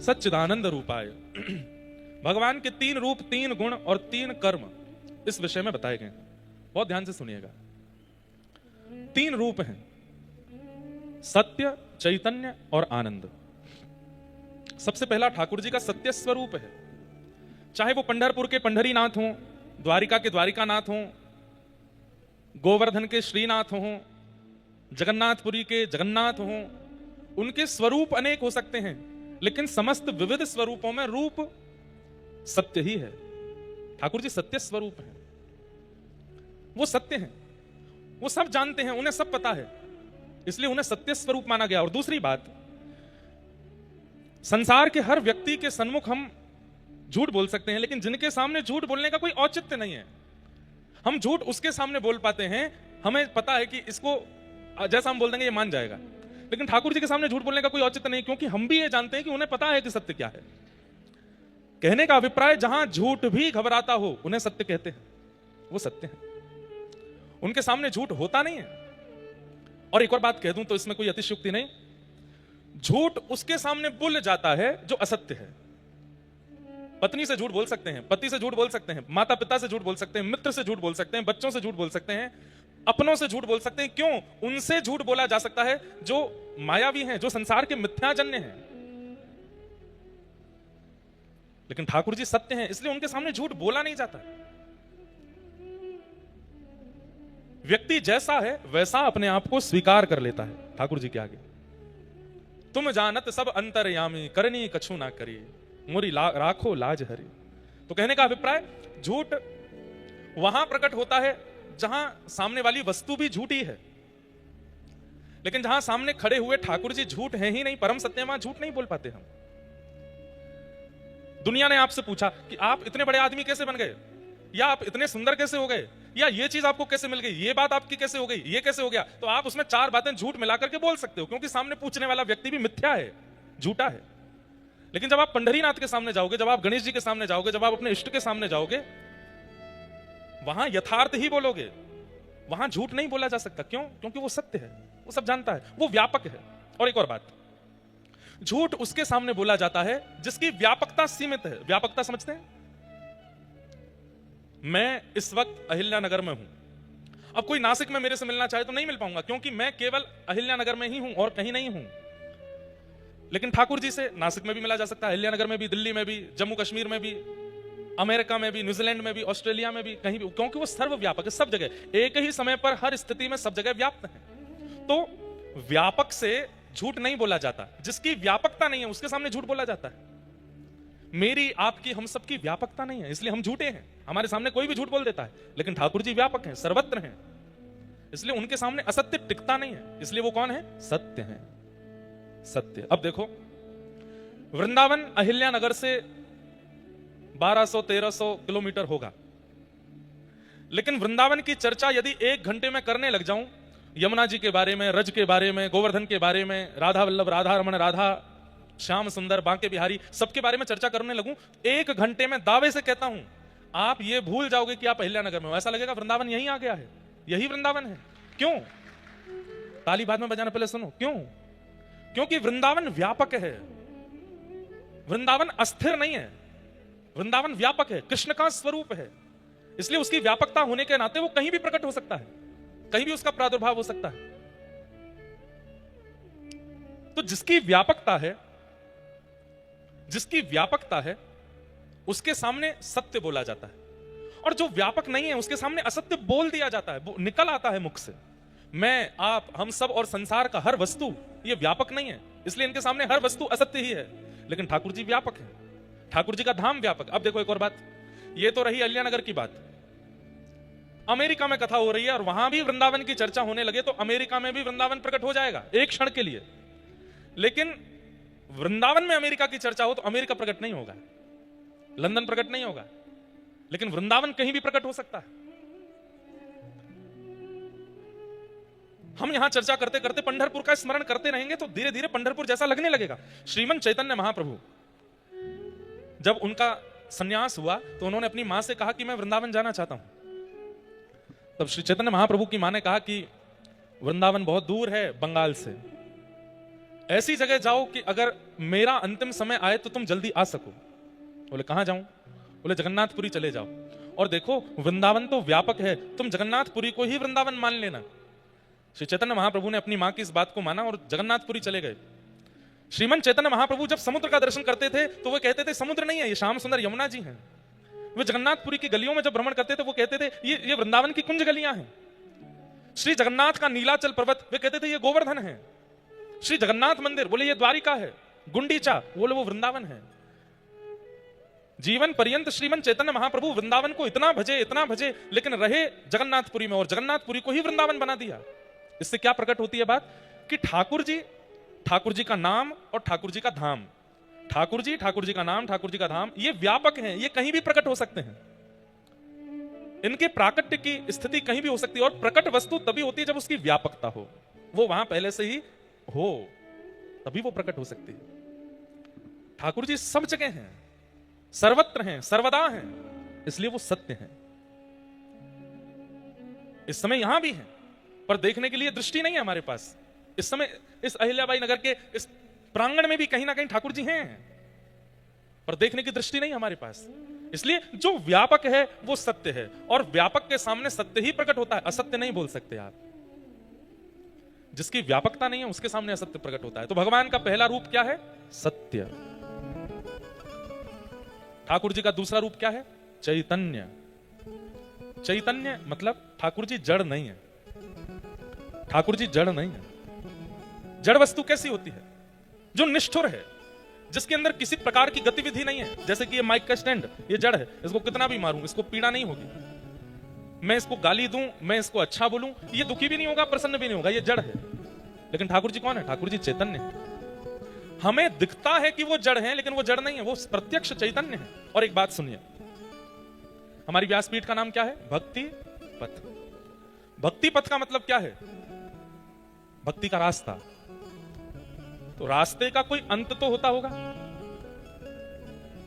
सच्चिदानंद रूपाय। भगवान के 3 रूप, 3 गुण और 3 कर्म इस विषय में बताए गए। बहुत ध्यान से सुनिएगा। 3 रूप हैं, सत्य, चैतन्य और आनंद। सबसे पहला ठाकुर जी का सत्य स्वरूप है। चाहे वो पंढरपुर के पंढरीनाथ हों, द्वारिका के द्वारिकानाथ हों, गोवर्धन के श्रीनाथ हों, जगन्नाथपुरी के जगन्नाथ हों, उनके स्वरूप अनेक हो सकते हैं, लेकिन समस्त विविध स्वरूपों में रूप सत्य ही है। ठाकुर जी सत्य स्वरूप हैं, वो सत्य हैं, वो सब जानते हैं, उन्हें सब पता है, इसलिए उन्हें सत्य स्वरूप माना गया। और दूसरी बात, संसार के हर व्यक्ति के सन्मुख हम झूठ बोल सकते हैं, लेकिन जिनके सामने झूठ बोलने का कोई औचित्य नहीं है। हम झूठ उसके सामने बोल पाते हैं, हमें पता है कि इसको जैसा हम बोल देंगे ये मान जाएगा, लेकिन ठाकुर जी के सामने झूठ बोलने का कोई औचित्य नहीं, क्योंकि हम भी ये जानते हैं कि उन्हें पता है कि सत्य क्या है। कहने का अभिप्राय, जहां झूठ भी घबराता हो उन्हें सत्य कहते हैं, वो सत्य है, उनके सामने झूठ होता नहीं है। और एक और बात कह दूं तो इसमें कोई अतिशयोक्ति नहीं, झूठ उसके सामने बोल जाता है जो असत्य है। पत्नी से झूठ बोल सकते हैं, पति से झूठ बोल सकते हैं, माता पिता से झूठ बोल सकते हैं, मित्र से झूठ बोल सकते हैं, बच्चों से झूठ बोल सकते हैं, अपनों से झूठ बोल सकते हैं। क्यों? उनसे झूठ बोला जा सकता है जो मायावी हैं, जो संसार के मिथ्याजन्य हैं। लेकिन ठाकुर जी सत्य हैं, इसलिए उनके सामने झूठ बोला नहीं जाता। व्यक्ति जैसा है वैसा अपने आप को स्वीकार कर लेता है ठाकुर जी के आगे। तुम जानत सब अंतर्यामी, करनी कछु ना करी, मोरी राखो लाज हरी। तो कहने का अभिप्राय, झूठ वहां प्रकट होता है जहां सामने वाली वस्तु भी झूठी है, लेकिन जहां सामने खड़े हुए ठाकुर जी झूठ है ही नहीं, परम सत्य, वहां झूठ नहीं बोल पाते हम। दुनिया ने आपसे पूछा कि आप इतने बड़े आदमी कैसे बन गए, या आप इतने सुंदर कैसे हो गए, या ये चीज आपको कैसे मिल गई, ये बात आपकी कैसे हो गई, ये कैसे हो गया, तो आप उसमें 4 बातें झूठ मिलाकर के बोल सकते हो, क्योंकि सामने पूछने वाला व्यक्ति भी मिथ्या है, झूठा है। लेकिन जब आप पंढरीनाथ के सामने जाओगे, जब आप गणेश जी के सामने जाओगे, जब आप अपने इष्ट के सामने जाओगे, वहां यथार्थ ही बोलोगे, वहां झूठ नहीं बोला जा सकता। क्यों? क्योंकि वो सत्य है, वो सब जानता है, वो व्यापक है। और एक और बात, झूठ उसके सामने बोला जाता है जिसकी व्यापकता सीमित है। व्यापकता समझते हैं? मैं इस वक्त अहिल्यानगर में हूं, अब कोई नासिक में मेरे से मिलना चाहे तो नहीं मिल पाऊंगा, क्योंकि मैं केवल अहिल्यानगर में ही हूं और कहीं नहीं हूं। लेकिन ठाकुर जी से नासिक में भी मिला जा सकता है, अहिल्यानगर में भी, दिल्ली में भी, जम्मू कश्मीर में भी, अमेरिका में भी, न्यूजीलैंड में भी, ऑस्ट्रेलिया में भी, कहीं भी, क्योंकि वो सर्वव्यापक है, सब जगह एक ही समय पर हर स्थिति में सब जगह व्याप्त है। तो व्यापक से झूठ नहीं बोला जाता, जिसकी व्यापकता नहीं है उसके सामने झूठ बोला जाता है। मेरी, आपकी, हम सबकी व्यापकता नहीं है, इसलिए हम झूठे हैं। हमारे सामने कोई भी झूठ बोल देता है, लेकिन ठाकुर जी व्यापक हैं, सर्वत्र हैं, इसलिए उनके सामने असत्य टिकता नहीं है, इसलिए वो कौन है? सत्य है, सत्य। अब देखो, वृंदावन अहिल्यानगर से 1200-1300 किलोमीटर होगा, लेकिन वृंदावन की चर्चा यदि 1 घंटे में करने लग जाऊं, यमुना जी के बारे में, रज के बारे में, गोवर्धन के बारे में, राधा वल्लभ, राधा रमण, राधा श्याम सुंदर, बांके बिहारी, सबके बारे में चर्चा करने लगूं, 1 घंटे में दावे से कहता हूं आप ये भूल जाओगे कि आप अहिल्यानगर में हो। ऐसा लगेगा वृंदावन यहीं आ गया है, यही वृंदावन है। क्यों? ताली बाद में बजाना, पहले सुनो। क्यों? क्योंकि वृंदावन व्यापक है, वृंदावन अस्थिर नहीं है, वृंदावन व्यापक है, कृष्ण का स्वरूप है, इसलिए उसकी व्यापकता होने के नाते वो कहीं भी प्रकट हो सकता है, कहीं भी उसका प्रादुर्भाव हो सकता है। तो जिसकी व्यापकता है, जिसकी व्यापकता है उसके सामने सत्य बोला जाता है, और जो व्यापक नहीं है उसके सामने असत्य बोल दिया जाता है, वो निकल आता है मुख से। मैं, आप, हम सब और संसार का हर वस्तु ये व्यापक नहीं है, इसलिए इनके सामने हर वस्तु असत्य ही है, लेकिन ठाकुर जी व्यापक है, ठाकुर जी का धाम व्यापक। अब देखो एक और बात, ये तो रही अहिल्यानगर की बात। अमेरिका में कथा हो रही है और वहां भी वृंदावन की चर्चा होने लगे तो अमेरिका में भी वृंदावन प्रकट हो जाएगा एक क्षण के लिए, लेकिन वृंदावन में अमेरिका की चर्चा हो तो अमेरिका प्रकट नहीं होगा, लंदन प्रकट नहीं होगा, लेकिन वृंदावन कहीं भी प्रकट हो सकता है। हम यहां चर्चा करते करते पंढरपुर का स्मरण करते रहेंगे तो धीरे धीरे पंढरपुर जैसा लगने लगेगा। श्रीमन चैतन्य महाप्रभु जब उनका सन्यास हुआ तो उन्होंने अपनी मां से कहा कि मैं वृंदावन जाना चाहता हूं। तब श्री चैतन्य महाप्रभु की मां ने कहा कि वृंदावन बहुत दूर है बंगाल से, ऐसी जगह जाओ कि अगर मेरा अंतिम समय आए तो तुम जल्दी आ सको। बोले कहां जाऊं? बोले जगन्नाथपुरी चले जाओ। और देखो वृंदावन तो व्यापक है, तुम जगन्नाथपुरी को ही वृंदावन मान लेना। श्री चैतन्य महाप्रभु ने अपनी मां की इस बात को माना और जगन्नाथपुरी चले गए। श्रीमन चैतन्य महाप्रभु जब समुद्र का दर्शन करते थे तो वो कहते थे समुद्र नहीं है, ये श्याम सुंदर यमुना जी हैं। वे जगन्नाथपुरी की गलियों में जब भ्रमण करते थे वो कहते थे ये वृंदावन की कुंज गलियां हैं। श्री जगन्नाथ का नीलाचल पर्वत वे कहते थे ये गोवर्धन है। श्री जगन्नाथ मंदिर बोले ये द्वारिका है। गुंडीचा बोले वो वृंदावन है। जीवन पर्यंत श्रीमन चैतन्य महाप्रभु वृंदावन को इतना भजे, लेकिन रहे जगन्नाथपुरी में और जगन्नाथपुरी को ही वृंदावन बना दिया। इससे क्या प्रकट होती है बात कि ठाकुर जी का नाम और ठाकुर जी का धाम, ठाकुर जी का नाम, ठाकुर जी का धाम, ये व्यापक हैं, ये कहीं भी प्रकट हो सकते हैं। इनके प्राकट्य की स्थिति कहीं भी हो सकती है और प्रकट वस्तु तभी होती है जब उसकी व्यापकता हो, वो वहां पहले से ही हो, तभी वो प्रकट हो सकती है। ठाकुर जी सब जगह हैं, सर्वत्र हैं, सर्वदा हैं, इसलिए वो सत्य हैं। इस समय यहां भी हैं पर देखने के लिए दृष्टि नहीं है हमारे पास। इस समय इस अहिल्याबाई नगर के इस प्रांगण में भी कहीं ना कहीं ठाकुर जी हैं पर देखने की दृष्टि नहीं हमारे पास। इसलिए जो व्यापक है वो सत्य है और व्यापक के सामने सत्य ही प्रकट होता है, असत्य नहीं बोल सकते आप। जिसकी व्यापकता नहीं है उसके सामने असत्य प्रकट होता है। तो भगवान का पहला रूप क्या है? सत्य। ठाकुर जी का दूसरा रूप क्या है? चैतन्य। चैतन्य मतलब ठाकुर जी जड़ नहीं है। ठाकुर जी जड़ नहीं है। जड़ वस्तु कैसी होती है? जो निष्ठुर है, जिसके अंदर किसी प्रकार की गतिविधि नहीं है। जैसे कि ये माइक का स्टैंड, ये जड़ है, इसको कितना भी मारूं इसको पीड़ा नहीं होगी। मैं इसको गाली दूं, मैं इसको अच्छा बोलूं, ये दुखी भी नहीं होगा, प्रसन्न भी नहीं होगा, ये जड़ है। लेकिन ठाकुर जी कौन है? ठाकुर जी चैतन्य है। हमें दिखता है कि वो जड़ है लेकिन वो जड़ नहीं है, वो प्रत्यक्ष चैतन्य है। और एक बात सुनिए, हमारी व्यासपीठ का नाम क्या है? भक्ति पथ। भक्ति पथ का मतलब क्या है? भक्ति का रास्ता। तो रास्ते का कोई अंत तो होता होगा।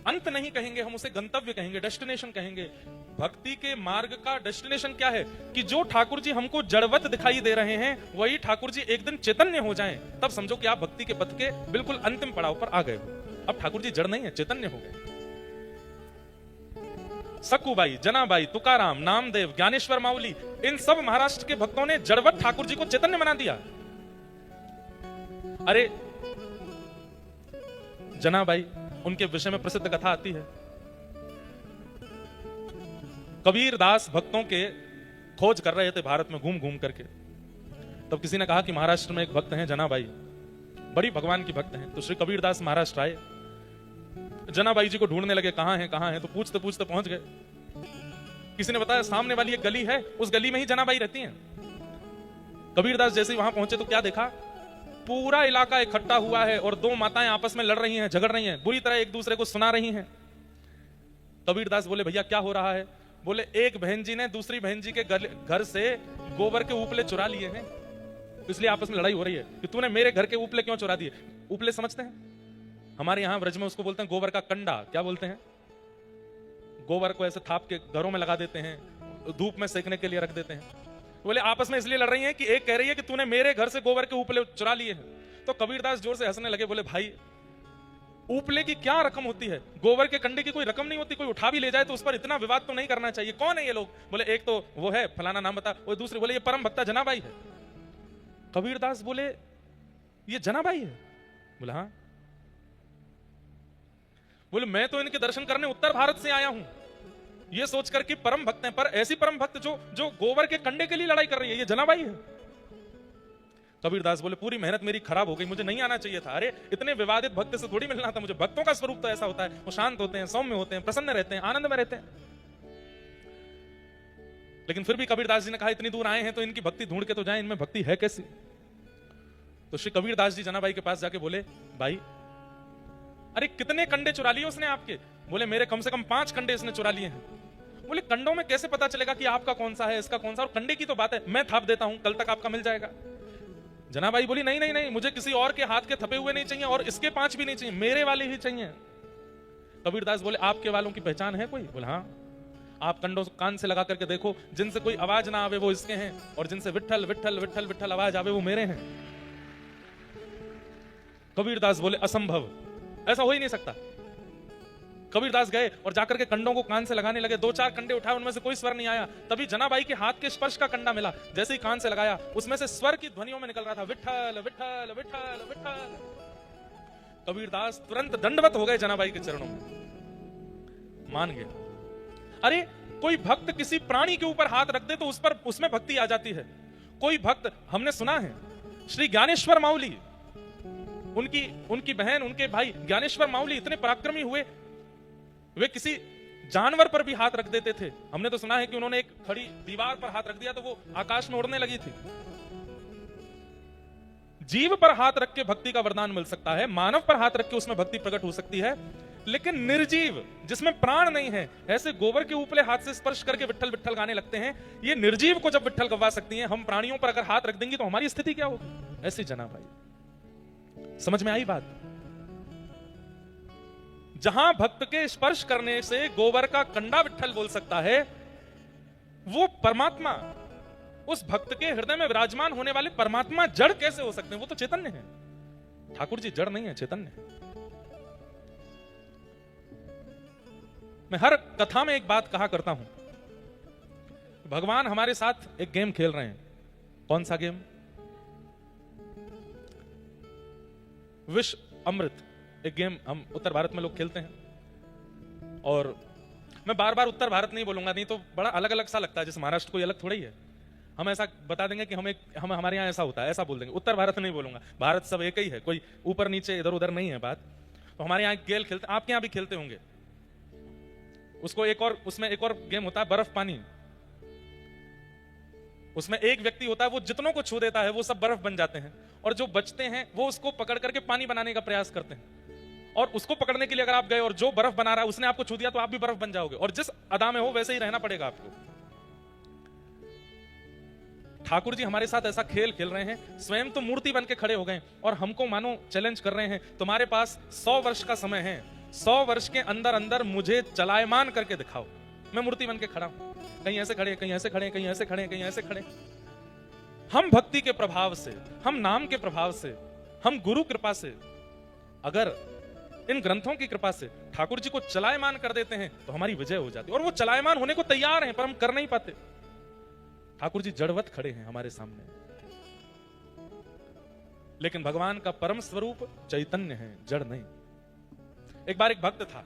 अंत नहीं कहेंगे हम उसे, गंतव्य कहेंगे, डेस्टिनेशन कहेंगे। भक्ति के मार्ग का डेस्टिनेशन क्या है? कि जो ठाकुर जी हमको जड़वत दिखाई दे रहे हैं वही ठाकुर जी एक दिन चैतन्य हो जाएं, तब समझो कि आप भक्ति के पथ के बिल्कुल अंतिम पड़ाव पर आ गए हो। अब ठाकुर जी जड़ नहीं है, चैतन्य हो गए। सकुबाई, जनाबाई, तुकाराम, नामदेव, ज्ञानेश्वर माउली, इन सब महाराष्ट्र के भक्तों ने जड़वत ठाकुर जी को चैतन्य बना दिया। अरे जनाबाई, उनके विषय में प्रसिद्ध कथा आती है। कबीर दास भक्तों के खोज कर रहे थे भारत में घूम घूम करके। तब किसी ने कहा कि महाराष्ट्र में एक भक्त हैं जनाबाई, बड़ी भगवान की भक्त हैं। तो श्री कबीर दास महाराष्ट्र आए, जनाबाई जी को ढूंढने लगे, कहां हैं, तो पूछते पूछते पहुंच गए। किसी ने बताया सामने वाली एक गली है, उस गली में ही जनाबाई रहती हैं। कबीरदास जैसे ही वहां पहुंचे तो क्या देखा? पूरा इलाका इकट्ठा हुआ है और दो माताएं आपस में लड़ रही हैं, झगड़ रही हैं, बुरी तरह एक दूसरे को सुना रही हैं। कबीरदास बोले भैया क्या हो रहा है? बोले एक बहन जी ने दूसरी बहन जी के घर से गोबर के उपले चुरा लिए हैं, इसलिए आपस में लड़ाई हो रही है कि तूने मेरे घर के उपले क्यों चुरा दिए। उपले समझते हैं? हमारे यहां ब्रज में उसको बोलते हैं गोबर का कंडा। क्या बोलते हैं? गोबर को ऐसे थाप के घरों में लगा देते हैं, धूप में सेकने के लिए रख देते हैं। बोले आपस में इसलिए लड़ रही हैं कि एक कह रही है कि तूने मेरे घर से गोबर के उपले चुरा लिए हैं। तो कबीरदास जोर से हंसने लगे, बोले भाई उपले की क्या रकम होती है? गोबर के कंडे की कोई रकम नहीं होती, कोई उठा भी ले जाए तो उस पर इतना विवाद तो नहीं करना चाहिए। कौन है ये लोग? बोले एक तो वो है फलाना नाम बता, वो दूसरे बोले ये परम भक्ता जनाबाई है। कबीरदास बोले ये जनाबाई है? बोले हाँ। बोले मैं तो इनके दर्शन करने उत्तर भारत से आया हूं ये सोचकर कि परम भक्त हैं, पर ऐसी परम भक्त जो गोबर के कंडे के लिए लड़ाई कर रही है, ये जनाबाई है। कबीरदास बोले पूरी मेहनत मेरी खराब हो गई, मुझे नहीं आना चाहिए था। अरे इतने विवादित भक्त से थोड़ी मिलना था मुझे। भक्तों का स्वरूप तो ऐसा होता है, वो शांत होते हैं, सौम्य होते हैं, प्रसन्न रहते हैं, आनंद में रहते हैं। लेकिन फिर भी कबीरदास जी ने कहा इतनी दूर आए हैं तो इनकी भक्ति ढूंढ के तो जाएं, इनमें भक्ति है कैसी। तो श्री कबीरदास जी जनाबाई के पास जाके बोले भाई अरे कितने कंडे चुरा लिए उसने आपके? बोले मेरे कम से कम 5 कंडे इसने चुरा लिए हैं। बोले कंडों में कैसे पता चलेगा कि आपका कौन सा है, इसका कौन सा? और कंडे की तो बात है, मैं थाप देता हूं, कल तक आपका मिल जाएगा। जनाबाई बोली नहीं नहीं नहीं, मुझे किसी और के हाथ के थपे हुए नहीं चाहिए और इसके 5 भी नहीं चाहिए, मेरे वाले ही चाहिए। कबीरदास बोले आपके वालों की पहचान है कोई? बोले हाँ। आप कंडों कान से लगा करके देखो, जिनसे कोई आवाज ना आवे वो इसके हैं और जिनसे विट्ठल विट्ठल विट्ठल विट्ठल आवाज आवे वो मेरे हैं। कबीरदास बोले असंभव, ऐसा हो ही नहीं सकता। कबीरदास गए और जाकर के कंडों को कान से लगाने लगे। 2-4 कंडे उठाए, उनमें से कोई स्वर नहीं आया। तभी जनाबाई के हाथ के स्पर्श का कंडा मिला। जैसे ही कान से लगाया, उसमें से स्वर की ध्वनियों में निकल रहा था, विठ्ठल विठ्ठल विठ्ठल विठ्ठल। कबीरदास तुरंत दंडवत हो गए जनाबाई के चरणों में, मान गया। अरे कोई भक्त किसी प्राणी के ऊपर हाथ रख दे तो उस पर उसमें भक्ति आ जाती है। कोई भक्त, हमने सुना है श्री ज्ञानेश्वर माउली, उनकी बहन, उनके भाई ज्ञानेश्वर माउली इतने पराक्रमी हुए, वे किसी जानवर पर भी हाथ रख देते थे। हमने तो सुना है कि उन्होंने एक खड़ी दीवार पर हाथ रख दिया तो वो आकाश में उड़ने लगी थी। जीव पर हाथ रख के भक्ति का वरदान मिल सकता है, मानव पर हाथ रख के उसमें भक्ति प्रकट हो सकती है, लेकिन निर्जीव जिसमें प्राण नहीं है, ऐसे गोबर के ऊपले हाथ से स्पर्श करके विठ्ठल विठ्ठल गाने लगते हैं, ये निर्जीव को जब विठ्ठल गवा सकती हैं, हम प्राणियों पर अगर हाथ रख देंगे तो हमारी स्थिति क्या होगी? ऐसी जनाबाई। समझ में आई बात? जहां भक्त के स्पर्श करने से गोबर का कंडा विठ्ठल बोल सकता है, वो परमात्मा, उस भक्त के हृदय में विराजमान होने वाले परमात्मा जड़ कैसे हो सकते हैं? वो तो चैतन्य है। ठाकुर जी जड़ नहीं है, चैतन्य है। मैं हर कथा में एक बात कहा करता हूं, भगवान हमारे साथ एक गेम खेल रहे हैं। कौन सा गेम? विष अमृत, एक गेम हम उत्तर भारत में लोग खेलते हैं। और मैं बार बार उत्तर भारत नहीं बोलूंगा, नहीं तो बड़ा अलग अलग सा लगता है, जैसे महाराष्ट्र कोई अलग थोड़ा ही है। हम ऐसा बता देंगे कि हम हमारे यहाँ ऐसा होता है, ऐसा बोल देंगे। उत्तर भारत नहीं बोलूंगा, भारत सब एक ही है, कोई ऊपर नीचे इधर उधर नहीं है बात। तो हमारे यहाँ गेम खेलते, आपके यहाँ भी खेलते होंगे उसको। उसमें एक और गेम होता है बर्फ पानी। उसमें एक व्यक्ति होता है, वो जितनों को छू देता है वो सब बर्फ बन जाते हैं, और जो बचते हैं वो उसको पकड़ करके पानी बनाने का प्रयास करते हैं। और उसको पकड़ने के लिए अगर आप गए और जो बर्फ बना रहा है उसने आपको छू दिया तो आप भी बर्फ बन जाओगे, और जिस अदा में हो वैसे ही रहना पड़ेगा आपको। ठाकुर जी हमारे साथ ऐसा खेल खेल रहे हैं, स्वयं तो मूर्ति बन के खड़े हो गए और हमको मानो चैलेंज कर रहे हैं, तुम्हारे पास 100 वर्ष का समय है, 100 वर्ष के अंदर अंदर मुझे चलायमान करके दिखाओ। मैं मूर्ति बन के खड़ा हूं, कहीं ऐसे खड़े, कहीं ऐसे खड़े, कहीं ऐसे खड़े, कहीं ऐसे खड़े। हम भक्ति के प्रभाव से, हम नाम के प्रभाव से, हम गुरु कृपा से, अगर इन ग्रंथों की कृपा से ठाकुर जी को चलायमान कर देते हैं तो हमारी विजय हो जाती है। और वो चलायमान होने को तैयार हैं, पर हम कर नहीं पाते। ठाकुर जी जड़वत खड़े हैं हमारे सामने, लेकिन भगवान का परम स्वरूप चैतन्य है, जड़ नहीं। एक बार एक भक्त था,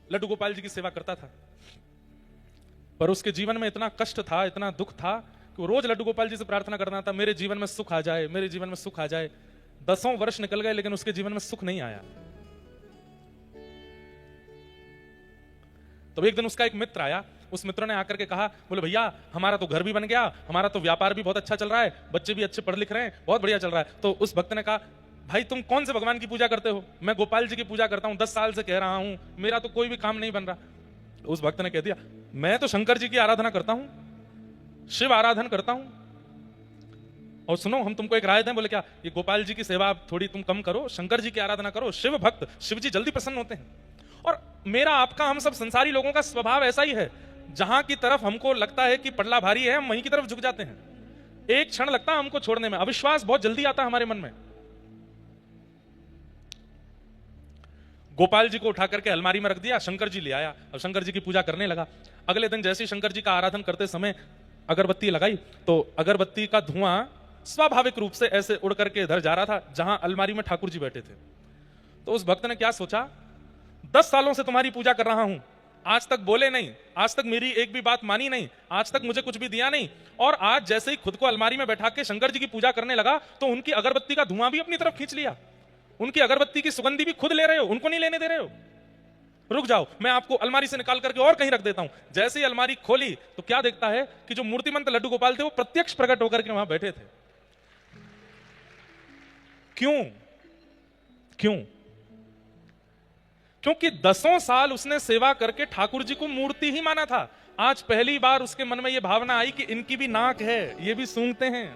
लड्डू गोपाल जी की सेवा करता था, पर उसके जीवन में इतना कष्ट था, इतना दुख था कि वो रोज लड्डू गोपाल जी से प्रार्थना करना था, मेरे जीवन में सुख आ जाए, मेरे जीवन में सुख आ जाए। 10 वर्ष निकल गए लेकिन उसके जीवन में सुख नहीं आया। तो एक दिन उसका एक मित्र आया, उस मित्र ने आकर के कहा, बोले भैया हमारा तो घर भी बन गया, हमारा तो व्यापार भी बहुत अच्छा चल रहा है, बच्चे भी अच्छे पढ़ लिख रहे हैं, बहुत बढ़िया चल रहा है। तो उस भक्त ने कहा, भाई तुम कौन से भगवान की पूजा करते हो? मैं गोपाल जी की पूजा करता हूं, 10 साल से कह रहा हूं, मेरा तो कोई भी काम नहीं बन रहा। उस भक्त ने कह दिया, मैं तो शंकर जी की आराधना करता हूं, शिव आराधन करता हूं। और सुनो, हम तुमको एक राय दें। बोले क्या? ये गोपाल जी की सेवा थोड़ी तुम कम करो, शंकर जी की आराधना करो। शिव भक्त, शिव जी जल्दी प्रसन्न होते हैं। और मेरा आपका, हम सब संसारी लोगों का स्वभाव ऐसा ही है, जहां की तरफ हमको लगता है कि पल्ला भारी है, हम वहीं की तरफ झुक जाते हैं। एक क्षण लगता है हमको छोड़ने में, अविश्वास बहुत जल्दी आता है हमारे मन में। गोपाल जी को उठा करके अलमारी में रख दिया, शंकर जी ले आया और शंकर जी की पूजा करने लगा। अगले दिन जैसे ही शंकर जी का आराधन करते समय अगरबत्ती लगाई तो अगरबत्ती का धुआं स्वाभाविक रूप से ऐसे उड़ करके इधर जा रहा था जहां अलमारी में ठाकुर जी बैठे थे। तो उस भक्त ने क्या सोचा, 10 सालों से तुम्हारी पूजा कर रहा हूं, आज तक बोले नहीं, आज तक मेरी एक भी बात मानी नहीं, आज तक मुझे कुछ भी दिया नहीं, और आज जैसे ही खुद को अलमारी में बैठा के शंकर जी की पूजा करने लगा तो उनकी अगरबत्ती का धुआं भी अपनी तरफ खींच लिया, उनकी अगरबत्ती की सुगंधी भी खुद ले रहे हो, उनको नहीं लेने दे रहे हो। रुक जाओ, मैं आपको अलमारी से निकाल करके और कहीं रख देता हूं। जैसे ही अलमारी खोली तो क्या देखता है कि जो मूर्तिमंत लड्डू गोपाल थे वो प्रत्यक्ष प्रकट होकर के वहां बैठे थे। क्यों? क्यों? क्योंकि 10 साल उसने सेवा करके ठाकुर जी को मूर्ति ही माना था। आज पहली बार उसके मन में यह भावना आई कि इनकी भी नाक है, ये भी सूंघते हैं,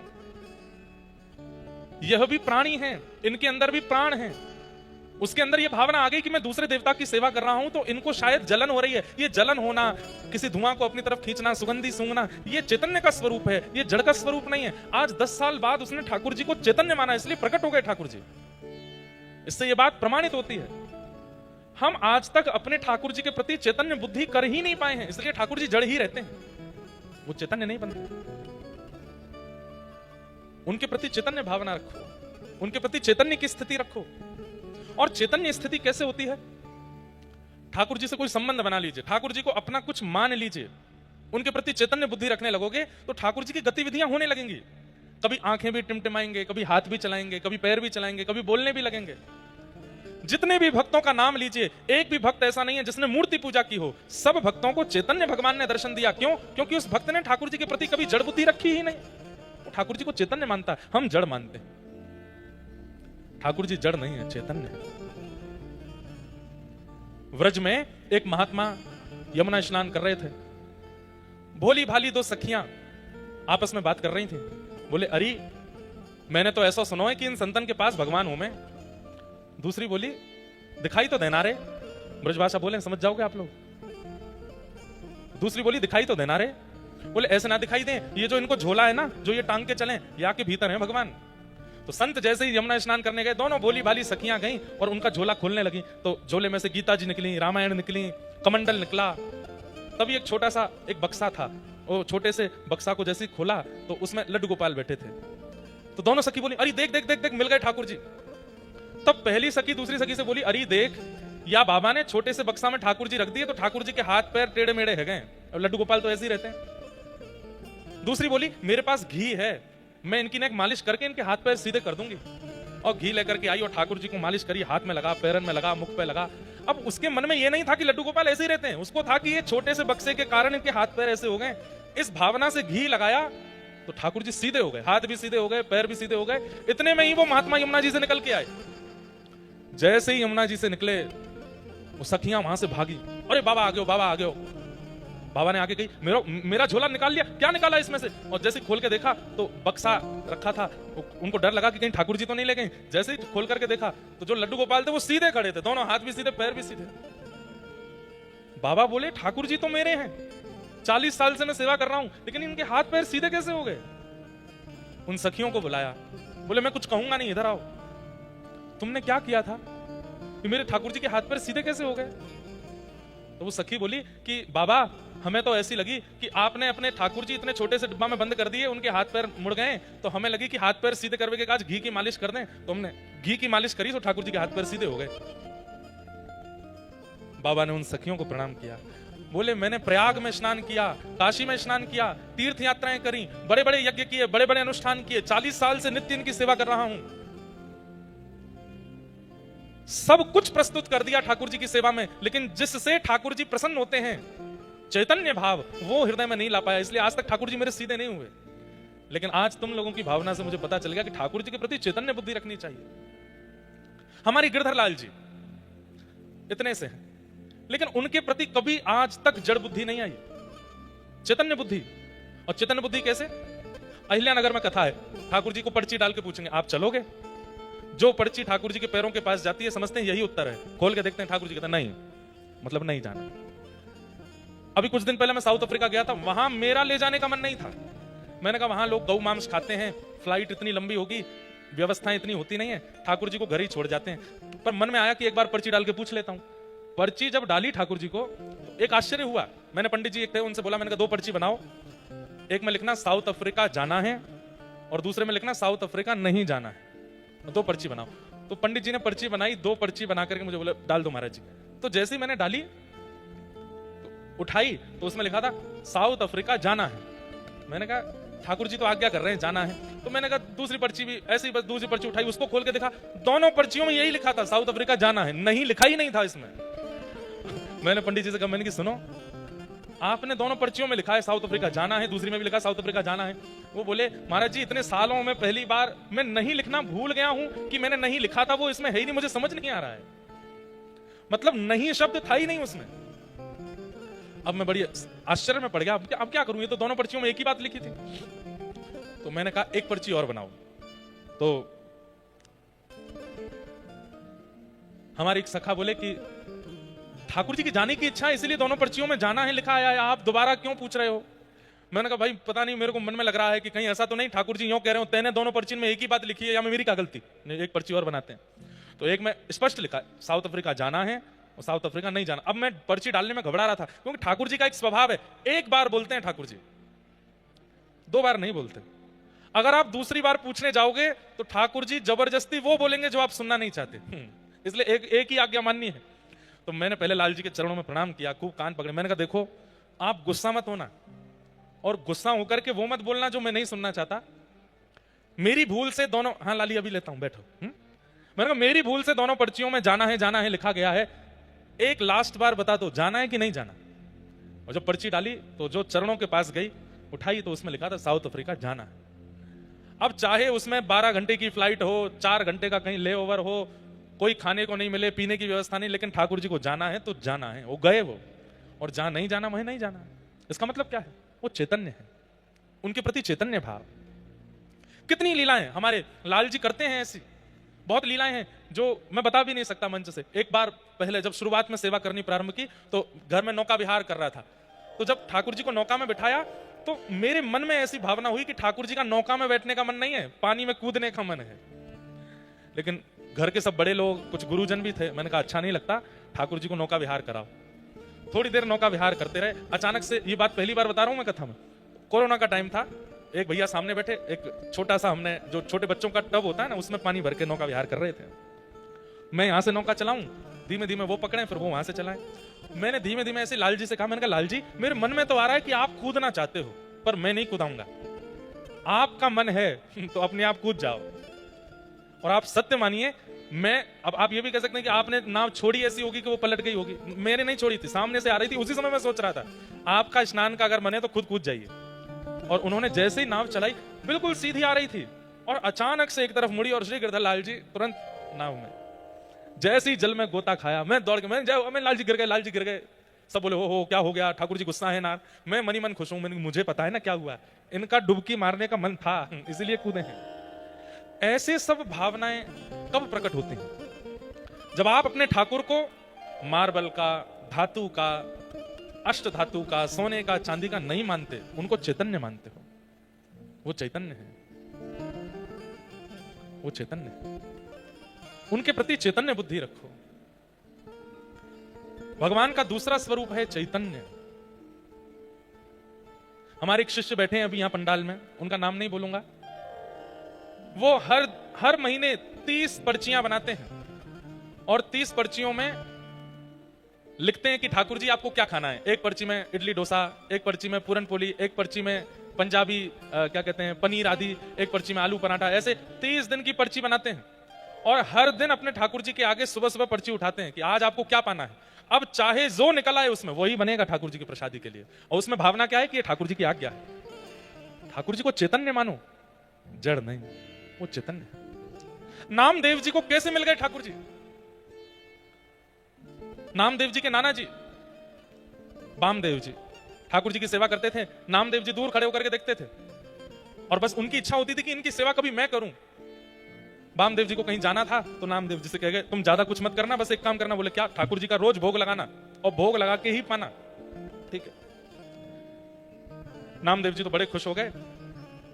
यह भी प्राणी हैं, इनके अंदर भी प्राण हैं। उसके अंदर ये भावना आ गई कि मैं दूसरे देवता की सेवा कर रहा हूं तो इनको शायद जलन हो रही है। ये जलन होना, किसी धुआं को अपनी तरफ खींचना, सुगंधी सूंघना, ये चैतन्य का स्वरूप है, ये जड़ का स्वरूप नहीं है। आज 10 साल बाद उसने ठाकुर जी को चैतन्य माना, इसलिए प्रकट हो गए ठाकुर जी। इससे ये बात प्रमाणित होती है। हम आज तक अपने ठाकुर जी के प्रति चैतन्य बुद्धि कर ही नहीं पाए हैं, इसलिए ठाकुर जी जड़ ही रहते हैं, वो चैतन्य नहीं बनते। उनके प्रति चैतन्य भावना रखो, उनके प्रति चैतन्य की स्थिति रखो। और चैतन्य स्थिति कैसे होती है? ठाकुर जी से कोई संबंध बना लीजिए, ठाकुर जी को अपना कुछ मान लीजिए, उनके प्रति चैतन्य बुद्धि रखने लगोगे तो ठाकुर जी की गतिविधियां होने लगेंगी। कभी आंखें भी टिमटिमाएंगे, कभी हाथ भी चलाएंगे, कभी पैर भी चलाएंगे, कभी बोलने भी लगेंगे। जितने भी भक्तों का नाम लीजिए, एक भी भक्त ऐसा नहीं है जिसने मूर्ति पूजा की हो। सब भक्तों को चैतन्य भगवान ने दर्शन दिया। क्यों? क्योंकि उस भक्त ने ठाकुर जी के प्रति कभी जड़ बुद्धि रखी ही नहीं। वो ठाकुर जी को चैतन्य मानता है, हम जड़ मानते हैं। ठाकुर जी जड़ नहीं है, चैतन्य है। व्रज में एक महात्मा यमुना स्नान कर रहे थे। भोली भाली दो सखियां आपस में बात कर रही थी। बोले, अरे मैंने तो ऐसा सुना है कि इन संतन के पास भगवान हूं मैं। दूसरी बोली, दिखाई तो देना रे। ब्रजभाषा बोले, समझ जाओगे आप लोग। दूसरी बोली, दिखाई तो देना रे। बोले, ऐसे ना दिखाई दे, ये जो इनको झोला है ना, जो ये टांग के चले, या के भीतर है भगवान। तो संत जैसे ही यमुना स्नान करने गए, दोनों भोली भाली सखियां गईं और उनका झोला खोलने लगी। तो झोले में से गीता जी निकली, रामायण निकली, कमंडल निकला। तभी एक छोटा सा एक बक्सा था, वो छोटे से बक्सा को जैसे खोला तो उसमें लड्डू गोपाल बैठे थे। तो दोनों सखी बोली, अरे देख देख देख देख, मिल गए ठाकुर जी। तब पहली सखी दूसरी सखी से बोली, अरे देख, या बाबा ने छोटे से बक्सा में ठाकुर जी रख दिए तो ठाकुर जी के हाथ पैर टेढ़े मेढ़े है गए, और लड्डू गोपाल तो ऐसे ही रहते हैं। दूसरी बोली, मेरे पास घी है, मैं इनकी नेक मालिश करके इनके हाथ पैर सीधे कर दूंगी। और घी लेकर के आई और ठाकुर जी को मालिश करी, हाथ में लगा, पैरन में लगा, मुख पे लगा। अब उसके मन में ये नहीं था कि लड्डू गोपाल ऐसे ही रहते हैं, उसको था कि ये छोटे से बक्से के कारण इनके हाथ पैर ऐसे हो गए। इस भावना से घी लगाया तो ठाकुर जी सीधे हो गए, हाथ भी सीधे हो गए, पैर भी सीधे हो गए। इतने में ही वो महात्मा यमुना जी से निकल के आए। जैसे ही यमुना जी से निकले, वो सखियां वहां से भागी, अरे बाबा आ गए, बाबा आ गए। बाबा ने आगे कही, मेरा झोला निकाल लिया, क्या निकाला इसमें से? और जैसे खोल के देखा तो बक्सा रखा था। उनको डर लगा कि कहीं ठाकुर जी तो नहीं ले गए। जैसे ही खोल करके देखा तो जो लड्डू गोपाल थे वो सीधे खड़े थे, दोनों हाथ भी सीधे, पैर भी सीधे। बाबा बोले, ठाकुर जी तो मेरे हैं, 40 साल से मैं सेवा कर रहा हूं, लेकिन इनके हाथ पैर सीधे कैसे हो गए? उन सखियों को बुलाया, बोले, मैं कुछ कहूंगा नहीं, इधर आओ। तुमने क्या किया था कि मेरे ठाकुर जी के हाथ पैर सीधे कैसे हो गए? तो वो सखी बोली कि बाबा, हमें तो ऐसी लगी कि आपने अपने ठाकुर जी इतने छोटे से डिब्बा में बंद कर दिए, उनके हाथ पैर मुड़ गए, तो हमें लगी कि हाथ पैर सीधे करने के आज घी की मालिश कर दें। तो हमने घी की मालिश करी तो ठाकुर जी के हाथ पैर सीधे हो गए। बाबा ने उन सखियों को प्रणाम किया। बोले, मैंने प्रयाग में स्नान किया, काशी में स्नान किया, तीर्थ यात्राएं करी, बड़े बड़े यज्ञ किए, बड़े बड़े अनुष्ठान किए, 40 साल से नित्य इनकी सेवा कर रहा हूं। सब कुछ प्रस्तुत कर दिया ठाकुर जी की सेवा में, लेकिन जिससे ठाकुर जी प्रसन्न होते हैं, चैतन्य भाव, वो हृदय में नहीं ला पाया। इसलिए आज तक ठाकुर जी मेरे सीधे नहीं हुए। लेकिन आज तुम लोगों की भावना से मुझे पता चल गया कि ठाकुर जी के प्रति चैतन्य बुद्धि रखनी चाहिए। हमारी गिरधर लाल जी इतने से हैं, लेकिन उनके प्रति कभी आज तक जड़ बुद्धि नहीं आई, चैतन्य बुद्धि। और चैतन्य बुद्धि कैसे? अहिल्यानगर में कथा है, ठाकुर जी को पर्ची डाल के पूछेंगे, आप चलोगे? जो पर्ची ठाकुर जी के पैरों के पास जाती है, समझते हैं यही उत्तर है, खोल के देखते हैं, ठाकुर जी कहते हैं नहीं, मतलब नहीं जाना। अभी कुछ दिन पहले मैं साउथ अफ्रीका गया था, वहां मेरा ले जाने का मन नहीं था। मैंने कहा वहां लोग गौ मांस खाते हैं, फ्लाइट इतनी लंबी होगी, व्यवस्थाएं इतनी होती नहीं है, ठाकुर जी को घर ही छोड़ जाते हैं। पर मन में आया कि एक बार पर्ची डाल के पूछ लेता हूं। पर्ची जब डाली ठाकुर जी को तो एक आश्चर्य हुआ। मैंने पंडित जी एक थे, उनसे बोला, मैंने कहा 2 पर्ची बनाओ, एक में लिखना साउथ अफ्रीका जाना है और दूसरे में लिखना साउथ अफ्रीका नहीं जाना है, 2 पर्ची बनाओ। तो पंडित जी ने पर्ची बनाई, 2 पर्ची बना करके मुझे बोले, डाल दो महाराज जी। तो जैसे ही मैंने डाली, उठाई, तो उसमें लिखा था साउथ अफ्रीका जाना है। मैंने कहा ठाकुर जी तो आज्ञा कर रहे हैं जाना है। तो मैंने कहा दूसरी पर्ची भी ऐसे ही, बस दूसरी पर्ची उठाई, उसको खोल के देखा, दोनों पर्चियों में यही लिखा था साउथ अफ्रीका जाना है, नहीं लिखा ही नहीं था इसमें। मैंने पंडित जी से कहा, मैंने कि सुनो, आपने दोनों पर्चियों में लिखा है साउथ अफ्रीका जाना है, दूसरी में भी लिखा साउथ अफ्रीका जाना है। वो बोले, महाराज जी इतने सालों में पहली बार मैं नहीं लिखना भूल गया हूं कि मैंने नहीं लिखा था, वो इसमें है ही नहीं, मुझे समझ नहीं आ रहा है, मतलब नहीं शब्द था ही नहीं उसमें। अब मैं बड़ी आश्चर्य में पड़ गया, अब क्या करूं, ये तो दोनों पर्चियों में एक ही बात लिखी थी। तो मैंने कहा एक पर्ची और बनाओ। तो हमारी एक सखा बोले कि ठाकुर जी की जाने की इच्छा है, इसलिए दोनों पर्चियों में जाना है लिखा है, आप दोबारा क्यों पूछ रहे हो? मैंने कहा भाई पता नहीं, मेरे को मन में लग रहा है कि कहीं ऐसा तो नहीं ठाकुर जी यूं कह रहे हो तेने दोनों पर्ची में एक ही बात लिखी है, या मेरी क्या गलती? नहीं, एक पर्ची और बनाते हैं। तो एक में स्पष्ट लिखा है साउथ अफ्रीका जाना है और साउथ अफ्रीका नहीं जाना। अब मैं पर्ची डालने में घबरा रहा था, क्योंकि ठाकुर जी का एक स्वभाव है, एक बार बोलते हैं ठाकुर जी, 2 बार नहीं बोलते। अगर आप दूसरी बार पूछने जाओगे तो ठाकुर जी जबरदस्ती वो बोलेंगे जो आप सुनना नहीं चाहते, इसलिए एक ही आज्ञा माननी है। तो मैंने पहले लाल जी के चरणों में प्रणाम किया, खूब कान पकड़े, मैंने कहा देखो आप गुस्सा मत होना, और गुस्सा होकर के वो मत बोलना जो मैं नहीं सुनना चाहता। मेरी भूल से दोनों, हाँ लाली अभी लेता हूं, बैठो। मैंने कहा मेरी भूल से दोनों पर्चियों में जाना है लिखा गया है, एक लास्ट बार बता दो जाना है कि नहीं जाना। और जब पर्ची डाली तो जो चरणों के पास गई, उठाई तो उसमें लिखा था साउथ अफ्रीका जाना है। अब चाहे उसमें 12 घंटे की फ्लाइट हो, 4 घंटे का कहीं ले ओवर हो, कोई खाने को नहीं मिले, पीने की व्यवस्था नहीं, लेकिन ठाकुर जी को जाना है तो जाना है। वो गए वो, और जहां नहीं जाना वहीं नहीं जाना। इसका मतलब क्या है? वो चैतन्य है, उनके प्रति चैतन्य भाव। कितनी लीलाएं हमारे लाल जी करते हैं, ऐसी बहुत लीलाएं हैं जो मैं बता भी नहीं सकता मंच से। एक बार पहले जब शुरुआत में सेवा करनी प्रारंभ की तो घर में नौका विहार कर रहा था, तो जब ठाकुर जी को नौका में बिठाया तो मेरे मन में ऐसी भावना हुई कि ठाकुर जी का नौका में बैठने का मन नहीं है, पानी में कूदने का मन है। लेकिन घर के सब बड़े लोग, कुछ गुरुजन भी थे, मैंने कहा अच्छा नहीं लगता, ठाकुर जी को नौका विहार कराओ। थोड़ी देर नौका विहार करते रहे। अचानक से, ये बात पहली बार बता रहा हूं मैं कथा में, कोरोना का टाइम था, एक भैया सामने बैठे, एक छोटा सा, हमने जो छोटे बच्चों का टब होता है ना, उसमें पानी भर के नौका विहार कर रहे थे। मैं यहां से नौका चलाऊं, धीमे धीमे वो पकड़े, फिर वो वहां से चलाएं। मैंने धीमे धीमे ऐसे लाल जी से कहा, मैंने कहा लाल जी मेरे मन में तो आ रहा है कि आप कूदना चाहते हो, पर मैं नहीं कूदाऊंगा, आपका मन है तो अपने आप कूद जाओ। और आप सत्य मानिए, मैं, अब आप ये भी कह सकते हैं कि आपने नाव छोड़ी ऐसी होगी कि वो पलट गई होगी, मेरे नहीं छोड़ी थी, सामने से आ रही थी, उसी समय मैं सोच रहा था आपका स्नान का अगर मन है तो खुद कूद जाइए। और उन्होंने जैसे ही नाव चलाई, बिल्कुल सीधी आ रही थी, और अचानक से एक तरफ मुड़ी और श्री गिरधर लाल जी तुरंत नाव में, जैसे ही जल में गोता खाया, मैं दौड़ के, मैं लाल जी गिर गए, लाल जी गिर गए। सब बोले हो क्या हो गया, ठाकुर जी गुस्सा है ना? मैं मनी मन खुश हूं, मैंने मुझे पता है ना क्या हुआ, इनका डुबकी मारने का मन था इसलिए कूदे हैं। ऐसे सब भावनाएं कब प्रकट होती हैं? जब आप अपने ठाकुर को मार्बल का, धातु का, अष्ट धातु का, सोने का, चांदी का नहीं मानते, उनको चैतन्य मानते हो। वो चैतन्य है, वो चैतन्य है, उनके प्रति चैतन्य बुद्धि रखो। भगवान का दूसरा स्वरूप है चैतन्य। हमारे एक शिष्य बैठे हैं अभी यहां पंडाल में, उनका नाम नहीं बोलूंगा, वो हर महीने 30 पर्चियां बनाते हैं, और 30 पर्चियों में लिखते हैं कि ठाकुर जी आपको क्या खाना है। एक पर्ची में इडली डोसा, एक पर्ची में पूरन पोली, एक पर्ची में पंजाबी क्या कहते हैं पनीर आदि, एक पर्ची में आलू पराठा, ऐसे 30 दिन की पर्ची बनाते हैं। और हर दिन अपने ठाकुर जी के आगे सुबह सुबह पर्ची उठाते हैं कि आज आपको क्या पाना है। अब चाहे जो निकल आए उसमें वही बनेगा ठाकुर जी की प्रसादी के लिए। और उसमें भावना क्या है कि ये ठाकुर जी की आज्ञा है। ठाकुर जी को चैतन्य मानो, जड़ नहीं, वो चैतन्य है। नामदेव जी को कैसे मिल गए ठाकुर जी? नामदेव जी के नाना जी वामदेव जी ठाकुर जी की सेवा करते थे। नामदेव जी दूर खड़े होकर के देखते थे, और बस उनकी इच्छा होती थी कि इनकी सेवा कभी मैं करूं। वामदेव जी को कहीं जाना था तो नामदेव जी से कह गए तुम ज्यादा कुछ मत करना, बस एक काम करना। बोले क्या? ठाकुर जी का रोज भोग लगाना, और भोग लगा के ही पाना। ठीक है। नामदेव जी तो बड़े खुश हो गए।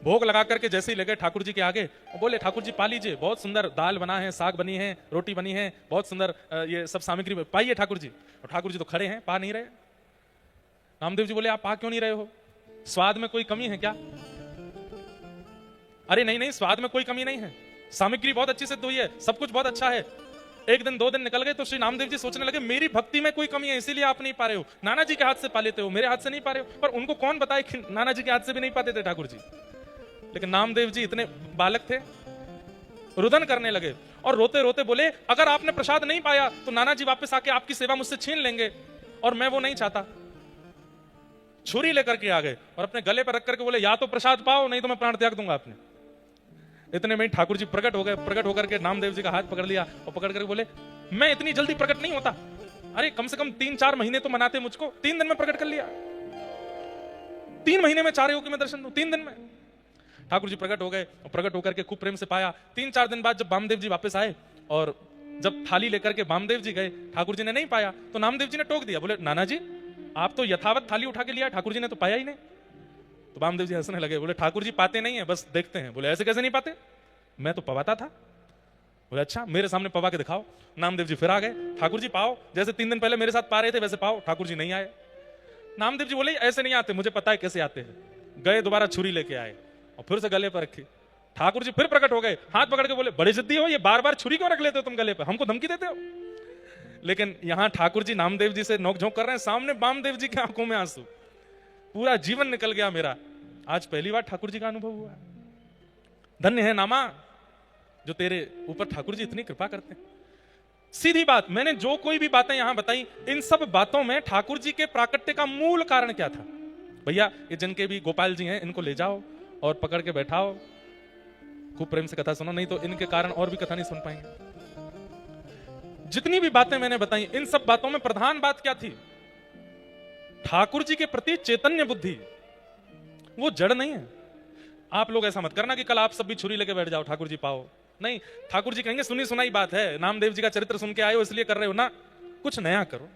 भोग लगा करके जैसे ही लगे ठाकुर जी के आगे, बोले ठाकुर जी पा लीजिए, बहुत सुंदर दाल बना है, साग बनी है, रोटी बनी है, बहुत सुंदर ये सब सामग्री पाइए ठाकुर जी। और ठाकुर जी तो खड़े हैं, पा नहीं रहे। नामदेव जी बोले आप पा क्यों नहीं रहे हो? स्वाद में कोई कमी है क्या? अरे नहीं नहीं, स्वाद में कोई कमी नहीं है, सामग्री बहुत अच्छी सिद्ध हुई है, सब कुछ बहुत अच्छा है। एक दिन 2 दिन निकल गए तो श्री नामदेव जी सोचने लगे मेरी भक्ति में कोई कमी है, इसीलिए आप नहीं पा रहे हो। नाना जी के हाथ से पा लेते हो, मेरे हाथ से नहीं पा रहे हो। पर उनको कौन बताए कि नाना जी के हाथ से भी नहीं पाते थे ठाकुर जी। लेकिन नामदेव जी इतने बालक थे, रुदन करने लगे और रोते रोते बोले अगर आपने प्रसाद नहीं पाया तो नाना जी वापस आके आपकी सेवा मुझसे छीन लेंगे, और मैं वो नहीं चाहता। छुरी लेकर के आ गए और अपने गले पर रख करके बोले या तो प्रसाद पाओ, नहीं तो मैं प्राण त्याग दूंगा आपने। इतने में ठाकुर जी प्रकट हो गए। प्रकट होकर के नामदेव जी का हाथ पकड़ लिया और पकड़ करके बोले मैं इतनी जल्दी प्रकट नहीं होता, अरे कम से कम 3-4 महीने तो मनाते मुझको, 3 दिन में प्रकट कर लिया। 3 महीने में चाह रहे हो कि मैं दर्शन दूं? 3 दिन में ठाकुर जी प्रकट हो गए और प्रकट होकर के खूब प्रेम से पाया। 3-4 दिन बाद जब वामदेव जी वापस आए और जब थाली लेकर के वामदेव जी गए, ठाकुर जी ने नहीं पाया, तो नामदेव जी ने टोक दिया, बोले नाना जी आप तो यथावत थाली उठा के लिया, ठाकुर जी ने तो पाया ही नहीं। तो वामदेव जी हंसने लगे, बोले ठाकुर जी पाते नहीं है, बस देखते हैं। बोले ऐसे कैसे नहीं पाते, मैं तो पवाता था। बोले अच्छा मेरे सामने पवा के दिखाओ। नामदेव जी फिर आ गए, ठाकुर जी पाओ, जैसे 3 दिन पहले मेरे साथ पा रहे थे वैसे पाओ। ठाकुर जी नहीं आए। नामदेव जी बोले ऐसे नहीं आते, मुझे पता है कैसे आते हैं। गए दोबारा छुरी लेके आए और फिर से गले पर रखी। ठाकुर जी फिर प्रकट हो गए, हाथ पकड़ के बोले बड़े जिद्दी हो, ये बार बार छुरी क्यों रख लेते हो तुम गले पर, हमको धमकी देते हो। लेकिन यहां ठाकुर जी नामदेव जी से नोकझोंक कर रहे हैं, सामने वामदेव जी की आंखों में आंसू। पूरा जीवन निकल गया मेरा, आज पहली बार ठाकुर जी का अनुभव हुआ। धन्य है नामा जो तेरे ऊपर ठाकुर जी इतनी कृपा करते हैं। सीधी बात, मैंने जो कोई भी बातें यहां बताई, इन सब बातों में ठाकुर जी के प्राकट्य का मूल कारण क्या था? भैया ये जिनके भी गोपाल जी हैं इनको ले जाओ और पकड़ के बैठाओ, खूब प्रेम से कथा सुनो, नहीं तो इनके कारण और भी कथा नहीं सुन पाएंगे। जितनी भी बातें मैंने बताई, इन सब बातों में प्रधान बात क्या थी? ठाकुर जी के प्रति चैतन्य बुद्धि, वो जड़ नहीं है। आप लोग ऐसा मत करना कि कल आप सब भी छुरी लेके बैठ जाओ, ठाकुर जी पाओ। नहीं, ठाकुर जी कहेंगे सुनी सुनाई बात है, नामदेव जी का चरित्र सुन के आए हो इसलिए कर रहे हो ना, कुछ नया करो।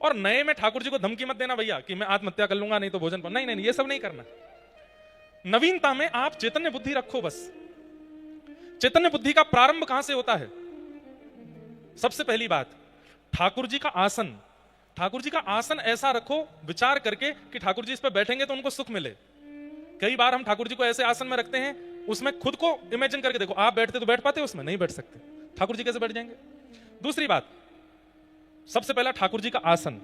और नए में ठाकुर जी को धमकी मत देना भैया कि मैं आत्महत्या कर लूंगा नहीं तो भोजन पर, नहीं नहीं ये सब नहीं करना। नवीनता में आप चैतन्य बुद्धि रखो बस। चैतन्य बुद्धि का प्रारंभ कहां से होता है? सबसे पहली बात, ठाकुर जी का आसन। ठाकुर जी का आसन ऐसा रखो विचार करके कि ठाकुर जी इस पर बैठेंगे तो उनको सुख मिले। कई बार हम ठाकुर जी को ऐसे आसन में रखते हैं, उसमें खुद को इमेजिन करके देखो, आप बैठते तो बैठ पाते, उसमें नहीं बैठ सकते, ठाकुर जी कैसे बैठ जाएंगे? दूसरी बात, सबसे पहला ठाकुर जी का आसन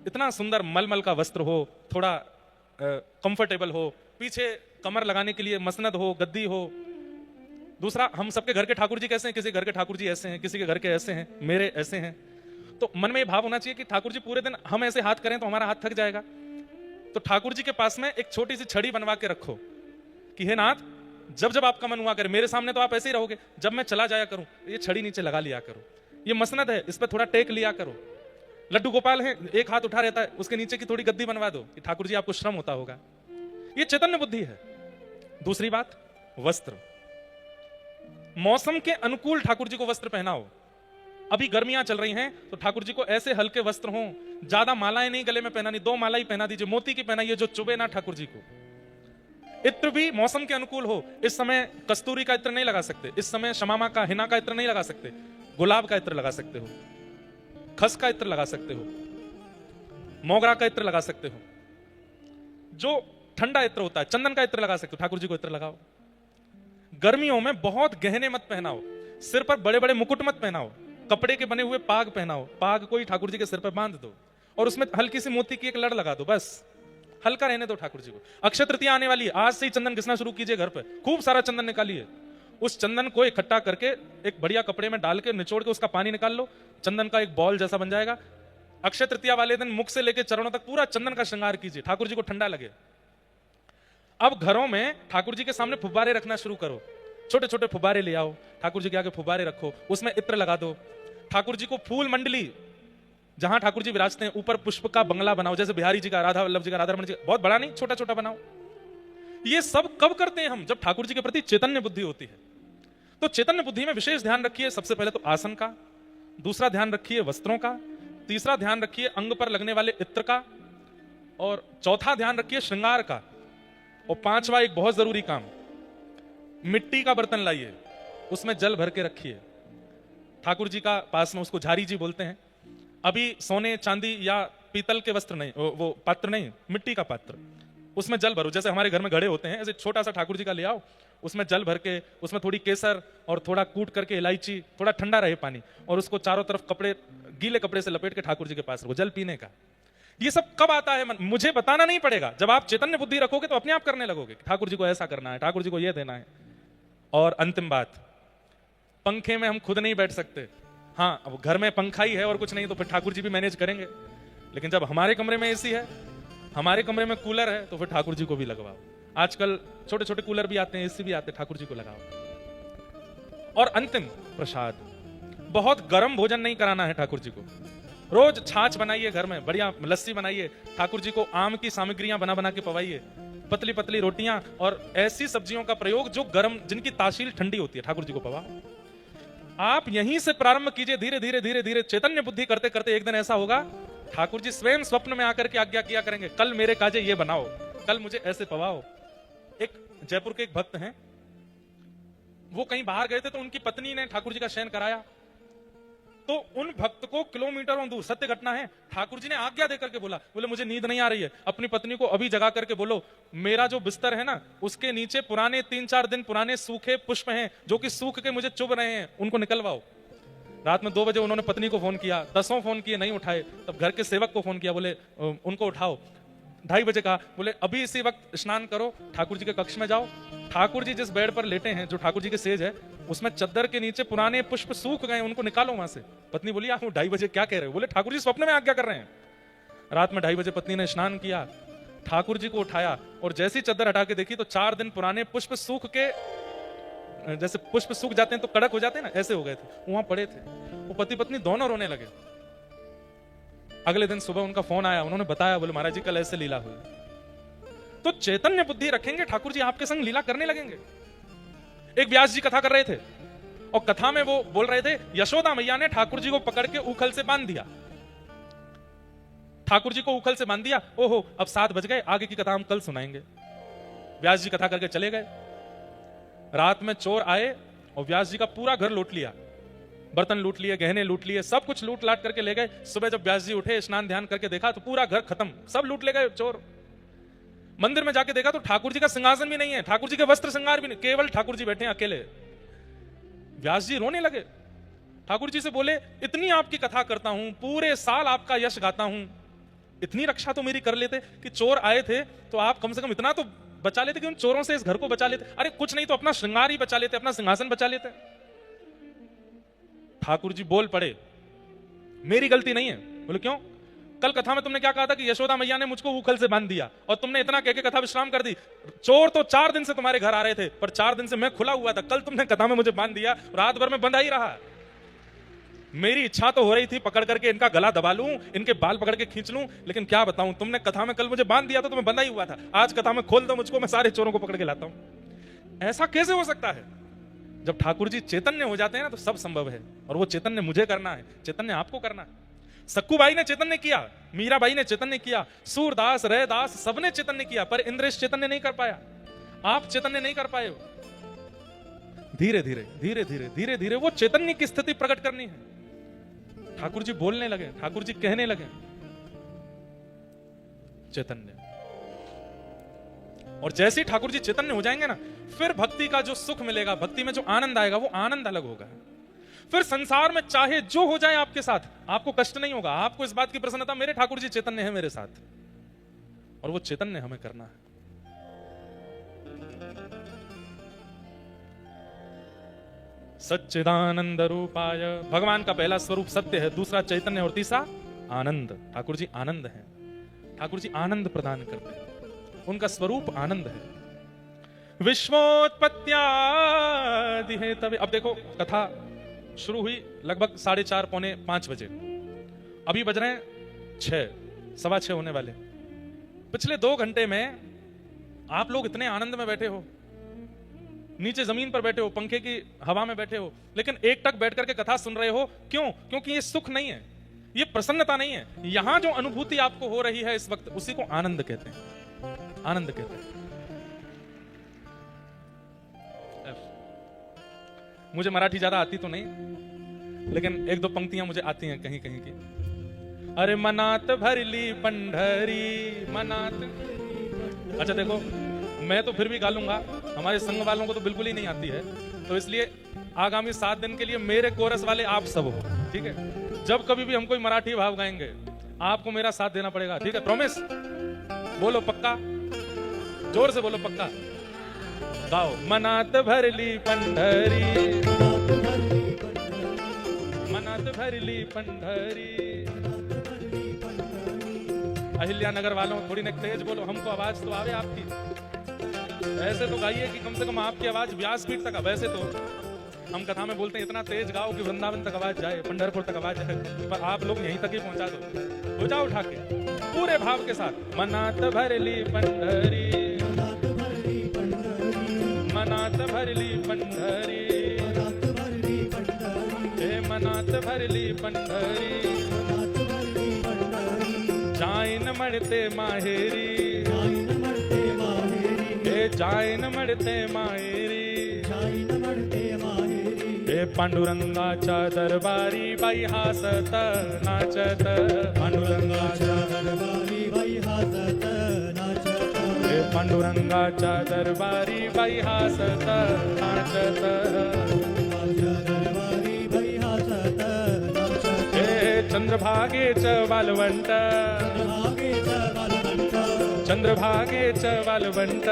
इतना सुंदर मलमल का वस्त्र हो, थोड़ा कंफर्टेबल हो, पीछे कमर लगाने के लिए मसनद हो, गद्दी हो। दूसरा, हम सबके घर के ठाकुर जी कैसे हैं? किसी घर के ठाकुर जी ऐसे हैं, किसी के घर के ऐसे हैं, मेरे ऐसे हैं। तो मन में ये भाव होना चाहिए कि ठाकुर जी पूरे दिन हम ऐसे हाथ करें तो हमारा हाथ थक जाएगा, तो ठाकुर जी के पास में एक छोटी सी छड़ी बनवा के रखो कि हे नाथ, जब जब आपका मन हुआ करे, मेरे सामने तो आप ऐसे ही रहोगे, जब मैं चला जाया करूं ये छड़ी नीचे लगा लिया करो। ये मसनद है, इस पर थोड़ा टेक लिया करो। लड्डू गोपाल है, एक हाथ उठा रहता है, उसके नीचे की थोड़ी गद्दी बनवा दो कि ठाकुर जी आपको श्रम होता होगा। ये चैतन्य बुद्धि है। दूसरी बात, वस्त्र। मौसम के अनुकूल ठाकुर जी को वस्त्र पहनाओ। अभी गर्मियां चल रही हैं तो ठाकुर जी को ऐसे हल्के वस्त्र हों, ज्यादा मालाएं नहीं गले में पहनानी, 2 माला ही पहना दीजिए, मोती की पहनाइए जो चुभे ना ठाकुर जी को। इत्र भी मौसम के अनुकूल हो। इस समय कस्तूरी का इत्र नहीं लगा सकते, इस समय शमामा का, हिना का इत्र नहीं लगा सकते, गुलाब का इत्र लगा सकते हो, खस का इत्र लगा सकते हो, मोगरा का इत्र लगा सकते हो, जो ठंडा इत्र होता है चंदन का इत्र लगा सकते हो, ठाकुर जी को इत्र लगाओ। गर्मियों में बहुत गहने मत पहनाओ, सिर पर बड़े बड़े मुकुट मत पहनाओ, कपड़े के बने हुए पाग पहनाओ, पाग कोई ठाकुर जी के सिर पर बांध दो और उसमें हल्की सी मोती की एक लड़ लगा दो, बस हल्का रहने दो ठाकुर जी को। अक्षय तृतीया आने वाली है, आज से ही चंदन घिसना शुरू कीजिए, घर पे खूब सारा चंदन निकालिए। उस चंदन को इकट्ठा करके एक बढ़िया कपड़े में डाल के निचोड़ के उसका पानी निकाल लो, चंदन का एक बॉल जैसा बन जाएगा। अक्षय तृतीया वाले दिन मुख से लेकर चरणों तक पूरा चंदन का श्रृंगार कीजिए, ठाकुर जी को ठंडा लगे। अब घरों में ठाकुर जी के सामने फुब्बारे रखना शुरू करो, छोटे छोटे फुब्बारे ले आओ, ठाकुर जी के आगे फुब्बारे रखो, उसमें इत्र लगा दो। ठाकुर जी को फूल मंडली, जहां ठाकुर जी विराजते हैं, ऊपर पुष्प का बंगला बनाओ, जैसे बिहारी जी का, राधा वल्लभ जी का, राधा रमन जी का, बहुत बड़ा नहीं, छोटा छोटा बनाओ। ये सब कब करते हैं हम? जब ठाकुर जी के प्रति चैतन्य बुद्धि होती है। तो चैतन्य बुद्धि में विशेष ध्यान रखिए, सबसे पहले तो आसन का, दूसरा ध्यान रखिए वस्त्रों का, तीसरा ध्यान रखिए अंग पर लगने वाले इत्र का, और चौथा ध्यान रखिए श्रृंगार का, और पांचवा एक बहुत जरूरी काम, मिट्टी का बर्तन लाइए, उसमें जल भर के रखिए। ठाकुर जी का पास में, उसको झारी जी बोलते हैं। अभी सोने चांदी या पीतल के वस्त्र नहीं, वो पात्र नहीं, मिट्टी का पात्र, उसमें जल भरो। जैसे हमारे घर में घड़े होते हैं, ऐसे छोटा सा ठाकुर जी का ले आओ, उसमें जल भर के, उसमें थोड़ी केसर और थोड़ा कूट करके इलायची, थोड़ा ठंडा रहे पानी, और उसको चारों तरफ कपड़े, गीले कपड़े से लपेट के ठाकुर जी के पास रखो, जल पीने का। ये सब कब आता है? मुझे बताना नहीं पड़ेगा। जब आप चैतन्य बुद्धि रखोगे तो अपने आप करने लगोगे, ठाकुर जी को ऐसा करना है, ठाकुर जी को यह देना है। और अंतिम बात, पंखे में हम खुद नहीं बैठ सकते। हाँ, अब घर में पंखा ही है और कुछ नहीं तो फिर ठाकुर जी भी मैनेज करेंगे, लेकिन जब हमारे कमरे में एसी है, हमारे कमरे में कूलर है, तो फिर ठाकुर जी को भी लगवाओ। आजकल छोटे छोटे कूलर भी आते हैं, एसी भी आते हैं, ठाकुर जी को लगाओ। और अंतिम प्रसाद, बहुत गर्म भोजन नहीं कराना है ठाकुर जी को। रोज छाछ बनाइए, घर में बढ़िया लस्सी बनाइए, ठाकुर जी को आम की सामग्रियां बना बना के पवाइए, पतली पतली रोटियां और ऐसी सब्जियों का प्रयोग जो गर्म, जिनकी तासीर ठंडी होती है, ठाकुर जी को पवाओ। आप यहीं से प्रारंभ कीजिए, धीरे धीरे धीरे धीरे चैतन्य बुद्धि करते करते एक दिन ऐसा होगा, ठाकुर जी स्वयं स्वप्न में आकर के आज्ञा किया करेंगे, कल मेरे काजे ये बनाओ, कल मुझे ऐसे पवाओ। एक जयपुर के एक भक्त हैं, वो कहीं बाहर गए थे तो उनकी पत्नी ने ठाकुर जी का शयन कराया, तो उन भक्त को किलोमीटरों दूर, सत्य घटना है, ठाकुर जी ने आज्ञा देकर के बोला, बोले मुझे नींद नहीं आ रही है, अपनी पत्नी को अभी जगा करके बोलो मेरा जो बिस्तर है ना उसके नीचे पुराने 3-4 दिन पुराने सूखे पुष्प हैं जो कि सूख के मुझे चुभ रहे हैं, उनको निकलवाओ। रात में 2 बजे उन्होंने पत्नी को फोन किया, 10 फोन किए नहीं उठाए, तब घर के सेवक को फोन किया, बोले उनको उठाओ। 2:30 बजे कहा, बोले अभी इसी वक्त स्नान करो, ठाकुर जी के कक्ष में जाओ। ठाकुर जी जिस बेड पर लेटे हैं, जो ठाकुर जी के सेज है, उसमें चद्दर के नीचे पुराने पुष्प सूख गए, उनको निकालो वहां से। पत्नी बोली आप 2:30 बजे क्या कह रहे हो? बोले ठाकुर जी स्वप्न में आज्ञा कर रहे हैं। रात में 2:30 बजे पत्नी ने स्नान किया, ठाकुर जी को उठाया और जैसी चद्दर हटा के देखी तो 4 दिन पुराने पुष्प सूख के, जैसे पुष्प सूख जाते हैं तो कड़क हो जाते हैं ना, ऐसे हो गए थे, वहां पड़े थे। वो पति पत्नी दोनों रोने लगे। अगले दिन सुबह उनका फोन आया, उन्होंने बताया, बोले महाराज जी कल ऐसे लीला हुई। तो चैतन्य बुद्धि रखेंगे, ठाकुर जी आपके संग लीला करने लगेंगे। एक व्यास जी कथा कर रहे थे और कथा में वो बोल रहे थे, यशोदा मैया ने ठाकुर जी को पकड़ के उखल से बांध दिया, ठाकुर जी को उखल से बांध दिया। ओहो अब 7 बज गए, आगे की कथा हम कल सुनाएंगे। व्यास जी कथा करके चले गए। रात में चोर आए और व्यास जी का पूरा घर लूट लिया, बर्तन लूट लिए, गहने लूट लिए, सब कुछ लूट लाट करके ले गए। सुबह जब व्यास जी उठे, स्नान ध्यान करके देखा तो पूरा घर खत्म, सब लूट ले गए चोर। मंदिर में जाके देखा तो ठाकुर जी का सिंहासन भी नहीं है, ठाकुर जी के वस्त्र श्रृंगार भी नहीं, केवल ठाकुर जी बैठे हैं अकेले। व्यास जी रोने लगे, ठाकुर जी से बोले इतनी आपकी कथा करता हूं, पूरे साल आपका यश गाता हूं, इतनी रक्षा तो मेरी कर लेते कि चोर आए थे तो आप कम से कम इतना तो बचा लेते कि उन चोरों से इस घर को बचा लेते। अरे कुछ नहीं तो अपना श्रृंगार ही बचा लेते, अपना सिंहासन बचा लेते। ठाकुर जी बोल पड़े, मेरी गलती नहीं है। बोले क्यों? कल कथा में तुमने क्या कहा था कि यशोदा मैया ने मुझको उखल से बांध दिया और तुमने इतना कह के कथा विश्राम कर दी। चोर तो 4 दिन से तुम्हारे घर आ रहे थे, पर 4 दिन से मैं खुला हुआ था, कल तुमने कथा में मुझे बांध दिया, रात भर में बंधा ही रहा। मेरी इच्छा तो हो रही थी पकड़ करके इनका गला दबा लूं, इनके बाल पकड़ के खींच लूं, लेकिन क्या बताऊं, तुमने कथा में कल मुझे बांध दिया था तो मैं बंधा ही हुआ था। आज कथा में खोल दो मुझको, मैं सारे चोरों को पकड़ के लाता हूं। ऐसा कैसे हो सकता है? जब ठाकुर जी चैतन्य हो जाते हैं ना तो सब संभव है, और वो चैतन्य मुझे करना है, चैतन्य आपको करना है। सक्कूबाई ने चैतन्य किया, मीराबाई ने चैतन्य किया, सूरदास, रैदास सबने चैतन्य किया, पर इंद्रेश चैतन्य नहीं कर पाया। आप चैतन्य नहीं कर पाए हो। धीरे धीरे धीरे धीरे धीरे धीरे वो चैतन्य की स्थिति प्रकट करनी है। ठाकुर जी बोलने लगे, ठाकुर जी कहने लगे, चैतन्य। और जैसे ही ठाकुर जी चैतन्य हो जाएंगे ना, फिर भक्ति का जो सुख मिलेगा, भक्ति में जो आनंद आएगा, वो आनंद अलग होगा। फिर संसार में चाहे जो हो जाए आपके साथ, आपको कष्ट नहीं होगा। आपको इस बात की प्रसन्नता, मेरे ठाकुर जी चैतन्य है मेरे साथ, और वो चैतन्य हमें करना है। सच्चिदानंद रूपाय, भगवान का पहला स्वरूप सत्य है, दूसरा चैतन्य और तीसरा आनंद। ठाकुर जी आनंद है, ठाकुर जी आनंद प्रदान करते हैं, उनका स्वरूप आनंद है। विश्वोत्पत्त्यादि है तभी। अब देखो कथा शुरू हुई लगभग 4:30 पौने 5 बजे, अभी बज रहे हैं 6, 6:15 होने वाले। पिछले 2 घंटे में आप लोग इतने आनंद में बैठे हो, नीचे जमीन पर बैठे हो, पंखे की हवा में बैठे हो, लेकिन एक टक बैठ करके कथा सुन रहे हो। क्यों? क्योंकि ये सुख नहीं है, ये प्रसन्नता नहीं है। यहां जो अनुभूति आपको हो रही है इस वक्त, उसी को आनंद कहते हैं, आनंद कहते हैं। मुझे मराठी ज्यादा आती तो नहीं, लेकिन 1-2 पंक्तियां मुझे आती हैं कहीं कहीं की। अरे मनात भरली पंढरी मनात। अच्छा देखो, मैं तो फिर भी गा लूंगा, हमारे संघ वालों को तो बिल्कुल ही नहीं आती है, तो इसलिए आगामी 7 दिन के लिए मेरे कोरस वाले आप सब हो, ठीक है? जब कभी भी हम कोई मराठी भाव गाएंगे, आपको मेरा साथ देना पड़ेगा, ठीक है? प्रॉमिस? बोलो पक्का, जोर से बोलो पक्का। गाओ। मनात भरली पंढरी, मनात भरली पंढरी। अहिल्या नगर वालों थोड़ी न तेज बोलो, हमको आवाज तो आवे आपकी। ऐसे तो गाइए कि कम से कम आपकी आवाज व्यासपीठ तक। वैसे तो हम कथा में बोलते हैं इतना तेज गाओ कि वृंदावन तक आवाज जाए, पंढरपुर तक आवाज जाए, पर आप लोग यहीं तक ही पहुंचा दो। हो जाओ उठा के पूरे भाव के साथ। मनात भरली पंढरी, मनात भरली पंढरी, भरली पंढरी जाईन म्हणते माहेरी हे जाईन म्हणते माहेरी हे पांडुरंगाच्या दरबारी बाई हासत नाचत पांडुरंगाच्या दरबारी बाई हासत नाचत हे पांडुरंगाच्या दरबारी बाई हासत नाचत हे चंद्रभागेचं वालवंट चंद्रभागेचं वालवंट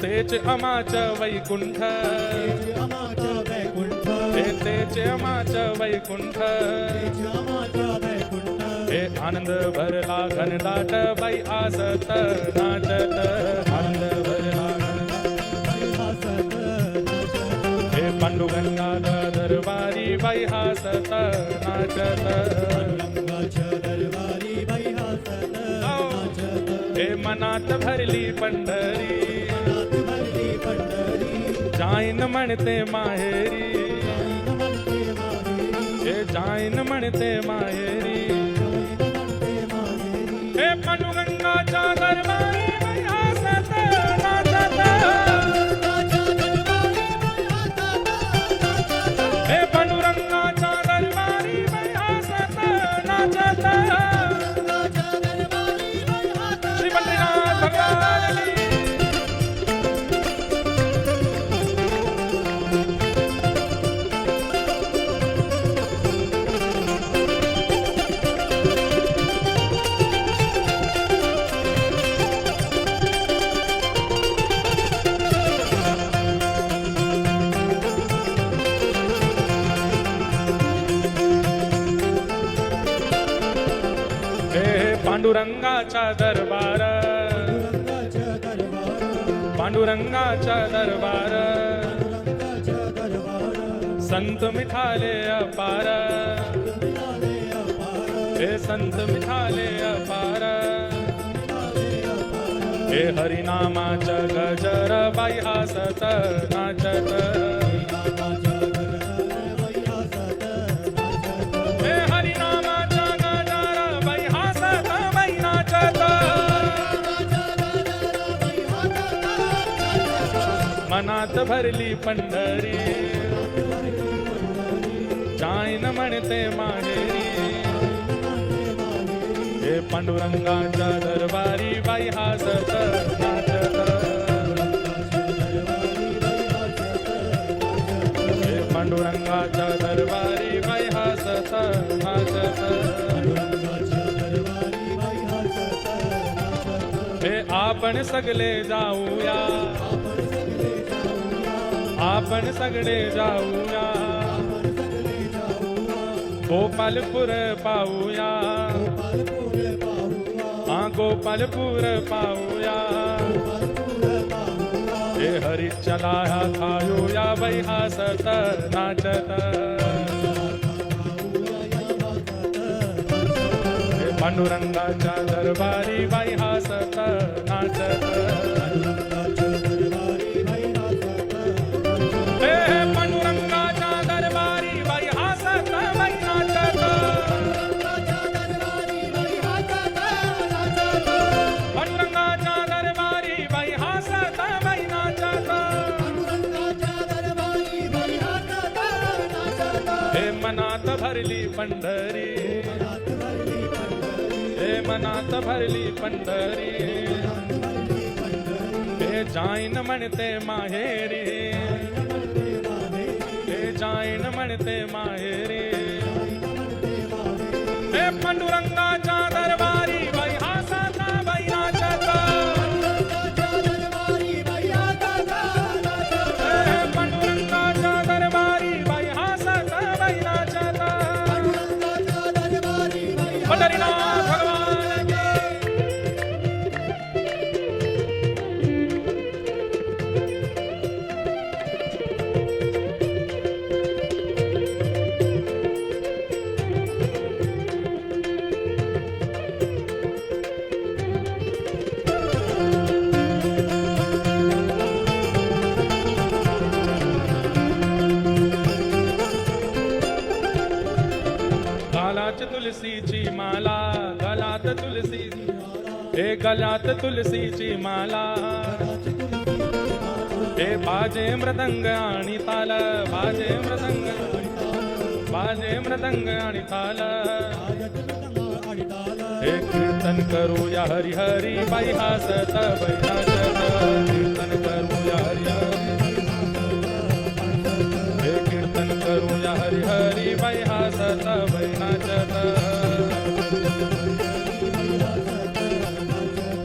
तेच अमाचं वैकुंठ तेच अमाचं वैकुंठ हे आनंद भरला घनदाट बाई आसत नाचत आनंद भरला हे पांडुरंगा दरबारी बाई हासत नाचत हे मनात भरली पंढरी जाईन म्हणते माहेरी हे जाईन म्हणते माहेरी हे पांडुरंगाच्या दरबारी बाई हासत नाचत हे पांडुरंगाच्या दरबारी बाई हासत नाचत श्री पंढरीनाथ भगवान की पांडुरंगाचा दरबार पांडुरंगाचा दरबार संत मिठाले अपार हे संत मिठाले अपार हे हरिनामाचा गजर बाई हासत नाचत हे हरिनामाचा गजर बाई हासत बाई नाचत मनात भरली पंढरी जाईन म्हणते माहेरी हे पांडुरंगाच्या दरबारी बाई हासत नाचत हे पांडुरंगाच्या दरबारी बाई हासत नाचत हे आपण सगळे जाऊया आपण सगळे जाऊया गोपालपूर पाहूया गोपालपूर पाहूया हे हरिचला खाऊया बाई हासत नाचत हे पांडुरंगाच्या दरबारी बाई हासत नाचत हे पांडुरंगाच्या दरबारी बाई हासत बाई नाचत पांडुरंगाच्या दरबारी बाई हासत बाई नाचत हे मनात भरली पंढरी हे मनात भरली पंढरी हे जाईन म्हणते माहेरी हे जाईन म्हणते माहेरी हे पांडुरंगाच्या दरबारी बाई हासत बाई नाचत हे पांडुरंगाच्या दरबारी बाई हासत बाई नाचत पंढरीनाथ भगवान की गळ्यात तुलसीची माला, गळ्यात तुलसी, हे गळ्यात तुलसीची माला, हे बाजे मृदंग आणि ताल, बाजे मृदंग, बाजे मृदंग आणि ताल, हे कीर्तन करूया हरी हरी बाई हासत बाई नाचत, कीर्तन करूया हरी हरी, हे कीर्तन करूया हरी हरी बाई हासत बाई नाचत,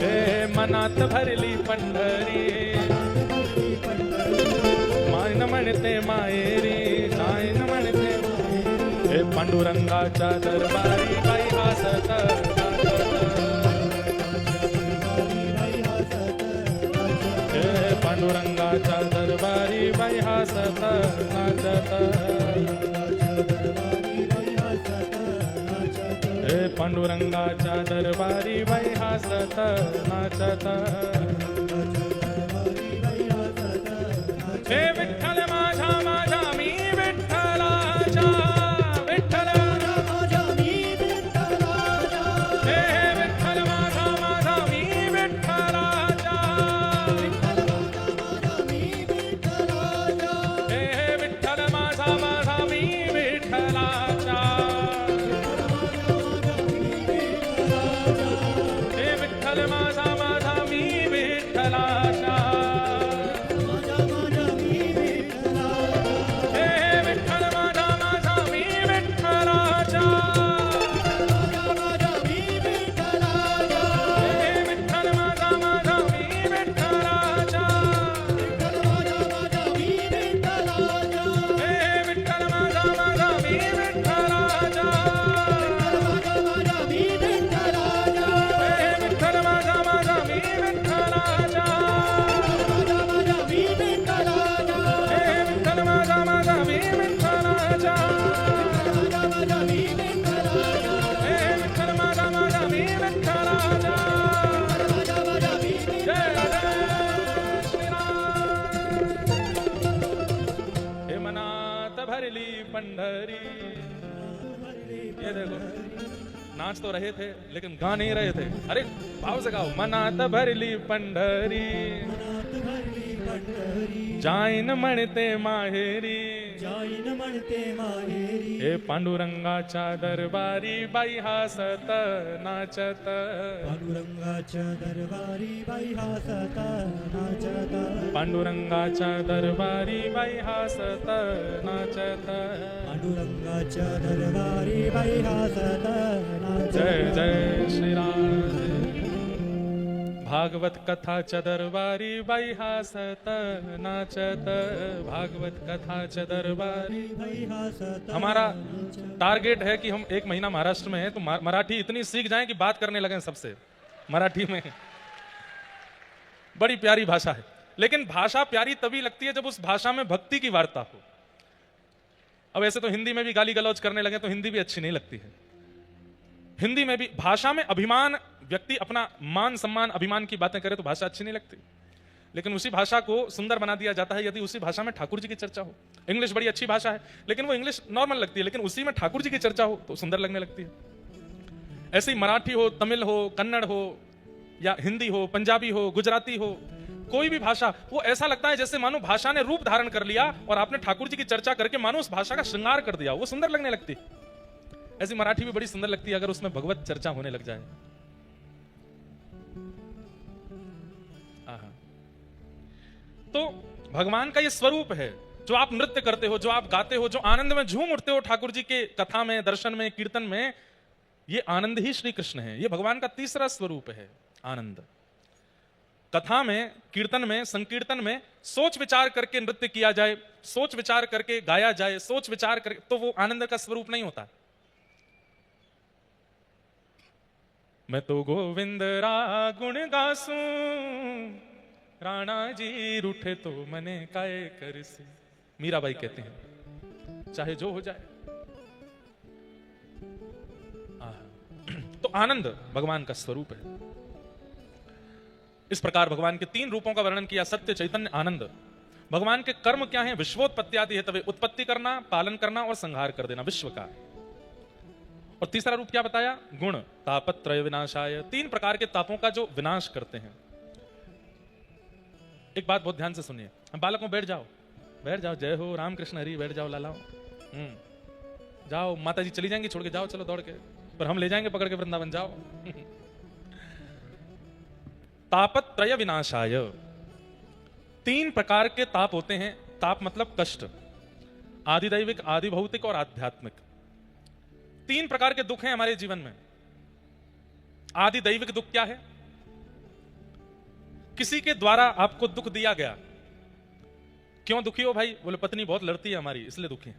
हे मनात भरली पंढरी, मायन म्हणते मायेरी, सायन म्हणते, हे पांडुरंगाच्या दरबारी बाई हासत पांडुरंगाच्या दरबारी बाई हासत नाचत, हे पांडुरंगाच्या दरबारी बाई हासत नाचत, हे विठ्ठल माझा माझा मी विठ्ठलाचा, विठ्ठल माझा मी विठ्ठलाचा, हे विठ्ठल माझा माझा मी विठ्ठलाचा, हे विठ्ठल माझा माझा मी विठ्ठलाचा, हे विठ्ठल माझा माझा मी विठ्ठलाचा, पंढरी। ये देखो नाच तो रहे थे लेकिन गा नहीं रहे थे। अरे भाव से गाओ। मनात भरली पंढरी जाईन म्हणते माहेरी, जाईन म्हणते माहेरी। हे पांडुरंगाच्या दरबारी बाई हासत नाचत, पांडुरंगाच्या दरबारी बाई हासत नाचत, पांडुरंगाच्या दरबारी बाई हासत नाचत, पांडुरंगाच्या दरबारी बाई हासत नाचत। जय जय श्री राम। भागवत कथाच्या दरबारी बाई हासत नाचत, भागवत कथाच्या दरबारी बाई हासत। हमारा टारगेट है कि हम 1 महीना महाराष्ट्र में हैं तो मराठी इतनी सीख जाएं कि बात करने लगें सबसे मराठी में। बड़ी प्यारी भाषा है, लेकिन भाषा प्यारी तभी लगती है जब उस भाषा में भक्ति की वार्ता हो। अब ऐसे तो हिंदी में भी गाली गलौज करने लगे तो हिंदी भी अच्छी नहीं लगती है। हिंदी में भी भाषा में अभिमान, व्यक्ति अपना मान सम्मान अभिमान की बातें करे तो भाषा अच्छी नहीं लगती, लेकिन उसी भाषा को सुंदर बना दिया जाता है यदि उसी भाषा में ठाकुर जी की चर्चा हो। इंग्लिश बड़ी अच्छी भाषा है लेकिन वो इंग्लिश नॉर्मल लगती है, लेकिन उसी में ठाकुर जी की चर्चा हो तो सुंदर लगने लगती है। ऐसे ही मराठी हो, तमिल हो, कन्नड़ हो, या हिंदी हो, पंजाबी हो, गुजराती हो, कोई भी भाषा, वो ऐसा लगता है जैसे मानो भाषा ने रूप धारण कर लिया और आपने ठाकुर जी की चर्चा करके मानो उस भाषा का श्रृंगार कर दिया, वो सुंदर लगने लगती। ऐसी मराठी भी बड़ी सुंदर लगती है अगर उसमें भगवत चर्चा होने लग जाए। तो भगवान का ये स्वरूप है, जो आप नृत्य करते हो, जो आप गाते हो, जो आनंद में झूम उठते हो ठाकुर जी के कथा में, दर्शन में, कीर्तन में, ये आनंद ही श्री कृष्ण है। ये भगवान का तीसरा स्वरूप है, आनंद। कथा में, कीर्तन में, संकीर्तन में सोच विचार करके नृत्य किया जाए, सोच विचार करके गाया जाए, सोच विचार करके, तो वो आनंद का स्वरूप नहीं होता। मैं तो गोविंद रा गुण गासूं, राणा जी रूठे तो मने काय करसे, मीराबाई कहते हैं, चाहे जो हो जाए। तो आनंद भगवान का स्वरूप है। इस प्रकार भगवान के 3 रूपों का वर्णन किया, सत्य, चैतन्य, आनंद। भगवान के कर्म क्या हैं? विश्वोत्पत्ति आदि है, तवे उत्पत्ति करना, पालन करना और संहार कर देना विश्व का। और तीसरा रूप क्या बताया? गुण तापत्रय विनाशाय, 3 प्रकार के तापों का जो विनाश करते हैं। एक बात बहुत ध्यान से सुनिए, बालकों बैठ जाओ, बैठ जाओ, जय हो रामकृष्ण हरि, बैठ जाओ लालाओ, जाओ, माता जी चली जाएंगी छोड़ के, जाओ चलो दौड़ के, पर हम ले जाएंगे पकड़ के वृंदावन, जाओ। तापत्रय विनाशाय, 3 प्रकार के ताप होते हैं। ताप मतलब कष्ट, आदिदैविक, आदि भौतिक और आध्यात्मिक। 3 प्रकार के दुख हैं हमारे जीवन में। आदिदैविक दुख क्या है? किसी के द्वारा आपको दुख दिया गया। क्यों दुखी हो भाई? बोले पत्नी बहुत लड़ती है हमारी, इसलिए दुखी है।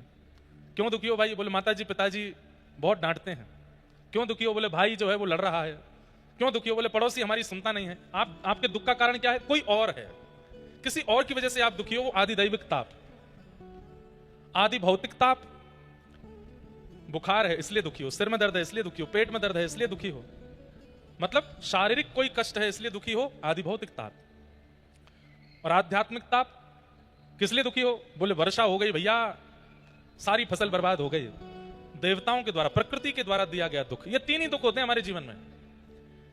क्यों दुखी हो भाई? बोले माताजी पिताजी बहुत डांटते हैं। क्यों दुखी हो? बोले भाई जो है वो लड़ रहा है। क्यों दुखी हो? बोले पड़ोसी हमारी सुनता नहीं है। आपके दुख का कारण क्या है? कोई और है, किसी और की वजह से आप दुखी हो, वो आदिदैविक ताप। आदि भौतिक ताप, बुखार है इसलिए दुखी हो, सिर में दर्द है इसलिए दुखी हो, पेट में दर्द है इसलिए दुखी हो, मतलब शारीरिक कोई कष्ट है इसलिए दुखी हो, आदि भौतिक ताप। और आध्यात्मिक ताप, किस लिए दुखी हो? बोले वर्षा हो गई भैया, सारी फसल बर्बाद हो गई, देवताओं के द्वारा, प्रकृति के द्वारा दिया गया दुख। ये 3 ही दुख होते हैं हमारे जीवन में।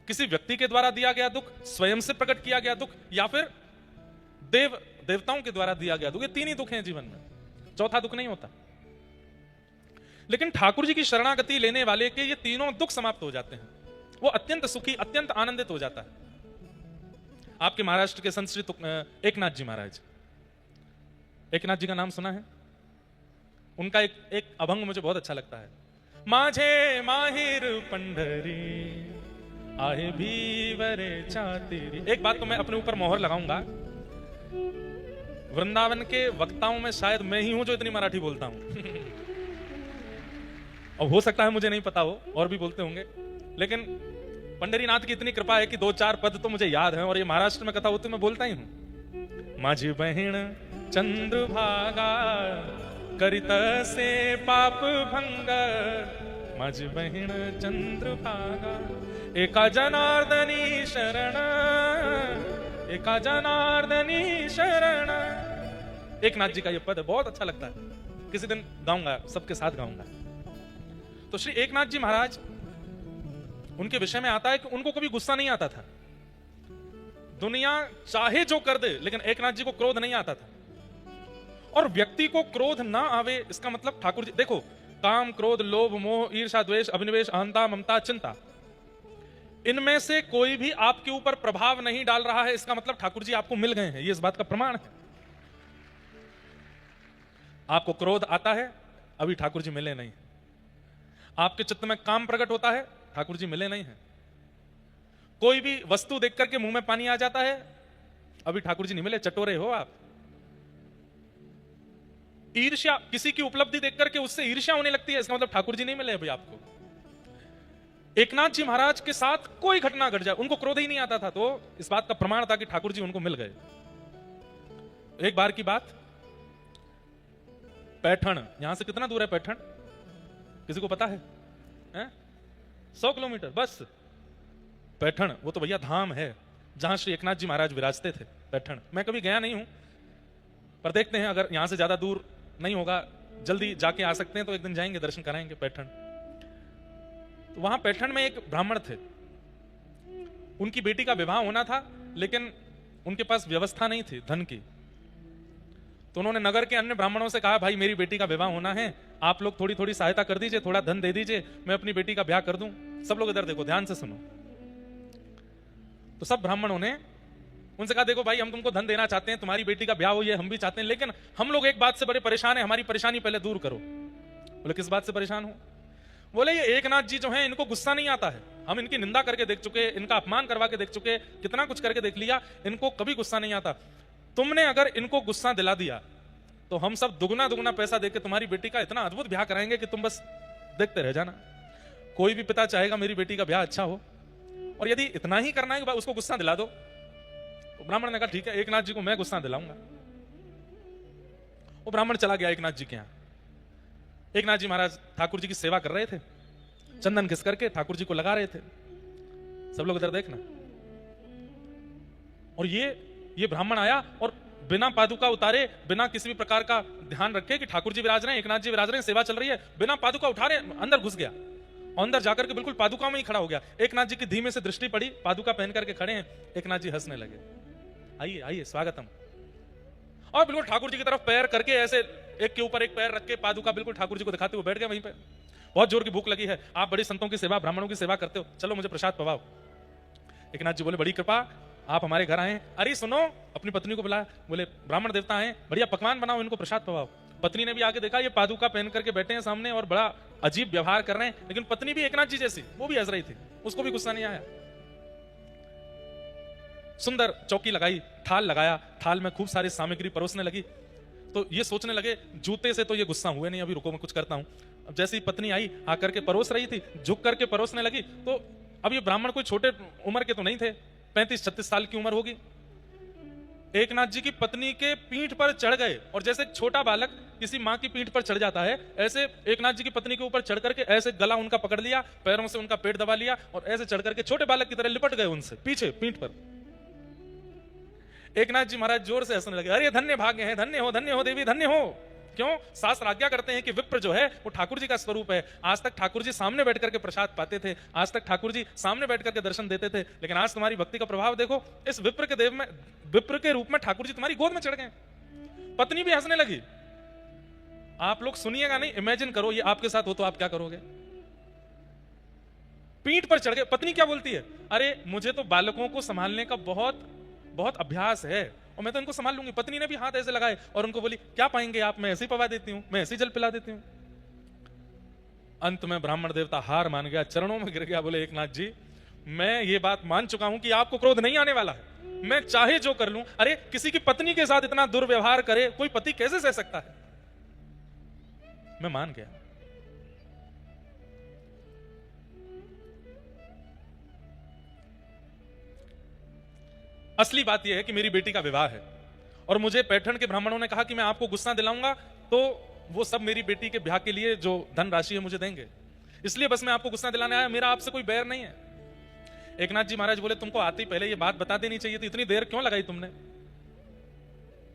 किसी व्यक्ति के द्वारा दिया गया दुख, स्वयं से प्रकट किया गया दुख, या फिर देवताओं के द्वारा दिया गया दुख। ये 3 ही दुख हैं जीवन में, चौथा दुख नहीं होता। लेकिन ठाकुर जी की शरणागति लेने वाले के ये तीनों दुख समाप्त हो जाते हैं। वो अत्यंत सुखी, अत्यंत आनंदित हो जाता है। आपके महाराष्ट्र के संत श्री एकनाथ जी महाराज, एकनाथ जी का नाम सुना है? उनका एक अभंग मुझे बहुत अच्छा लगता है। माझे माहिर पंढरी आहे भीवरे चातिरी। एक बात तो मैं अपने ऊपर मोहर लगाऊंगा, वृंदावन के वक्ताओं में शायद मैं ही हूं जो इतनी मराठी बोलता हूं। और हो सकता है मुझे नहीं पता हो, और भी बोलते होंगे, लेकिन पंढरीनाथ की इतनी कृपा है कि 2-4 पद तो मुझे याद हैं, और ये महाराष्ट्र में कथा होती मैं बोलता ही हूं। माझी बहिण चंद्रभागा करित से पाप भंग, माझी बहिण चंद्रभागा एका जनार्दनी शरण, एका जनार्दनी शरण। एकनाथ जी का ये पद बहुत अच्छा लगता है, किसी दिन गाऊंगा, सबके साथ गाऊंगा। तो श्री एकनाथ जी महाराज, उनके विषय में आता है कि उनको कभी गुस्सा नहीं आता था। दुनिया चाहे जो कर दे, लेकिन एकनाथ जी को क्रोध नहीं आता था। और व्यक्ति को क्रोध ना आवे, इसका मतलब ठाकुर जी देखो, काम, क्रोध, लोभ, मोह, ईर्ष्या, द्वेष, अभिनिवेश, अहंता, ममता, चिंता, इनमें से कोई भी आपके ऊपर प्रभाव नहीं डाल रहा है, इसका मतलब ठाकुर जी आपको मिल गए हैं। ये इस बात का प्रमाण है। आपको क्रोध आता है, अभी ठाकुर जी मिले नहीं। आपके चित्त में काम प्रकट होता है, ठाकुर जी मिले नहीं है। कोई भी वस्तु देख करके मुंह में पानी आ जाता है, अभी ठाकुर जी नहीं मिले, चटोरे हो आप। ईर्ष्या, किसी की उपलब्धि देख करके उससे ईर्ष्या होने लगती है, इसका मतलब ठाकुर जी नहीं मिले अभी आपको। एकनाथ जी महाराज के साथ कोई घटना घट जाए, उनको क्रोध ही नहीं आता था, तो इस बात का प्रमाण था कि ठाकुर जी उनको मिल गए। एक बार की बात, पैठण, यहां से कितना दूर है पैठण? किसी को पता है? 100 किलोमीटर बस। पैठण वो तो भैया धाम है जहां श्री एकनाथ जी महाराज विराजते थे। पैठण मैं कभी गया नहीं हूं, पर देखते हैं, अगर यहां से ज्यादा दूर नहीं होगा, जल्दी जाके आ सकते हैं तो एक दिन जाएंगे, दर्शन कराएंगे पैठण। तो वहां पैठण में एक ब्राह्मण थे, उनकी बेटी का विवाह होना था, लेकिन उनके पास व्यवस्था नहीं थी धन की। तो उन्होंने नगर के अन्य ब्राह्मणों से कहा, भाई मेरी बेटी का विवाह होना है, आप लोग थोड़ी थोड़ी सहायता कर दीजिए, थोड़ा धन दे दीजिए, मैं अपनी बेटी का ब्याह कर दूं। सब लोग इधर देखो, ध्यान से सुनो। तो सब ब्राह्मणों ने उनसे कहा, देखो भाई हम तुमको धन देना चाहते हैं, तुम्हारी बेटी का ब्याह हो, ये हम भी चाहते हैं, लेकिन हम लोग एक बात से बड़े परेशान हैं, हमारी परेशानी पहले दूर करो। बोले किस बात से परेशान हो? बोले ये एकनाथ जी जो हैं, इनको गुस्सा नहीं आता है, हम इनकी निंदा करके देख चुके, इनका अपमान करवा के देख चुके, कितना कुछ करके देख लिया, इनको कभी गुस्सा नहीं आता। तुमने अगर इनको गुस्सा दिला दिया तो हम सब दुगना दुगना पैसा देके तुम्हारी बेटी का इतना अद्भुत ब्याह कराएंगे कि तुम बस देखते रह जाना। कोई भी पिता चाहेगा मेरी बेटी का ब्याह अच्छा हो, और यदि इतना ही करना है कि उसको गुस्सा दिला दो। तो ब्राह्मण ने कहा ठीक है, एकनाथ जी को मैं गुस्सा दिलाऊंगा। वो ब्राह्मण चला गया एकनाथ जी के यहां। एकनाथ जी महाराज ठाकुर जी की सेवा कर रहे थे, चंदन घिस करके ठाकुर जी को लगा रहे थे। सब लोग इधर देखना। और ये ब्राह्मण आया और बिना पादुका उतारे, बिना किसी भी प्रकार का ध्यान रखे कि ठाकुर जी विराज रहे हैं, एकनाथ जी विराज रहे हैं, सेवा चल रही है, बिना पादुका उठारे अंदर घुस गया अंदर जाकर के बिल्कुल पादुका में ही खड़ा हो गया। एकनाथ जी की धीमे से दृष्टि पड़ी, पादुका पहन करके खड़े हैं। एकनाथ जी हंसने लगे, आइए आइए स्वागतम। और बिल्कुल ठाकुर जी की तरफ पैर करके ऐसे एक के ऊपर एक पैर रख के पादुका बिल्कुल ठाकुर जी को दिखाते हुए बैठ गए वहीं पे। बहुत जोर की भूख लगी है, आप बड़ी संतों की सेवा, ब्राह्मणों की सेवा करते हो, चलो मुझे प्रसाद पवाओ। एकनाथ जी बोले बड़ी कृपा, आप हमारे घर आए। अरे सुनो, अपनी पत्नी को बुलाया, बोले ब्राह्मण देवता आए, बढ़िया पकवान बनाओ, इनको प्रसाद पवाओ। पत्नी ने भी आके देखा ये पादुका पहन करके बैठे हैं सामने और बड़ा अजीब व्यवहार कर रहे हैं, लेकिन पत्नी भी एकनाथ जी जैसी, वो भी हंस रही थी, उसको भी गुस्सा नहीं आया। सुंदर चौकी लगाई, थाल लगाया, थाल में खूब सारी सामग्री परोसने लगी। तो ये सोचने लगे जूते से तो ये गुस्सा हुए नहीं, अभी रुको मैं कुछ करता हूं। अब जैसे ही पत्नी आई, आकर के परोस रही थी, झुक करके परोसने लगी, तो अब ये ब्राह्मण कोई छोटे उम्र के तो नहीं थे, 35-36 साल की उम्र होगी। एकनाथ जी की पत्नी के पीठ पर चढ़ गए, और जैसे एक छोटा बालक किसी माँ की पीठ पर चढ़ जाता है, ऐसे एकनाथ जी की पत्नी के ऊपर चढ़ करके ऐसे गला उनका पकड़ लिया, पैरों से उनका पेट दबा लिया, और ऐसे चढ़ करके छोटे बालक की तरह लिपट गए उनसे पीछे पीठ पर। एकनाथ जी महाराज जोर से हंसने लगे, अरे धन्य भाग्य है, धन्य हो देवी, धन्य हो। क्यों? शास्त्र आज्ञा करते हैं कि विप्र जो है वो ठाकुर जी का स्वरूप है। आज तक ठाकुर जी सामने बैठ करके प्रसाद पाते थे, आज तक ठाकुर जी सामने बैठ करके दर्शन देते थे, लेकिन आज तुम्हारी भक्ति का प्रभाव देखो, इस विप्र के देव में, विप्र के रूप में ठाकुर जी तुम्हारी गोद में चढ़ गए। पत्नी भी हंसने लगी। आप लोग सुनिएगा नहीं, इमेजिन करो ये आपके साथ हो तो आप क्या करोगे। पीठ पर चढ़ गए। पत्नी क्या बोलती है, अरे मुझे तो बालकों को संभालने का बहुत बहुत अभ्यास है और मैं तो इनको संभाल लूंगी। पत्नी ने भी हाथ ऐसे लगाए और उनको बोली, क्या पाएंगे आप, मैं ऐसे ही पवा देती हूं, मैं ऐसे ही जल पिला देती हूं। अंत में ब्राह्मण देवता हार मान गया, चरणों में गिर गया, बोले एकनाथ जी मैं ये बात मान चुका हूं कि आपको क्रोध नहीं आने वाला है, मैं चाहे जो कर लूं। अरे किसी की पत्नी के साथ इतना दुर्व्यवहार करे कोई पति कैसे सह सकता है। मैं मान गया। असली बात यह है कि मेरी बेटी का विवाह है और मुझे पैठण के ब्राह्मणों ने कहा कि मैं आपको गुस्सा दिलाऊंगा तो वो सब मेरी बेटी के ब्याह के लिए जो धन राशि है मुझे देंगे, इसलिए बस मैं आपको गुस्सा दिलाने आया, मेरा आपसे कोई बैर नहीं है। एकनाथ जी महाराज बोले, तुमको आते ही पहले ये बात बता देनी चाहिए थी, इतनी देर क्यों लगाई तुमने।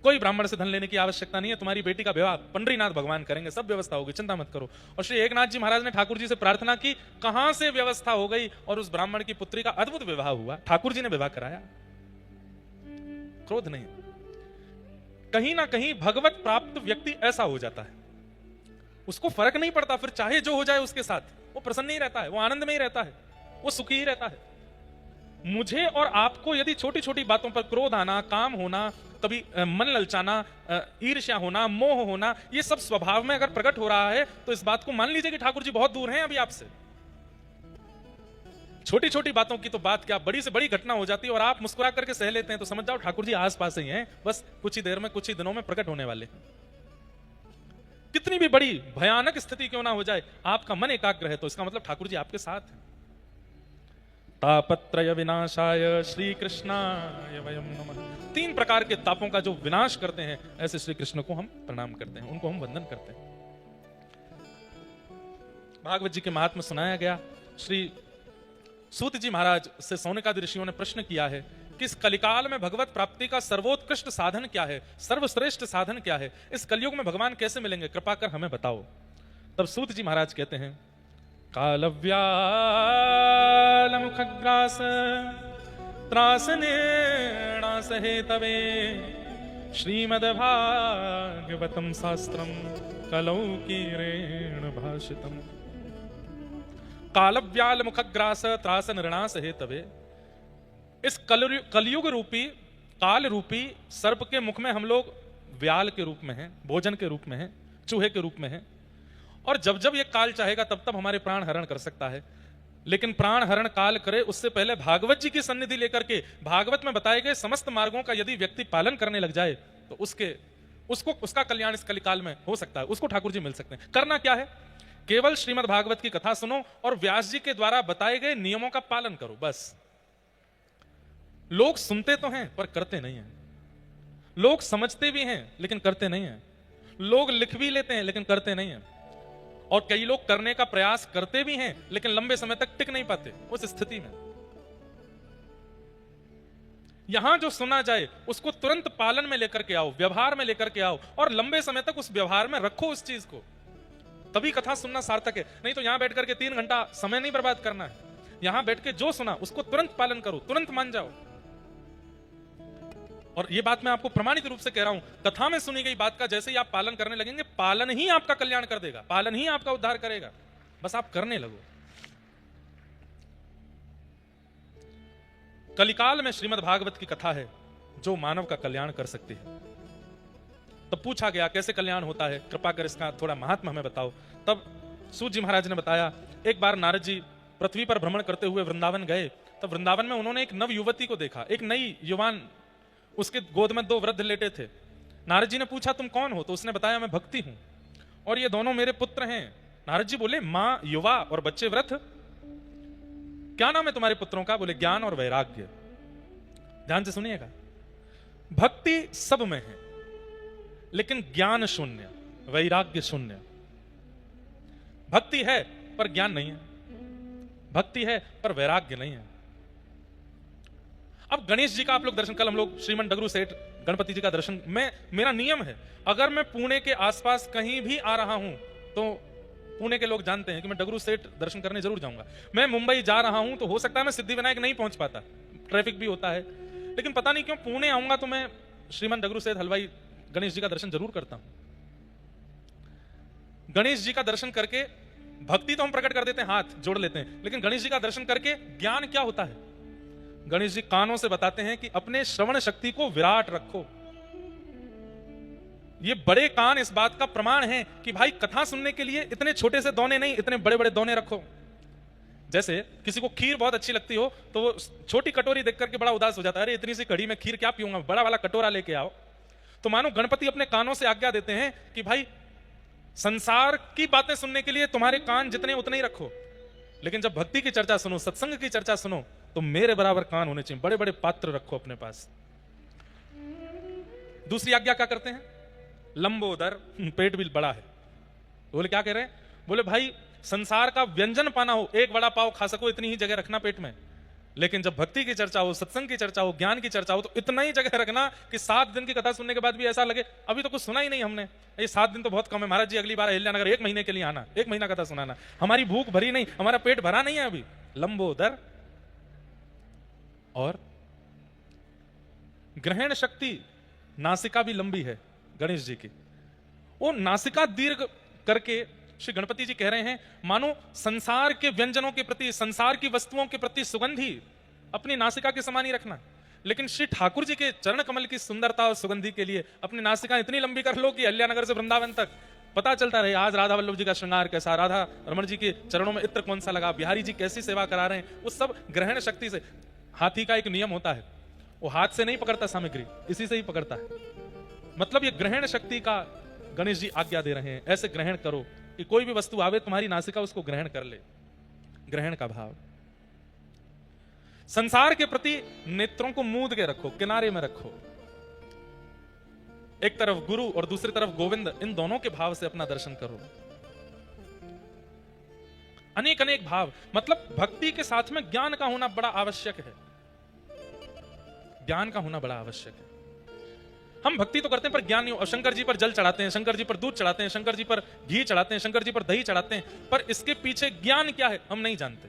कोई ब्राह्मण से धन लेने की आवश्यकता नहीं है, तुम्हारी बेटी का विवाह पंडरीनाथ भगवान करेंगे, सब व्यवस्था होगी, चिंता मत करो। और श्री एकनाथ जी महाराज ने ठाकुर जी से प्रार्थना की, कहां से व्यवस्था हो गई और उस ब्राह्मण की पुत्री का अद्भुत विवाह हुआ, ठाकुर जी ने विवाह कराया। क्रोध नहीं। कहीं ना कहीं भगवत प्राप्त व्यक्ति ऐसा हो जाता है, उसको फर्क नहीं पड़ता, फिर चाहे जो हो जाए उसके साथ वो प्रसन्न ही रहता है, वो आनंद में ही रहता है, वो सुखी ही रहता है। मुझे और आपको यदि छोटी छोटी बातों पर क्रोध आना, काम होना, कभी मन ललचाना, ईर्ष्या होना, मोह होना, ये सब स्वभाव में अगर प्रकट हो रहा है तो इस बात को मान लीजिए कि ठाकुर जी बहुत दूर हैं अभी आपसे। छोटी छोटी बातों की तो बात क्या, बड़ी से बड़ी घटना हो जाती है और आप मुस्कुरा करके सह लेते हैं, तो समझ जाओ ठाकुर जी आसपास ही हैं, बस कुछ ही देर में, कुछ ही दिनों में प्रकट होने वाले हैं। कितनी भी बड़ी भयानक स्थिति क्यों ना हो जाए, आपका मन एकाग्र है तो इसका मतलब ठाकुर जी आपके साथ हैं। तापत्रय विनाशाय श्री कृष्णाय वयम नमः। 3 प्रकार के तापों का जो विनाश करते हैं ऐसे श्री कृष्ण को हम प्रणाम करते हैं, उनको हम वंदन करते हैं। भागवत जी के महात्मा सुनाया गया, श्री सूत जी महाराज से सौनकादि ऋषियों ने प्रश्न किया है कि इस कलिकाल में भगवत प्राप्ति का सर्वोत्कृष्ट साधन क्या है, सर्वश्रेष्ठ साधन क्या है, इस कलयुग में भगवान कैसे मिलेंगे, कृपा कर हमें बताओ। तब सूत जी महाराज कहते हैं, कालव्याल मुखग्रास त्रासनेणास हेतवे श्रीमद्भागवतम शास्त्रम कलौकीरेण भाषितम। कालव्याल मुखग्रास त्रास निर्णास हेतवे। इस कलयुग रूपी, काल रूपी सर्प के मुख में हम लोग व्याल के रूप में हैं, भोजन के रूप में हैं, चूहे के रूप में हैं, और जब जब ये काल चाहेगा तब तब हमारे प्राण हरण कर सकता है। लेकिन प्राण हरण काल करे उससे पहले भागवत जी की सन्निधि लेकर के भागवत में बताए गए समस्त मार्गों का यदि व्यक्ति पालन करने लग जाए तो उसका कल्याण इस कलिकाल में हो सकता है, उसको ठाकुर जी मिल सकते हैं। करना क्या है, केवल श्रीमद् भागवत की कथा सुनो और व्यास जी के द्वारा बताए गए नियमों का पालन करो, बस। लोग सुनते तो हैं पर करते नहीं हैं, लोग समझते भी हैं लेकिन करते नहीं हैं, लोग लिख भी लेते हैं लेकिन करते नहीं हैं, और कई लोग करने का प्रयास करते भी हैं लेकिन लंबे समय तक टिक नहीं पाते उस स्थिति में। यहां जो सुना जाए उसको तुरंत पालन में लेकर के आओ, व्यवहार में लेकर के आओ और लंबे समय तक उस व्यवहार में रखो उस चीज को, तभी कथा सुनना सार्थक है। नहीं तो यहां बैठ करके 3 घंटा समय नहीं बर्बाद करना है। यहां बैठ के जो सुना उसको तुरंत पालन करो, तुरंत मान जाओ। और ये बात मैं आपको प्रमाणित रूप से कह रहा हूं, कथा में सुनी गई बात का जैसे ही आप पालन करने लगेंगे, पालन ही आपका कल्याण कर देगा, पालन ही आपका उद्धार करेगा। बस आप करने लगो। कलिकाल में श्रीमद् भागवत की कथा है जो मानव का कल्याण कर सकती है। तब पूछा गया कैसे कल्याण होता है, कृपा कर इसका थोड़ा महात्मा हमें बताओ। तब सूत जी महाराज ने बताया, एक बार नारद जी पृथ्वी पर भ्रमण करते हुए वृंदावन गए। तब वृंदावन में उन्होंने एक नव युवती को देखा, एक नई युवान, उसके गोद में 2 वृद्ध लेटे थे। नारद जी ने पूछा तुम कौन हो? तो उसने बताया मैं भक्ति हूं और ये दोनों मेरे पुत्र हैं। नारद जी बोले मां युवा और बच्चे वृद्ध, क्या नाम है तुम्हारे पुत्रों का? बोले ज्ञान और वैराग्य। ध्यान से सुनिएगा, भक्ति सब में है लेकिन ज्ञान शून्य, वैराग्य शून्य। भक्ति है पर ज्ञान नहीं है, भक्ति है पर वैराग्य नहीं है। अब गणेश जी का आप लोग दर्शन, कल हम लोग श्रीमन डगरू सेठ गणपति जी का दर्शन, मेरा नियम है अगर मैं पुणे के आसपास कहीं भी आ रहा हूं तो पुणे के लोग जानते हैं कि मैं डगरू सेठ दर्शन करने जरूर जाऊंगा। मैं मुंबई जा रहा हूं तो हो सकता है मैं सिद्धिविनायक नहीं पहुंच पाता, ट्रैफिक भी होता है, लेकिन पता नहीं क्यों पुणे आऊंगा तो मैं श्रीमन डगरू सेठ हलवाई गणेश जी का दर्शन जरूर करता हूं। गणेश जी का दर्शन करके भक्ति तो हम प्रकट कर देते हैं, हाथ जोड़ लेते हैं, लेकिन गणेश जी का दर्शन करके ज्ञान क्या होता है? गणेश जी कानों से बताते हैं कि अपने श्रवण शक्ति को विराट रखो। ये बड़े कान इस बात का प्रमाण है कि भाई कथा सुनने के लिए इतने छोटे से दोने नहीं, इतने बड़े बड़े दोने रखो। जैसे किसी को खीर बहुत अच्छी लगती हो तो वो छोटी कटोरी देख करके बड़ा उदास हो जाता है, अरे इतनी सी कड़ी में खीर क्या पीऊंगा, बड़ा वाला कटोरा लेके आओ। तो मानो गणपति अपने कानों से आज्ञा देते हैं कि भाई संसार की बातें सुनने के लिए तुम्हारे कान जितने उतने ही रखो, लेकिन जब भक्ति की चर्चा सुनो, सत्संग की चर्चा सुनो तो मेरे बराबर कान होने चाहिए, बड़े बड़े पात्र रखो अपने पास। दूसरी आज्ञा क्या करते हैं? लंबोदर, पेट भी बड़ा है। बोले क्या कह रहे हैं? बोले भाई संसार का व्यंजन पाना हो, एक बड़ा पाव खा सको इतनी ही जगह रखना पेट में, लेकिन जब भक्ति की चर्चा हो, सत्संग की चर्चा हो, ज्ञान की चर्चा हो तो इतना ही जगह रखना कि 7 दिन की कथा सुनने के बाद भी ऐसा लगे अभी तो कुछ सुना ही नहीं हमने, ये 7 दिन तो बहुत कम है, महाराज जी अगली बार अहिल्यानगर 1 महीने के लिए आना, 1 महीना कथा सुनाना, हमारी भूख भरी नहीं, हमारा पेट भरा नहीं है अभी। लंबोदर। और ग्रहण शक्ति, नासिका भी लंबी है गणेश जी की, वो नासिका दीर्घ करके श्री गणपति जी कह रहे हैं मानो संसार के व्यंजनों के प्रति, संसार की वस्तुओं के प्रति सुगंधी अपनी नासिका के समान ही रखना, लेकिन श्री ठाकुर जी के चरण कमल की सुंदरता और सुगंधी के लिए अपनी नासिका इतनी लंबी कर लो कि अहिल्यानगर से वृंदावन तक पता चलता रहे आज राधा वल्लभ जी का श्रृंगार कैसा, राधा रमण जी के चरणों में इत्र कौन सा लगा, बिहारी जी कैसी सेवा करा रहे हैं, वो सब ग्रहण शक्ति से। हाथी का एक नियम होता है, वो हाथ से नहीं पकड़ता सामग्री, इसी से ही पकड़ता है। मतलब ये ग्रहण शक्ति का गणेश जी आज्ञा दे रहे हैं, ऐसे ग्रहण करो कि कोई भी वस्तु आवे तुम्हारी नासिका उसको ग्रहण कर ले। ग्रहण का भाव। संसार के प्रति नेत्रों को मूंद के रखो, किनारे में रखो, एक तरफ गुरु और दूसरी तरफ गोविंद, इन दोनों के भाव से अपना दर्शन करो। अनेक अनेक भाव, मतलब भक्ति के साथ में ज्ञान का होना बड़ा आवश्यक है, ज्ञान का होना बड़ा आवश्यक है। हम भक्ति तो करते हैं पर ज्ञान नहीं हो। शंकर जी पर जल चढ़ाते हैं, शंकर जी पर दूध चढ़ाते हैं, शंकर जी पर घी चढ़ाते हैं, शंकर जी पर दही चढ़ाते हैं, पर इसके पीछे ज्ञान क्या है हम नहीं जानते।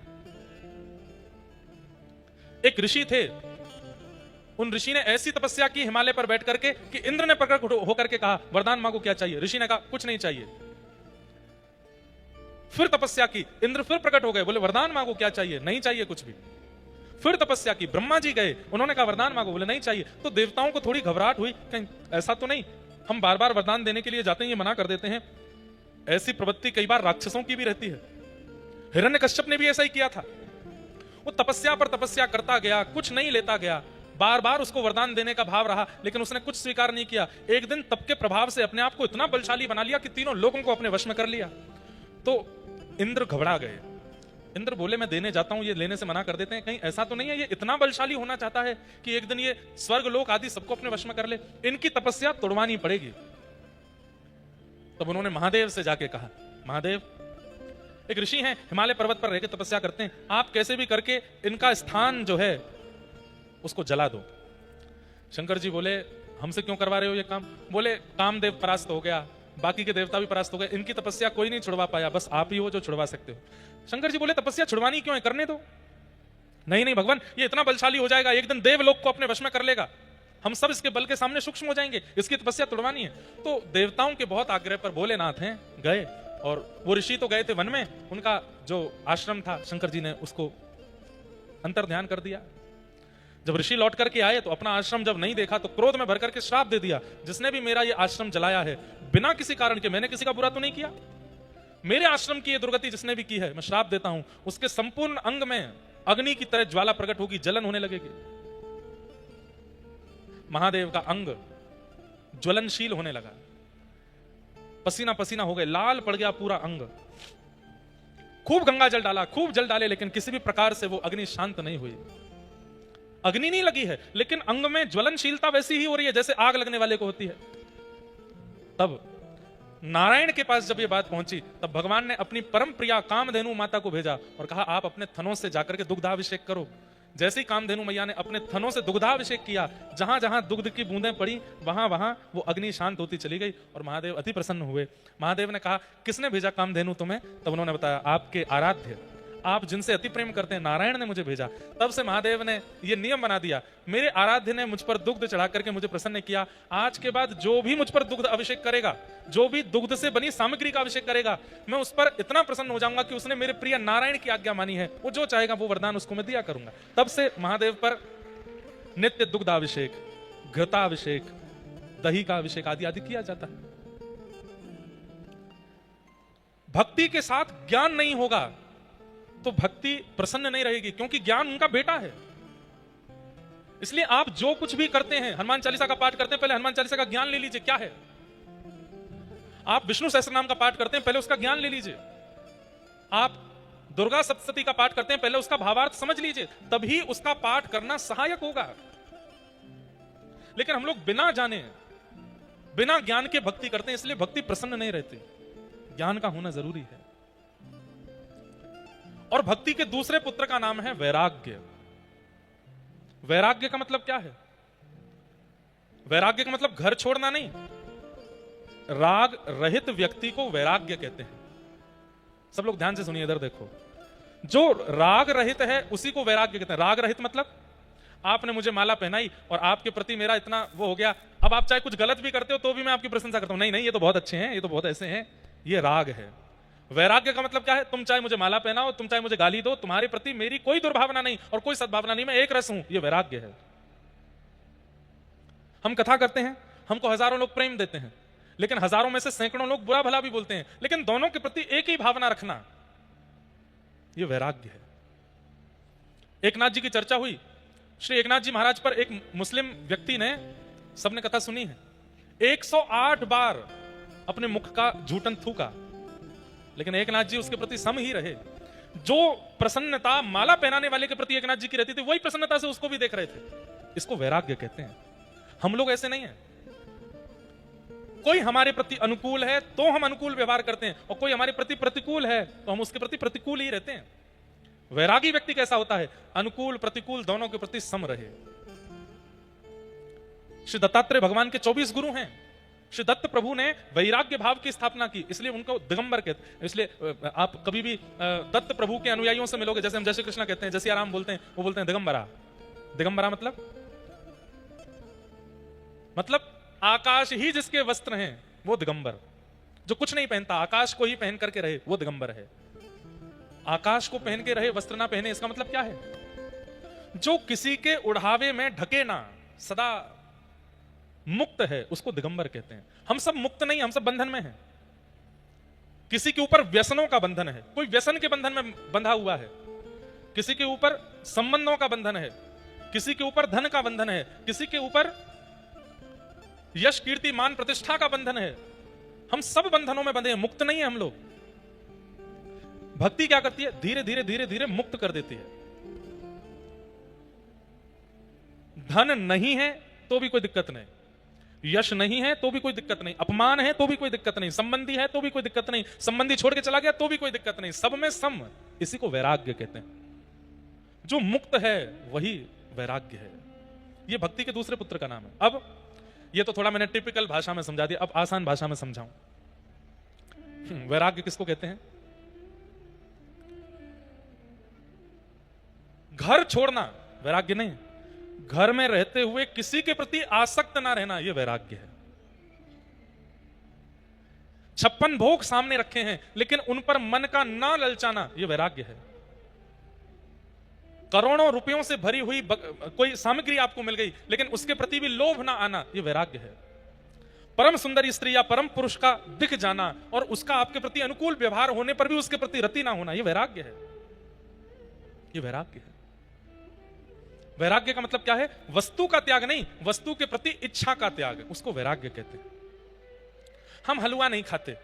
एक ऋषि थे, उन ऋषि ने ऐसी तपस्या की हिमालय पर बैठ करके कि इंद्र ने प्रकट होकर के कहा वरदान मांगो क्या चाहिए। ऋषि ने कहा कुछ नहीं चाहिए। फिर तपस्या की, इंद्र फिर प्रकट हो गए, बोले वरदान मांगो क्या चाहिए, नहीं चाहिए कुछ भी। फिर तपस्या की, ब्रह्मा जी गए, उन्होंने कहा वरदान मांगो, बोले नहीं चाहिए। तो देवताओं को थोड़ी घबराहट हुई, कहीं ऐसा तो नहीं हम बार बार वरदान देने के लिए जाते हैं ये मना कर देते हैं। ऐसी प्रवृत्ति कई बार राक्षसों की भी रहती है। हिरण्यकश्यप ने भी ऐसा ही किया था, वो तपस्या पर तपस्या करता गया, कुछ नहीं लेता गया, बार बार उसको वरदान देने का भाव रहा, लेकिन उसने कुछ स्वीकार नहीं किया। एक दिन तप के प्रभाव से अपने आप को इतना बलशाली बना लिया कि तीनों लोगों को अपने वश में कर लिया। तो इंद्र घबरा गए। इंद्र बोले मैं देने जाता हूं, ये लेने से मना कर देते हैं, कहीं ऐसा तो नहीं है ये इतना बलशाली होना चाहता है कि एक दिन ये स्वर्ग लोक आदि सबको अपने वश में कर ले, इनकी तपस्या तोड़वानी पड़ेगी। तब उन्होंने महादेव से जाके कहा, महादेव एक ऋषि हैं, हिमालय पर्वत पर रहकर तपस्या करते हैं, आप कैसे भी करके इनका स्थान जो है उसको जला दो। शंकर जी बोले हमसे क्यों करवा रहे हो ये काम? बोले कामदेव परास्त हो गया, बाकी के देवता भी परास्त हो गए, इनकी तपस्या कोई नहीं छुड़वा पाया, बस आप ही हो जो छुड़वा सकते हो। शंकर जी बोले तपस्या छुड़वानी क्यों है, करने दो। नहीं नहीं भगवान, ये इतना बलशाली हो जाएगा, एक दिन देवलोक को अपने वश में कर लेगा, हम सब इसके बल के सामने सूक्ष्म हो जाएंगे, इसकी तपस्या तुड़वानी है। तो देवताओं के बहुत आग्रह पर भोलेनाथ हैं गए, और वो ऋषि तो गए थे वन में, उनका जो आश्रम था शंकर जी ने उसको अंतर्ध्यान कर दिया। जब ऋषि लौट करके आए तो अपना आश्रम जब नहीं देखा तो क्रोध में भर करके श्राप दे दिया, जिसने भी मेरा ये आश्रम जलाया है बिना किसी कारण के, मैंने किसी का बुरा तो नहीं किया, मेरे आश्रम की ये दुर्गति जिसने भी की है मैं श्राप देता हूं, उसके संपूर्ण अंग में अग्नि की तरह ज्वाला प्रकट होगी, जलन होने लगेगी। महादेव का अंग ज्वलनशील होने लगा, पसीना पसीना हो गए, लाल पड़ गया पूरा अंग। खूब गंगा जल डाला, खूब जल डाले, लेकिन किसी भी प्रकार से वो अग्नि शांत नहीं हुई। अग्नि नहीं लगी है, लेकिन अंग में ज्वलनशीलता वैसी ही हो रही है जैसे आग लगने वाले को होती है। तब नारायण के पास जब ये बात पहुंची, तब भगवान ने अपनी परम प्रिया कामधेनु माता को भेजा और कहा आप अपने थनों से जाकर के दुग्धाभिषेक करो। जैसे ही कामधेनु मैया ने अपने थनों से दुग्धाभिषेक किया, जहां जहां दुग्ध की बूंदें पड़ी वहां वहां वो अग्नि शांत होती चली गई और महादेव अति प्रसन्न हुए। महादेव ने कहा किसने भेजा कामधेनु तुम्हें? तब उन्होंने बताया आपके आराध्य, आप जिनसे अति प्रेम करते हैं, नारायण ने मुझे भेजा। तब से महादेव ने ये नियम बना दिया, मेरे आराध्य ने मुझ पर दुग्ध चढ़ा करके मुझे प्रसन्न किया, आज के बाद जो भी मुझ पर दुग्ध अभिषेक करेगा, जो भी दुग्ध से बनी सामग्री का अभिषेक करेगा, मैं उस पर इतना प्रसन्न हो जाऊंगा कि उसने मेरे प्रिय नारायण की आज्ञा मानी है, वो जो चाहेगा वो वरदान उसको मैं दिया करूंगा। तब से महादेव पर नित्य दुग्धाभिषेक, घृताभिषेक, दही का अभिषेक आदि आदि किया जाता है। भक्ति के साथ ज्ञान नहीं होगा तो भक्ति प्रसन्न नहीं रहेगी, क्योंकि ज्ञान उनका बेटा है। इसलिए आप जो कुछ भी करते हैं, हनुमान चालीसा का पाठ करते हैं, पहले हनुमान चालीसा का ज्ञान ले लीजिए क्या है। आप विष्णु सहस्त्रनाम का पाठ करते हैं, पहले उसका ज्ञान ले लीजिए। आप दुर्गा सप्तशती का पाठ करते हैं, पहले उसका भावार्थ समझ लीजिए, तभी उसका पाठ करना सहायक होगा। लेकिन हम लोग बिना जाने, बिना ज्ञान के भक्ति करते हैं, इसलिए भक्ति प्रसन्न नहीं रहती। ज्ञान का होना जरूरी है। और भक्ति के दूसरे पुत्र का नाम है वैराग्य। वैराग्य का मतलब क्या है? वैराग्य का मतलब घर छोड़ना नहीं, राग रहित व्यक्ति को वैराग्य कहते हैं। सब लोग ध्यान से सुनिए, इधर देखो, जो राग रहित है उसी को वैराग्य कहते हैं। राग रहित मतलब आपने मुझे माला पहनाई और आपके प्रति मेरा इतना वो हो गया, अब आप चाहे कुछ गलत भी करते हो तो भी मैं आपकी प्रशंसा करता हूं, नहीं नहीं ये तो बहुत अच्छे हैं, ये तो बहुत ऐसे हैं, ये राग है। वैराग्य का मतलब क्या है? तुम चाहे मुझे माला पहनाओ, तुम चाहे मुझे गाली दो, तुम्हारे प्रति मेरी कोई दुर्भावना नहीं और कोई सद्भावना नहीं, मैं एक रस हूं, ये वैराग्य है। हम कथा करते हैं, हमको हजारों लोग प्रेम देते हैं, लेकिन हजारों में से सैकड़ों लोग बुरा भला भी बोलते हैं, लेकिन दोनों के प्रति एक ही भावना रखना, ये वैराग्य है। एकनाथ जी की चर्चा हुई, श्री एकनाथ जी महाराज पर एक मुस्लिम व्यक्ति ने, सबने कथा सुनी है, 108 बार अपने मुख का झूठन थूका, लेकिन एकनाथ जी उसके प्रति सम ही रहे। जो प्रसन्नता माला पहनाने वाले के प्रति एकनाथ जी की रहती थी, वही प्रसन्नता से उसको भी देख रहे थे। इसको वैराग्य कहते हैं। हम लोग ऐसे नहीं हैं। कोई हमारे प्रति अनुकूल है तो हम अनुकूल व्यवहार करते हैं, और कोई हमारे प्रति प्रतिकूल है तो हम उसके प्रति प्रतिकूल ही रहते हैं। वैरागी व्यक्ति कैसा होता है? अनुकूल प्रतिकूल दोनों के प्रति सम रहे। श्री दत्तात्रेय भगवान के 24 गुरु हैं। श्री दत्त प्रभु ने वैराग्य भाव की स्थापना की, इसलिए उनको दिगंबर कहते हैं। इसलिए आप कभी भी दत्त प्रभु के अनुयायियों से मिलोगे, जैसे हम जय श्री कृष्ण कहते हैं, जैसे आराम बोलते हैं, वो बोलते हैं दिगंबरा। दिगंबरा मतलब आकाश ही जिसके वस्त्र हैं वो दिगंबर। जो कुछ नहीं पहनता, आकाश को ही पहन करके रहे, वो दिगंबर है। आकाश को पहन के रहे, वस्त्र ना पहने, इसका मतलब क्या है? जो किसी के उड़ावे में ढके ना, सदा मुक्त है, उसको दिगंबर कहते हैं। हम सब मुक्त नहीं, हम सब बंधन में हैं। किसी के ऊपर व्यसनों का बंधन है, कोई व्यसन के बंधन में बंधा हुआ है, किसी के ऊपर संबंधों का बंधन है, किसी के ऊपर धन का बंधन है, किसी के ऊपर यश कीर्ति मान प्रतिष्ठा का बंधन है। हम सब बंधनों में बंधे हैं, मुक्त नहीं है हम लोग। भक्ति क्या करती है? धीरे धीरे धीरे धीरे मुक्त कर देती है। धन नहीं है तो भी कोई दिक्कत नहीं, यश नहीं है तो भी कोई दिक्कत नहीं, अपमान है तो भी कोई दिक्कत नहीं, संबंधी है तो भी कोई दिक्कत नहीं, संबंधी छोड़ के चला गया तो भी कोई दिक्कत नहीं, सब में सम। इसी को वैराग्य कहते हैं। जो मुक्त है वही वैराग्य है। ये भक्ति के दूसरे पुत्र का नाम है। अब ये तो थोड़ा मैंने टिपिकल भाषा में समझा दिया, अब आसान भाषा में समझाऊं। वैराग्य किसको कहते हैं? घर छोड़ना वैराग्य नहीं, घर में रहते हुए किसी के प्रति आसक्त ना रहना यह वैराग्य है। 56 भोग सामने रखे हैं लेकिन उन पर मन का ना ललचाना यह वैराग्य है। करोड़ों रुपयों से भरी हुई कोई सामग्री आपको मिल गई लेकिन उसके प्रति भी लोभ ना आना यह वैराग्य है। परम सुंदरी स्त्री या परम पुरुष का दिख जाना और उसका आपके प्रति अनुकूल व्यवहार होने पर भी उसके प्रति रति ना होना यह वैराग्य है। यह वैराग्य है। वैराग्य का मतलब क्या है? वस्तु का त्याग नहीं, वस्तु के प्रति इच्छा का त्याग, उसको वैराग्य कहते हैं। हम हलवा नहीं खाते,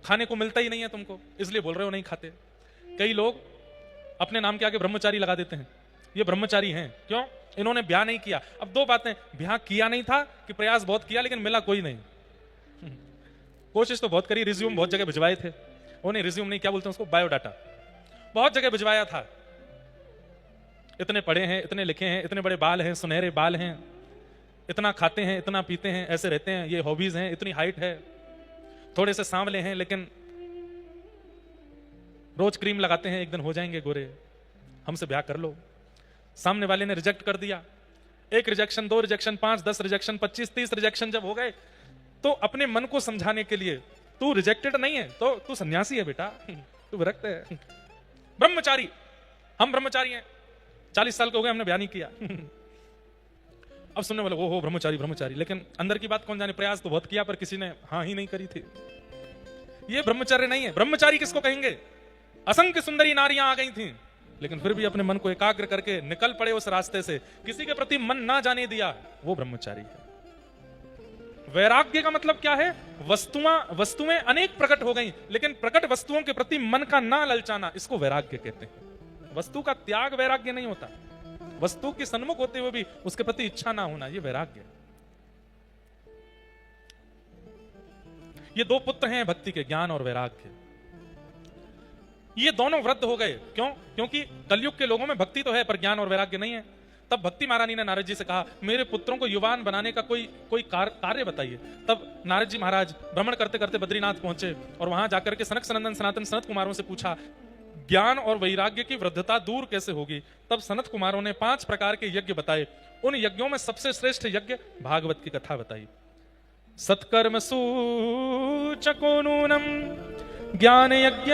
खाने को मिलता ही नहीं है तुमको इसलिए बोल रहे हो नहीं खाते। कई लोग अपने नाम के आगे ब्रह्मचारी लगा देते हैं, ये ब्रह्मचारी हैं। क्यों? इन्होंने ब्याह नहीं किया। अब दो बातें, ब्याह किया नहीं था कि प्रयास बहुत किया लेकिन मिला कोई नहीं। कोशिश तो बहुत करी, रिज्यूम बहुत जगह भिजवाए थे, उन्हें रिज्यूम नहीं, क्या बोलते हैं उसको, बायोडाटा बहुत जगह भिजवाया था। इतने पढ़े हैं, इतने लिखे हैं, इतने बड़े बाल हैं, सुनहरे बाल हैं, इतना खाते हैं, इतना पीते हैं, ऐसे रहते हैं, ये हॉबीज हैं, इतनी हाइट है, थोड़े से सांवले हैं लेकिन रोज क्रीम लगाते हैं, एक दिन हो जाएंगे गोरे, हमसे ब्याह कर लो। सामने वाले ने रिजेक्ट कर दिया। 1 रिजेक्शन, 2 रिजेक्शन, 5, 10 रिजेक्शन, 25, 30 रिजेक्शन जब हो गए तो अपने मन को समझाने के लिए, तू रिजेक्टेड नहीं है तो तू सन्यासी है बेटा, तू विरक्त है। ब्रह्मचारी, हम ब्रह्मचारी हैं, 40 साल के हो गए, हमने ब्याह नहीं किया। अब सुनने वाले वो हो ब्रह्मचारी ब्रह्मचारी, लेकिन अंदर की बात कौन जाने, प्रयास तो बहुत किया पर किसी ने हाँ ही नहीं करी थी। ये ब्रह्मचर्य नहीं है। ब्रह्मचारी किसको कहेंगे? असंख्य सुंदरी नारियां आ गई थीं लेकिन फिर भी अपने मन को एकाग्र करके निकल पड़े उस रास्ते से, किसी के प्रति मन ना जाने दिया, वो ब्रह्मचारी है। वैराग्य का मतलब क्या है? वस्तुएं अनेक प्रकट हो गई लेकिन प्रकट वस्तुओं के प्रति मन का ना ललचाना, इसको वैराग्य कहते हैं। वस्तु का त्याग वैराग्य नहीं होता, वस्तु के सन्मुख होते हुए भी उसके प्रति इच्छा ना होना, यह वैराग्य है। ये 2 पुत्र हैं भक्ति के, ज्ञान और वैराग्य। ये दोनों वृद्ध हो गए। क्यों? क्योंकि कलयुग के लोगों में भक्ति तो है पर ज्ञान और वैराग्य नहीं है। तब भक्ति महारानी ने नारद जी से कहा, मेरे पुत्रों को युवान बनाने का कोई कार्य बताइए। तब नारद जी महाराज भ्रमण करते करते बद्रीनाथ पहुंचे और वहां जाकर के सनक सनंदन सनातन सनत कुमारों से पूछा, ज्ञान और वैराग्य की वृद्धता दूर कैसे होगी? तब सनत कुमारों ने 5 प्रकार के यज्ञ बताए। उन यज्ञों में सबसे श्रेष्ठ यज्ञ भागवत की कथा बताई। सत्कर्म सूचको नूनम ज्ञान यज्ञ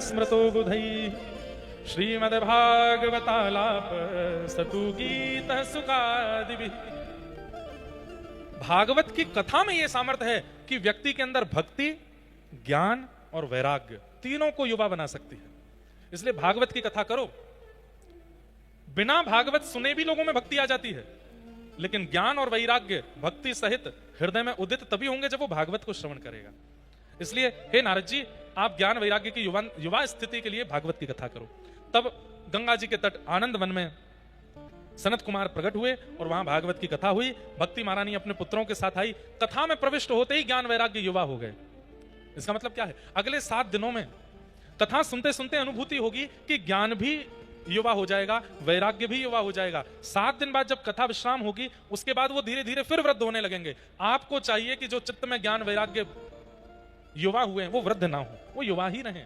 स्मृतो बुधई श्रीमद् भागवतालाप सतु गीत सुखादिभिः। भागवत की कथा में यह सामर्थ्य है कि व्यक्ति के अंदर भक्ति, ज्ञान और वैराग्य तीनों को युवा बना सकती है। इसलिए भागवत की कथा करो। बिना भागवत सुने भी लोगों में भक्ति आ जाती है लेकिन ज्ञान और वैराग्य भक्ति सहित हृदय में उदित तभी होंगे जब वो भागवत को श्रवण करेगा। इसलिए हे नारद जी, आप ज्ञान वैराग्य की युवा स्थिति के लिए भागवत की कथा करो। तब गंगा जी के तट आनंद वन में सनत कुमार प्रकट हुए और वहां भागवत की कथा हुई। भक्ति महारानी अपने पुत्रों के साथ आई। कथा में प्रविष्ट होते ही ज्ञान वैराग्य युवा हो गए। इसका मतलब क्या है? अगले 7 दिनों में कथा सुनते सुनते अनुभूति होगी कि ज्ञान भी युवा हो जाएगा, वैराग्य भी युवा हो जाएगा। 7 दिन बाद जब कथा विश्राम होगी उसके बाद वो धीरे धीरे फिर वृद्ध होने लगेंगे। आपको चाहिए कि जो चित्त में ज्ञान वैराग्य युवा हुए हैं वो वृद्ध ना हो, वो युवा ही रहें।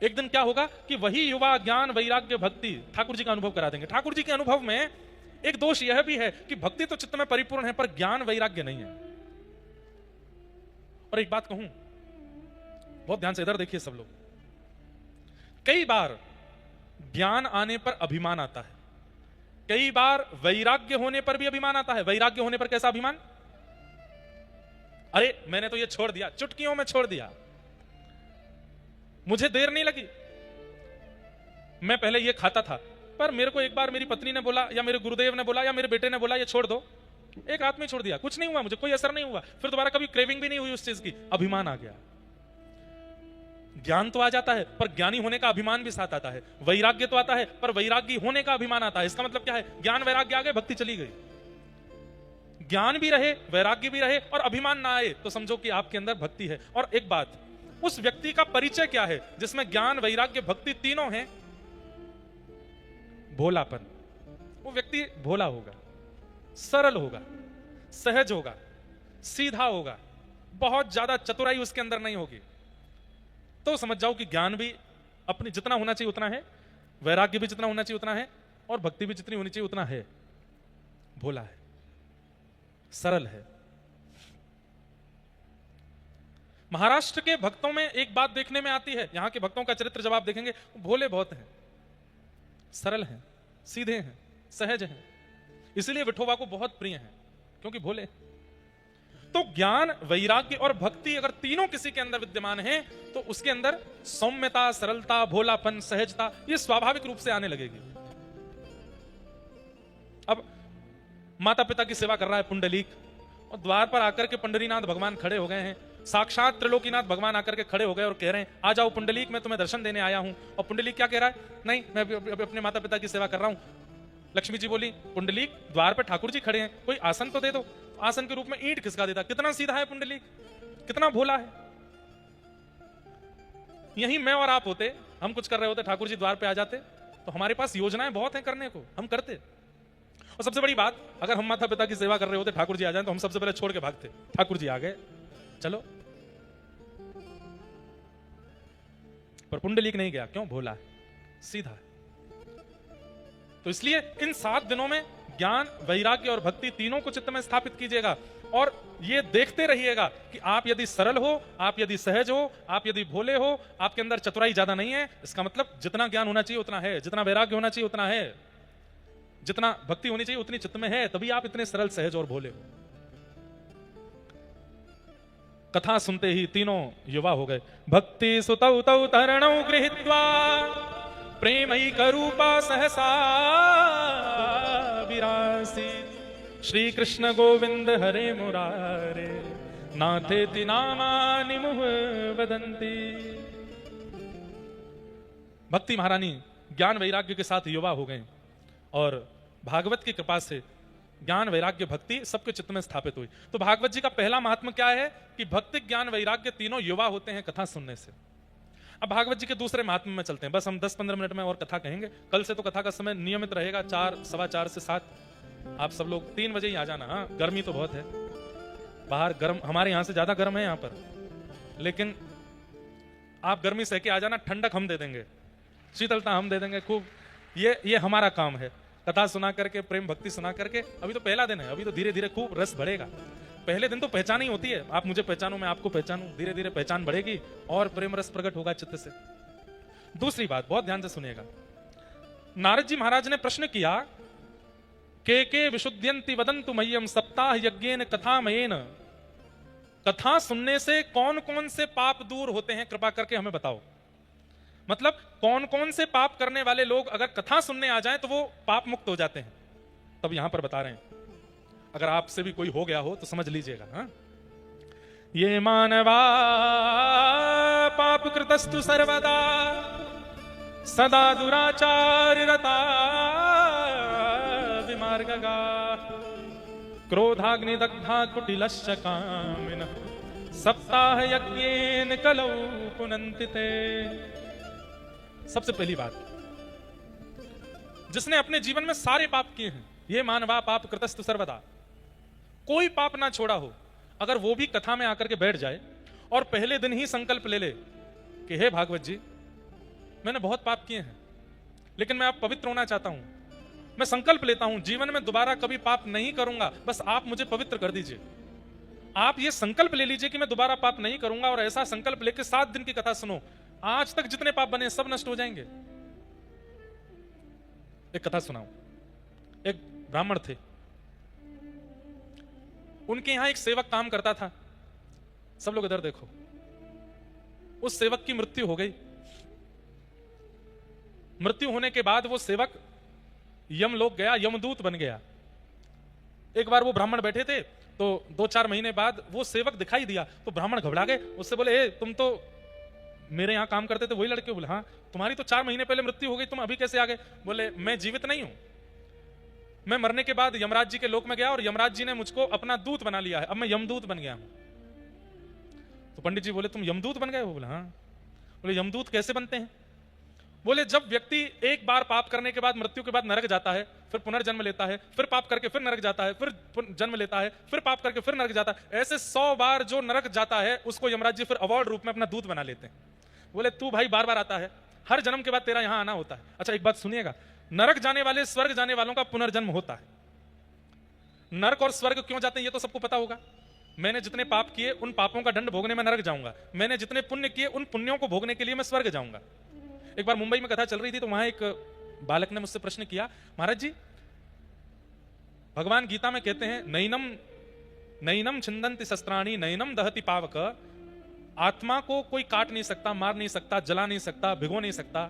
एक दिन क्या होगा कि वही युवा ज्ञान वैराग्य भक्ति ठाकुर जी का अनुभव करा देंगे। ठाकुर जी के अनुभव में एक दोष यह भी है कि भक्ति तो चित्त में परिपूर्ण है पर ज्ञान वैराग्य नहीं है। और एक बात कहूं, बहुत ध्यान से इधर देखिए सब लोग, कई बार ज्ञान आने पर अभिमान आता है, कई बार वैराग्य होने पर भी अभिमान आता है। वैराग्य होने पर कैसा अभिमान? अरे मैंने तो ये छोड़ दिया, चुटकियों में छोड़ दिया, मुझे देर नहीं लगी, मैं पहले ये खाता था पर मेरे को एक बार मेरी पत्नी ने बोला या मेरे गुरुदेव ने बोला या मेरे बेटे ने बोला ये छोड़ दो, एक रात में छोड़ दिया, कुछ नहीं हुआ, मुझे कोई असर नहीं हुआ, फिर दोबारा कभी क्रेविंग भी नहीं हुई उस चीज की, अभिमान आ गया। ज्ञान तो आ जाता है पर ज्ञानी होने का अभिमान भी साथ आता है। वैराग्य तो आता है पर वैरागी होने का अभिमान आता है। इसका मतलब क्या है? ज्ञान वैराग्य आ गए, भक्ति चली गई। ज्ञान भी रहे, वैराग्य भी रहे और अभिमान ना आए तो समझो कि आपके अंदर भक्ति है। और एक बात, उस व्यक्ति का परिचय क्या है जिसमें ज्ञान वैराग्य भक्ति तीनों हैं? भोलापन। वो व्यक्ति भोला होगा, सरल होगा, सहज होगा, सीधा होगा, बहुत ज्यादा चतुराई उसके अंदर नहीं होगी, तो समझ जाओ कि ज्ञान भी अपनी जितना होना चाहिए उतना है, वैराग्य भी जितना होना चाहिए उतना है, और भक्ति भी जितनी होनी चाहिए उतना है। भोला है, सरल है। महाराष्ट्र के भक्तों में एक बात देखने में आती है, यहां के भक्तों का चरित्र जब आप देखेंगे, भोले बहुत हैं, सरल हैं, सीधे हैं, सहज हैं, इसलिए विठोबा को बहुत प्रिय हैं, क्योंकि भोले। तो ज्ञान, वैराग्य और भक्ति अगर तीनों किसी के अंदर विद्यमान हैं, तो उसके अंदर सौम्यता, सरलता, भोलापन, सहजता ये स्वाभाविक रूप से आने लगेगी। अब माता पिता की सेवा कर रहा है पुंडलीक, और द्वार पर आकर के पंडरीनाथ भगवान खड़े हो गए हैं, साक्षात त्रिलोकीनाथ भगवान आकर के खड़े हो गए और कह रहे हैं, आ जाओ पुंडलीक, मैं तुम्हें दर्शन देने आया हूं। और पुंडलीक क्या कह रहा है? नहीं, मैं अभी अपने माता पिता की सेवा कर रहा हूं। लक्ष्मी जी बोली, पुंडलीक द्वार पर ठाकुर जी खड़े हैं, कोई आसन तो दे दो। आसन के रूप में ईंट खिसका देता। कितना सीधा है पुंडलीक, कितना भोला है। यही मैं और आप होते, हम कुछ कर रहे होते, ठाकुर जी द्वार पे आ जाते, तो हमारे पास योजनाएं बहुत हैं करने को, हम करते। और सबसे बड़ी बात, अगर हम माता पिता की सेवा कर रहे होते, ठाकुर जी आ जाए, तो हम सबसे पहले छोड़ के भागते। ठाकुर जी आ गए, चलो। पर पुंडलीक नहीं गया, क्यों? भोला है, सीधा है। तो इसलिए इन 7 दिनों में ज्ञान, वैराग्य और भक्ति तीनों को चित्त में स्थापित कीजिएगा, और ये देखते रहिएगा कि आप यदि सरल हो, आप यदि सहज हो, आप यदि भोले हो, आपके अंदर चतुराई ज्यादा नहीं है, इसका मतलब जितना ज्ञान होना चाहिए उतना है, जितना वैराग्य होना चाहिए उतना है, जितना भक्ति होनी चाहिए उतनी चित्त में है, तभी आप इतने सरल, सहज और भोले हो। कथा सुनते ही तीनों युवा हो गए। भक्ति सुतौ तौ तरणौ गृहीत्वा प्रेमई करूपा सहसा विरासी श्री कृष्ण गोविंद हरे मुरारे नाथेति नामानि मुह वदन्ति। भक्ति महारानी ज्ञान वैराग्य के साथ युवा हो गए, और भागवत की कृपा से ज्ञान, वैराग्य, भक्ति सबके चित्त में स्थापित हुई। तो भागवत जी का पहला महात्मा क्या है कि भक्ति, ज्ञान, वैराग्य तीनों युवा होते हैं कथा सुनने से। अब भागवत जी के दूसरे महात्मा में चलते हैं। बस हम 10-15 मिनट में और कथा कहेंगे। कल से तो कथा का समय नियमित रहेगा, 4, 4:15 से 7। आप सब लोग 3 बजे ही आ जाना। हाँ, गर्मी तो बहुत है बाहर, गर्म, हमारे यहां से ज्यादा गर्म है यहाँ पर, लेकिन आप गर्मी सह के आ जाना, ठंडक हम दे देंगे, शीतलता हम दे देंगे खूब। ये हमारा काम है, कथा सुना करके, प्रेम भक्ति सुना करके। अभी तो पहला दिन है, अभी तो धीरे धीरे खूब रस बढ़ेगा। पहले दिन तो पहचान ही होती है, आप मुझे पहचानो, मैं आपको पहचानूं, धीरे धीरे पहचान बढ़ेगी और प्रेम रस प्रकट होगा चित्त से। दूसरी बात, बहुत ध्यान से सुनिएगा। नारद जी महाराज ने प्रश्न किया, के विशुद्ध्यन्ति वदन्तु मह्यम सप्ताह यज्ञेन कथामयेन। कथा सुनने से कौन कौन से पाप दूर होते हैं, कृपा करके हमें बताओ। मतलब कौन कौन से पाप करने वाले लोग अगर कथा सुनने आ जाएं तो वो पाप मुक्त हो जाते हैं। तब यहां पर बता रहे हैं, अगर आपसे भी कोई हो गया हो तो समझ लीजिएगा। हाँ? ये मानवा पाप कृतस्तु सर्वदा सदा दुराचार रता विमार्गगा क्रोधाग्नि दग्धा कुटिलश्च कामिनः सप्ताह यज्ञेन कलौ पुनन्ति ते। सबसे पहली बात, जिसने अपने जीवन में सारे पाप किए हैं, ये मानवा पाप कृतस्तु सर्वदा, कोई पाप ना छोड़ा हो, अगर वो भी कथा में आकर के बैठ जाए और पहले दिन ही संकल्प ले ले कि हे भागवत जी, मैंने बहुत पाप किए हैं, लेकिन मैं अब पवित्र होना चाहता हूं, मैं संकल्प लेता हूं जीवन में दोबारा कभी पाप नहीं करूंगा, बस आप मुझे पवित्र कर दीजिए। आप ये संकल्प ले लीजिए कि मैं दोबारा पाप नहीं करूंगा, और ऐसा संकल्प लेकर 7 दिन की कथा सुनो, आज तक जितने पाप बने सब नष्ट हो जाएंगे। एक कथा सुनाऊं। एक ब्राह्मण थे, उनके यहां एक सेवक काम करता था। सब लोग इधर देखो। उस सेवक की मृत्यु हो गई। मृत्यु होने के बाद वो सेवक यमलोक गया, यमदूत बन गया। एक बार वो ब्राह्मण बैठे थे, तो 2-4 महीने बाद वो सेवक दिखाई दिया, तो ब्राह्मण घबरा गए। उससे बोले, ए तुम तो मेरे यहां काम करते थे, वही लड़के? बोले हाँ। तुम्हारी तो 4 महीने पहले मृत्यु हो गई, तुम अभी कैसे आ गए? बोले, मैं जीवित नहीं हूं, मैं मरने के बाद यमराज जी के लोक में गया और यमराज जी ने मुझको अपना दूत बना लिया है, अब मैं यमदूत बन गया हूं। तो पंडित जी बोले, तुम यमदूत बन गए हो? बोले हाँ। बोले, यमदूत कैसे बनते हैं? बोले जब व्यक्ति एक बार पाप करने के बाद मृत्यु के बाद नरक जाता है, फिर पुनर्जन्म लेता है, फिर पाप करके फिर नरक जाता है, फिर जन्म लेता है, फिर पाप करके फिर नरक जाता है, ऐसे 100 बार जो नरक जाता है उसको यमराज जी फिर अवार्ड रूप में अपना दूत बना लेते हैं। बोले तू भाई बार बार आता है, हर जन्म के बाद तेरा यहां आना होता है। अच्छा एक बात सुनिएगा, नरक जाने वाले स्वर्ग जाने वालों का पुनर्जन्म होता है। नरक और स्वर्ग क्यों जाते हैं ये तो सबको पता होगा। मैंने जितने पाप किए उन पापों का दंड भोगने में नरक जाऊंगा, मैंने जितने पुण्य किए उन पुण्यों को भोगने के लिए मैं स्वर्ग जाऊंगा। एक बार मुंबई में कथा चल रही थी तो वहां एक बालक ने मुझसे प्रश्न किया, महाराज जी भगवान गीता में कहते हैं नैनम नैनम छिंदन्ति शस्त्राणि नैनम दहति पावक, आत्मा को कोई काट नहीं सकता, मार नहीं सकता, जला नहीं सकता, भिगो नहीं सकता,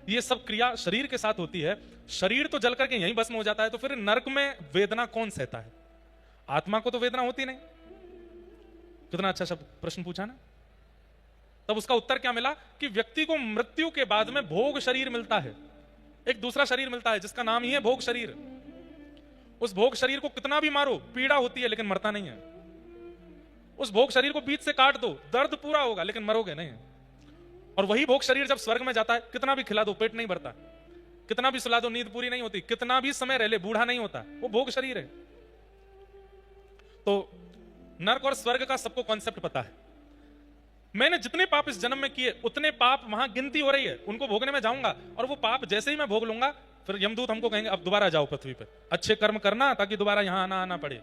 ये सब क्रिया शरीर के साथ होती है। शरीर तो जल करके यहीं भस्म हो जाता है, तो फिर नरक में वेदना कौन सहता है? आत्मा को तो वेदना होती नहीं। कितना अच्छा शब्द प्रश्न पूछा ना। तब उसका उत्तर क्या मिला कि व्यक्ति को मृत्यु के बाद में भोग शरीर मिलता है, एक दूसरा शरीर मिलता है जिसका नाम ही है भोग शरीर। उस भोग शरीर को कितना भी मारो पीड़ा होती है लेकिन मरता नहीं है। उस भोग शरीर को बीच से काट दो दर्द पूरा होगा लेकिन मरोगे नहीं। और वही भोग शरीर जब स्वर्ग में जाता है, कितना भी खिला दो पेट नहीं भरता, कितना भी सुला दो नींद पूरी नहीं होती, कितना भी समय रह ले बूढ़ा नहीं होता, वो भोग शरीर है। तो नरक और स्वर्ग का सबको कॉन्सेप्ट पता है। मैंने जितने पाप इस जन्म में किए उतने पाप वहां गिनती हो रही है, उनको भोगने में जाऊंगा और वो पाप जैसे ही मैं भोग लूंगा फिर यमदूत हमको कहेंगे अब दोबारा जाओ पृथ्वी पे, अच्छे कर्म करना ताकि दोबारा यहां आना पड़े।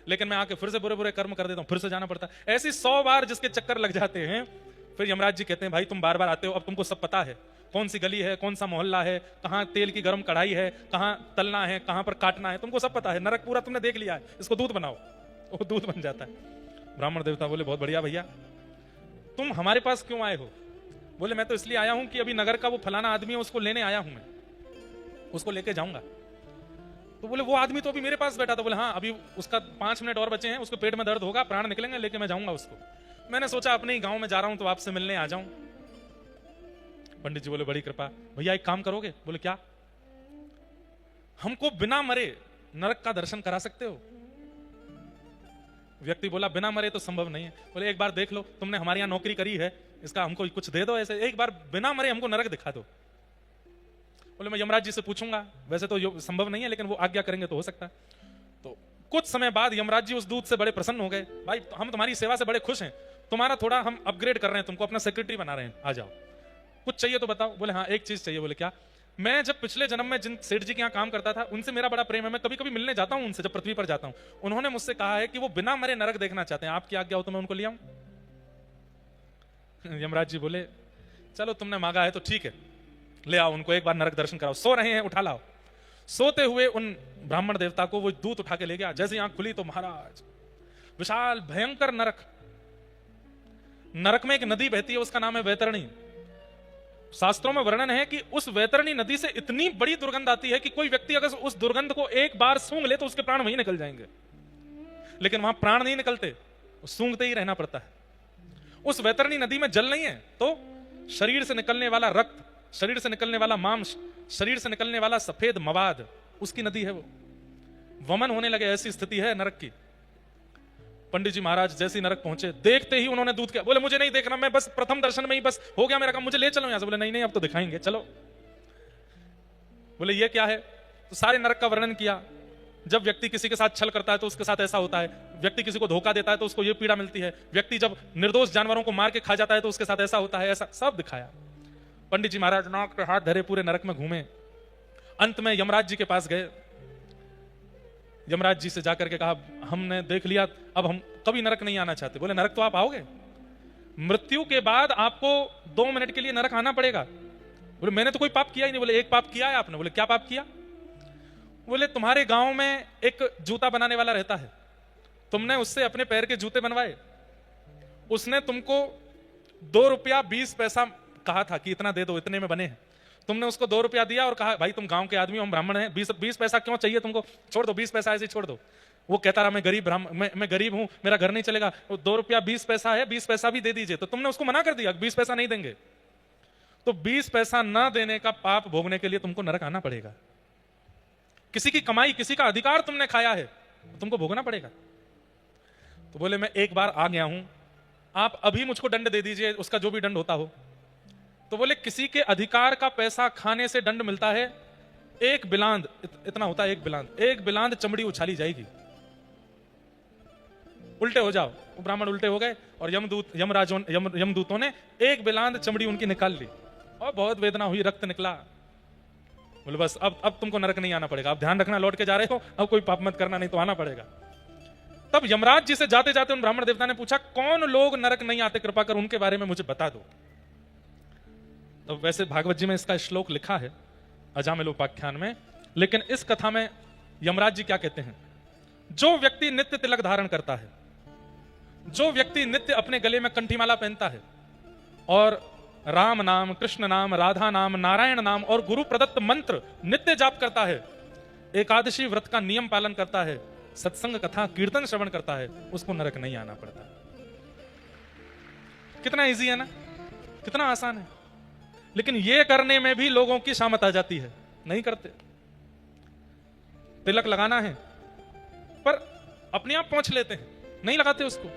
लेकिन मैं आके फिर से बुरे बुरे कर्म कर देता हूं, फिर से जाना पड़ता है। ऐसी 100 बार जिसके चक्कर लग जाते हैं, फिर यमराज जी कहते हैं भाई तुम बार बार आते हो, अब तुमको सब पता है कौन सी गली है, कौन सा मोहल्ला है, कहां तेल की गर्म कढ़ाई है, कहां तलना है, कहां पर काटना है, तुमको सब पता है। नरक पूरा तुमने देख लिया है, इसको दूध बनाओ। वो दूध बन जाता है। ब्राह्मण देवता बोले बहुत बढ़िया भैया, तुम हमारे पास क्यों आए हो? बोले मैं तो इसलिए आया हूं कि अभी नगर का वो फलाना आदमी है उसको लेने आया हूं, मैं उसको लेके जाऊंगा। तो बोले वो आदमी तो अभी मेरे पास बैठा था। बोले हाँ अभी उसका 5 मिनट और बचे हैं, उसके पेट में दर्द होगा, प्राण निकलेंगे, लेके मैं जाऊंगा उसको। मैंने सोचा अपने ही गांव में जा रहा हूं तो आपसे मिलने आ जाऊं। पंडित जी बोले बड़ी कृपा, भैया एक काम करोगे? बोले क्या? हमको बिना मरे नरक का दर्शन करा सकते हो? व्यक्ति बोला बिना मरे तो संभव नहीं है। बोले एक बार देख लो, तुमने हमारे यहां नौकरी करी है, इसका हमको कुछ दे दो, ऐसे एक बार बिना मरे हमको नरक दिखा दो। बोले मैं यमराज जी से पूछूंगा, वैसे तो संभव नहीं है लेकिन वो आज्ञा करेंगे तो हो सकता है। तो कुछ समय बाद यमराज जी उस दूत से बड़े प्रसन्न हो गए, भाई हम तुम्हारी सेवा से बड़े खुश हैं, तुम्हारा थोड़ा हम अपग्रेड कर रहे हैं, तुमको अपना सेक्रेटरी बना रहे हैं, आ जाओ, कुछ चाहिए तो बताओ। बोले हाँ एक चीज चाहिए। बोले क्या? मैं जब पिछले जन्म में जिन सेठ जी के यहाँ काम करता था उनसे मेरा बड़ा प्रेम है, मैं कभी कभी मिलने जाता हूं उनसे जब पृथ्वी पर जाता हूं, उन्होंने मुझसे कहा है कि वो बिना मरे नरक देखना चाहते हैं, आपकी आज्ञा हो तो मैं उनको ले आऊं। यमराज जी बोले चलो तुमने मांगा है तो ठीक है, ले आओ उनको, एक बार नरक दर्शन कराओ, सो रहे हैं उठा लाओ। सोते हुए उन ब्राह्मण देवता को वो दूत उठा के ले गया। जैसे आंख खुली तो महाराज विशाल भयंकर नरक, नरक में एक नदी बहती है उसका नाम है वैतरणी। शास्त्रों में वर्णन है कि उस वैतरणी नदी से इतनी बड़ी दुर्गंध आती है कि कोई व्यक्ति अगर उस दुर्गंध को एक बार सूंघ ले तो उसके प्राण वहीं निकल जाएंगे, लेकिन वहां प्राण नहीं निकलते, सूंघते ही रहना पड़ता है। उस वैतरणी नदी में जल नहीं है तो शरीर से निकलने वाला रक्त, शरीर से निकलने वाला मांस, शरीर से निकलने वाला सफेद मवाद, उसकी नदी है वो। वमन होने लगे, ऐसी स्थिति है नरक की। पंडित जी महाराज जैसे नरक पहुंचे, देखते ही उन्होंने दूध किया। बोले मुझे नहीं देखना, मैं बस प्रथम दर्शन में ही बस हो गया मेरा काम, मुझे ले चलो यहां से। बोले नहीं नहीं अब तो दिखाएंगे, चलो। बोले ये क्या है? तो सारे नरक का वर्णन किया। जब व्यक्ति किसी के साथ छल करता है तो उसके साथ ऐसा होता है, व्यक्ति किसी को धोखा देता है तो उसको ये पीड़ा मिलती है, व्यक्ति जब निर्दोष जानवरों को मार के खा जाता है तो उसके साथ ऐसा होता है, ऐसा सब दिखाया। पंडित जी महाराज नाक पे हाथ धरे पूरे नरक में घूमे। अंत में यमराज जी के पास गए। यमराज जी से जाकर के कहा हमने देख लिया, अब हम कभी नरक नहीं आना चाहते। बोले नरक तो आप आओगे, मृत्यु के बाद आपको 2 मिनट के लिए नरक आना पड़ेगा। बोले मैंने तो कोई पाप किया ही नहीं। बोले एक पाप किया है आपने। बोले क्या पाप किया? बोले तुम्हारे गांव में एक जूता बनाने वाला रहता है, तुमने उससे अपने पैर के जूते बनवाए, उसने तुमको 2 रुपया 20 पैसा कहा था कि इतना दे दो, इतने में बने हैं। तुमने उसको 2 रुपया दिया और कहा भाई तुम गांव के आदमी हो, हम ब्राह्मण हैं, 20 पैसा क्यों चाहिए तुमको, छोड़ दो 20 पैसा ऐसे ही छोड़ दो। वो कहता रहा मैं गरीब मैं गरीब हूं, मेरा घर नहीं चलेगा, 2 रुपया 20 पैसा है, 20 पैसा भी दे दीजिए। तो तुमने उसको मना कर दिया 20 पैसा नहीं देंगे। तो 20 पैसा ना देने का पाप भोगने के लिए तुमको नरक आना पड़ेगा। किसी की कमाई, किसी का अधिकार तुमने खाया है, तुमको भोगना पड़ेगा। तो बोले मैं एक बार आ गया हूं, आप अभी मुझको दंड दे दीजिए, उसका जो भी दंड होता हो। तो बोले किसी के अधिकार का पैसा खाने से दंड मिलता है एक बिलांद, इतना होता है एक बिलांद चमड़ी उछाली जाएगी। उल्टे हो जाओ, वो ब्राह्मण उल्टे हो गए और यमदूतों ने एक बिलांद चमड़ी उनकी निकाल ली और बहुत वेदना हुई, रक्त निकला। बोले बस अब तुमको नरक नहीं आना पड़ेगा, अब ध्यान रखना लौट के जा रहे हो, अब कोई पाप मत करना नहीं तो आना पड़ेगा। तब यमराज जी से जाते जाते उन ब्राह्मण देवता ने पूछा कौन लोग नरक नहीं आते, कृपा कर उनके बारे में मुझे बता दो। तो वैसे भागवत जी में इसका श्लोक लिखा है अजामिलोपाख्यान में, लेकिन इस कथा में यमराज जी क्या कहते हैं, जो व्यक्ति नित्य तिलक धारण करता है, जो व्यक्ति नित्य अपने गले में कंठीमाला पहनता है और राम नाम, कृष्ण नाम, राधा नाम, नारायण नाम और गुरु प्रदत्त मंत्र नित्य जाप करता है, एकादशी व्रत का नियम पालन करता है, सत्संग कथा कीर्तन श्रवण करता है, उसको नरक नहीं आना पड़ता। कितना इजी है ना, कितना आसान है। लेकिन यह करने में भी लोगों की शामत आ जाती है, नहीं करते। तिलक लगाना है पर अपने आप पहुंच लेते हैं, नहीं लगाते उसको।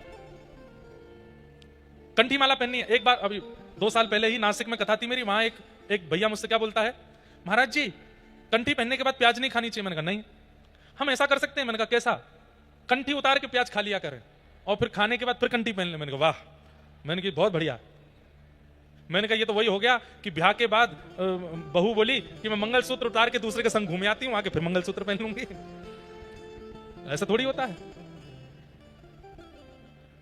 कंठी माला पहननी है। एक बार अभी 2 साल पहले ही नासिक में कथा थी मेरी, वहां एक भैया मुझसे क्या बोलता है, महाराज जी कंठी पहनने के बाद प्याज नहीं खानी चाहिए। मैंने कहा नहीं, हम ऐसा कर सकते हैं। मैंने कहा कैसा? कंठी उतार के प्याज खा लिया करें और फिर खाने के बाद फिर कंठी पहन ले। मैंने कहा वाह, मैंने कहा बहुत बढ़िया। मैंने कहा ये तो वही हो गया कि ब्याह के बाद बहू बोली कि मैं मंगलसूत्र उतार के दूसरे के संग घूमे आती हूं, आके फिर मंगलसूत्र पहन लूंगी। ऐसा थोड़ी होता है।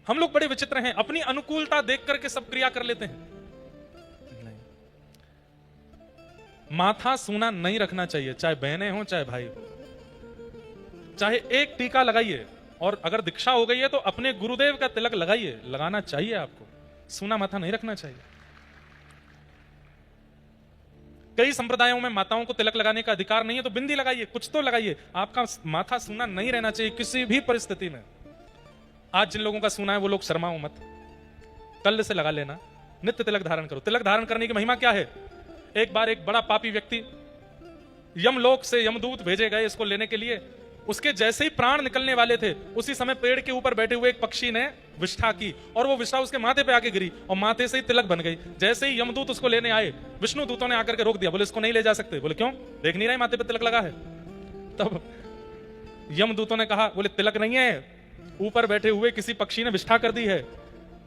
हम लोग बड़े विचित्र हैं, अपनी अनुकूलता देख करके सब क्रिया कर लेते हैं। नहीं, माथा सूना नहीं रखना चाहिए, चाहे बहनें हो चाहे भाई हो। चाहे एक टीका लगाइए, और अगर दीक्षा हो गई है तो अपने गुरुदेव का तिलक लगाइए, लगाना चाहिए आपको। सूना माथा नहीं रखना चाहिए। कई संप्रदायों में माताओं को तिलक लगाने का अधिकार नहीं है, तो बिंदी लगाइए, कुछ तो लगाइए। आपका माथा सूना नहीं रहना चाहिए किसी भी परिस्थिति में। आज जिन लोगों का सूना है वो लोग शर्माओ मत, कल से लगा लेना, नित्य तिलक धारण करो। तिलक धारण करने की महिमा क्या है? एक बार एक बड़ा पापी व्यक्ति यमलोक से यमदूत भेजे गए इसको लेने के लिए। उसके जैसे ही प्राण निकलने वाले थे, उसी समय पेड़ के ऊपर बैठे हुए एक पक्षी ने विष्ठा की और वो विष्ठा उसके माथे पे आके गिरी और माथे से ही तिलक बन गई। जैसे ही यमदूत उसको लेने आए, विष्णु दूतों ने आकर के रोक दिया, बोले इसको नहीं ले जा सकते। बोले क्यों? देख नहीं रहे माथे पे तिलक लगा है? तब यमदूतों ने कहा, बोले तिलक नहीं है, ऊपर बैठे हुए किसी पक्षी ने विष्ठा कर दी है।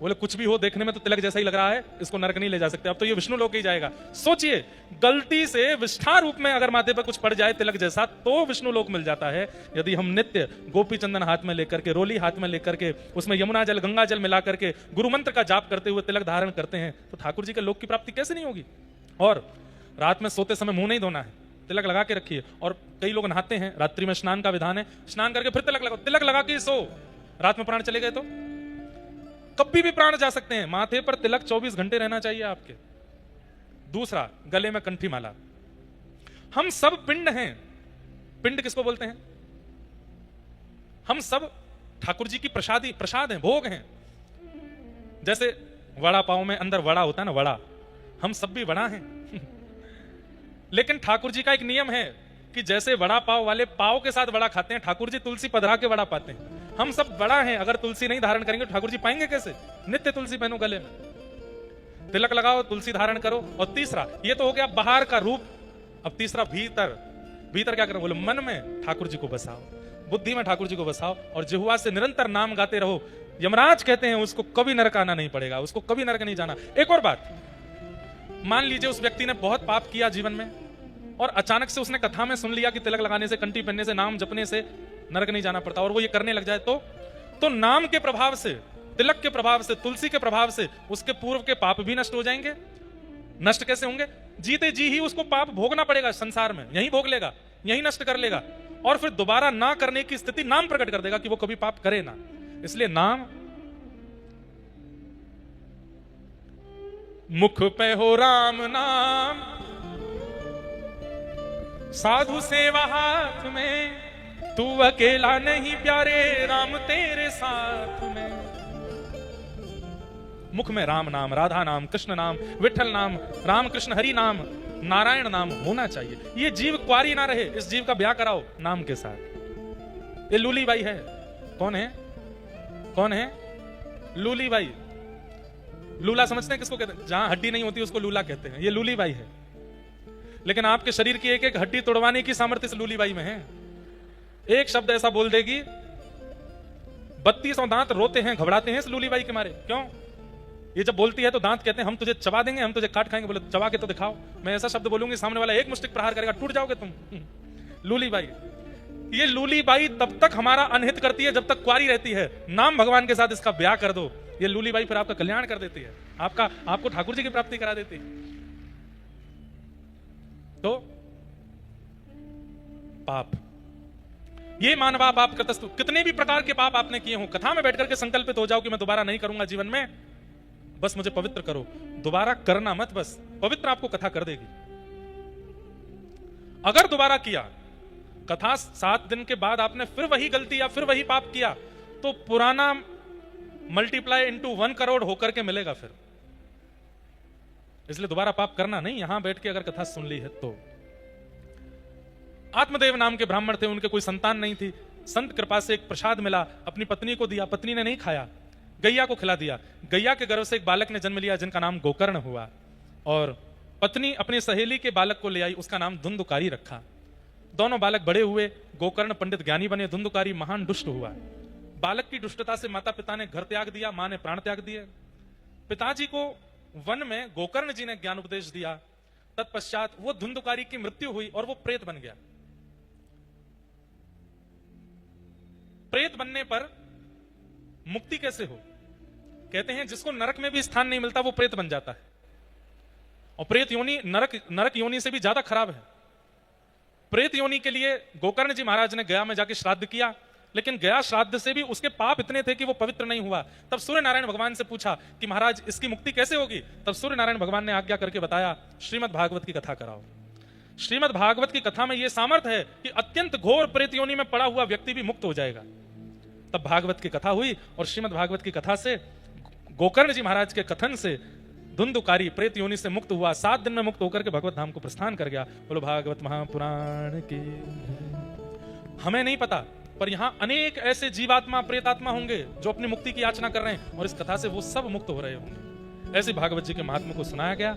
बोले कुछ भी हो, देखने में तो तिलक जैसा ही लग रहा है, इसको नरक नहीं ले जा सकते। अब तो ये विष्णु लोक ही जाएगा। सोचिए, गलती से विष्ठा रूप में अगर माथे पर कुछ पड़ जाए तिलक जैसा, तो विष्णु लोक मिल जाता है। यदि हम नित्य गोपी चंदन हाथ में लेकर के, रोली हाथ में लेकर के, उसमें यमुना जल गंगा जल मिला करके गुरु मंत्र का जाप करते हुए तिलक धारण करते हैं, तो ठाकुर जी के लोक की प्राप्ति कैसे नहीं होगी? और रात में सोते समय मुंह नहीं धोना है, तिलक लगा के रखिए। और कई लोग नहाते हैं, रात्रि में स्नान का विधान है, स्नान करके फिर तिलक लगाओ। तिलक लगा के सो, रात में प्राण चले गए तो कभी भी प्राण जा सकते हैं। माथे पर तिलक 24 घंटे रहना चाहिए आपके। दूसरा, गले में कंठी माला। हम सब पिंड हैं। पिंड किसको बोलते हैं? हम सब ठाकुर जी की प्रसाद हैं, भोग हैं। जैसे वड़ा पाव में अंदर वड़ा होता है ना, वड़ा, हम सब भी वड़ा हैं। लेकिन ठाकुर जी का एक नियम है कि जैसे वड़ा पाव वाले पाव के साथ वड़ा खाते हैं, ठाकुर जी तुलसी पधरा के वड़ा पाते हैं। हम सब बड़ा हैं, अगर तुलसी नहीं धारण करेंगे तो ठाकुर जी पाएंगे कैसे? नित्य तुलसी पहनो गले में, तिलक लगाओ, तुलसी धारण करो। और तीसरा, ये तो हो गया बाहर का रूप। अब तीसरा, भीतर क्या करो? बोले मन में ठाकुर जी को बसाओ, बुद्धि में ठाकुर जी को बसाओ और जिह्वा से निरंतर नाम गाते रहो। यमराज कहते हैं उसको कभी नरक आना नहीं पड़ेगा, उसको कभी नरक नहीं जाना। एक और बात, मान लीजिए उस व्यक्ति ने बहुत पाप किया जीवन में और अचानक से उसने कथा में सुन लिया कि तिलक लगाने से, कंठी पहनने से, नाम जपने से नरक नहीं जाना पड़ता, और वो ये करने लग जाए तो नाम के प्रभाव से, तिलक के प्रभाव से, तुलसी के प्रभाव से उसके पूर्व के पाप भी नष्ट हो जाएंगे। नष्ट कैसे होंगे? जीते जी ही उसको पाप भोगना पड़ेगा संसार में, यही भोग लेगा, यही नष्ट कर लेगा, और फिर दोबारा ना करने की स्थिति नाम प्रकट कर देगा कि वो कभी पाप करे ना। इसलिए नाम, मुख पे हो राम नाम, साधु सेवा हाथ में, तू अकेला नहीं प्यारे, राम तेरे साथ में। मुख में राम नाम, राधा नाम, कृष्ण नाम, विठल नाम, राम कृष्ण हरि नाम, नारायण नाम होना चाहिए। ये जीव क्वारी ना रहे, इस जीव का ब्याह कराओ नाम के साथ। ये लूली बाई है। कौन है? लूली बाई। लूला समझते हैं किसको कहते हैं? जहां हड्डी नहीं होती उसको लूला कहते हैं। ये लूली बाई है, लेकिन आपके शरीर की एक एक हड्डी तोड़वाने की सामर्थ्य इस लूली बाई में है। एक शब्द ऐसा बोल देगी 32 दांत रोते हैं, घबराते हैं इस लूली बाई के मारे। क्यों? ये जब बोलती है तो दांत कहते हैं हम तुझे चबा देंगे, हम तुझे काट खाएंगे। बोले चबा के तो दिखाओ। मैं ऐसा शब्द बोलूंगी सामने वाला एक मुष्टिक प्रहार करेगा, टूट जाओगे तुम। लूली बाई। ये लूली बाई तब तक हमारा अनहित करती है जब तक कुंवारी रहती है। नाम भगवान के साथ इसका ब्याह कर दो, ये लूली बाई फिर आपका कल्याण कर देती है, आपको ठाकुर जी की प्राप्ति करा देती है। तो पाप, ये मानवा पाप कृतस्तु, कितने भी प्रकार के पाप आपने किए हो, कथा में बैठकर के संकल्पित हो जाओ कि मैं दोबारा नहीं करूंगा जीवन में, बस मुझे पवित्र करो। दोबारा करना मत, बस पवित्र आपको कथा कर देगी। अगर दोबारा किया, कथा 7 दिन के बाद आपने फिर वही गलती या फिर वही पाप किया, तो पुराना मल्टीप्लाई इंटू 1 करोड़ होकर के मिलेगा फिर। इसलिए दोबारा पाप करना नहीं। यहां बैठ के अगर कथा सुन ली है तो। आत्मदेव नाम के ब्राह्मण थे, उनके कोई संतान नहीं थी। संत कृपा से एक प्रसाद मिला, अपनी पत्नी को दिया, पत्नी ने नहीं खाया, गैया को खिला दिया। गैया के गर्भ से एक बालक ने जन्म लिया जिनका नाम गोकर्ण हुआ, और पत्नी अपनी सहेली के बालक को ले आई, उसका नाम धुंधुकारी रखा। दोनों बालक बड़े हुए, गोकर्ण पंडित ज्ञानी बने, धुंधुकारी महान दुष्ट हुआ। बालक की दुष्टता से माता पिता ने घर त्याग दिया, मां ने प्राण त्याग दिए। पिताजी को वन में गोकर्ण जी ने ज्ञान उपदेश दिया। तत्पश्चात वो धुंधुकारी की मृत्यु हुई और वो प्रेत बन गया। प्रेत बनने पर मुक्ति कैसे हो? कहते हैं जिसको नरक में भी स्थान नहीं मिलता वो प्रेत बन जाता है। और प्रेत योनि नरक योनि से भी ज्यादा खराब है। प्रेत योनि के लिए गोकर्ण जी महाराज ने गया में जाके श्राद्ध किया, लेकिन गया श्राद्ध से भी उसके पाप इतने थे कि वो पवित्र नहीं हुआ। तब सूर्य नारायण भगवान से पूछा कि महाराज इसकी मुक्ति कैसे होगी? तब सूर्य नारायण भगवान ने आज्ञा करके बताया, श्रीमद् भागवत की कथा कराओ। श्रीमद् भागवत की कथा में यह सामर्थ्य है कि अत्यंत घोर प्रेत योनि में पड़ा हुआ व्यक्ति भी मुक्त हो जाएगा। तब भागवत की कथा हुई और श्रीमद् भागवत की कथा से, गोकर्ण जी महाराज के कथन से धुंधुकारी प्रेत योनि से मुक्त हुआ। 7 दिन में मुक्त होकर के भगवत धाम को प्रस्थान कर गया। बोलो भागवत महापुराण की। हमें नहीं पता, पर यहां अनेक ऐसे जीवात्मा प्रेतात्मा होंगे जो अपनी मुक्ति की याचना कर रहे हैं, और इस कथा से वो सब मुक्त हो रहे होंगे। ऐसे भागवत जी के महात्मा को सुनाया गया।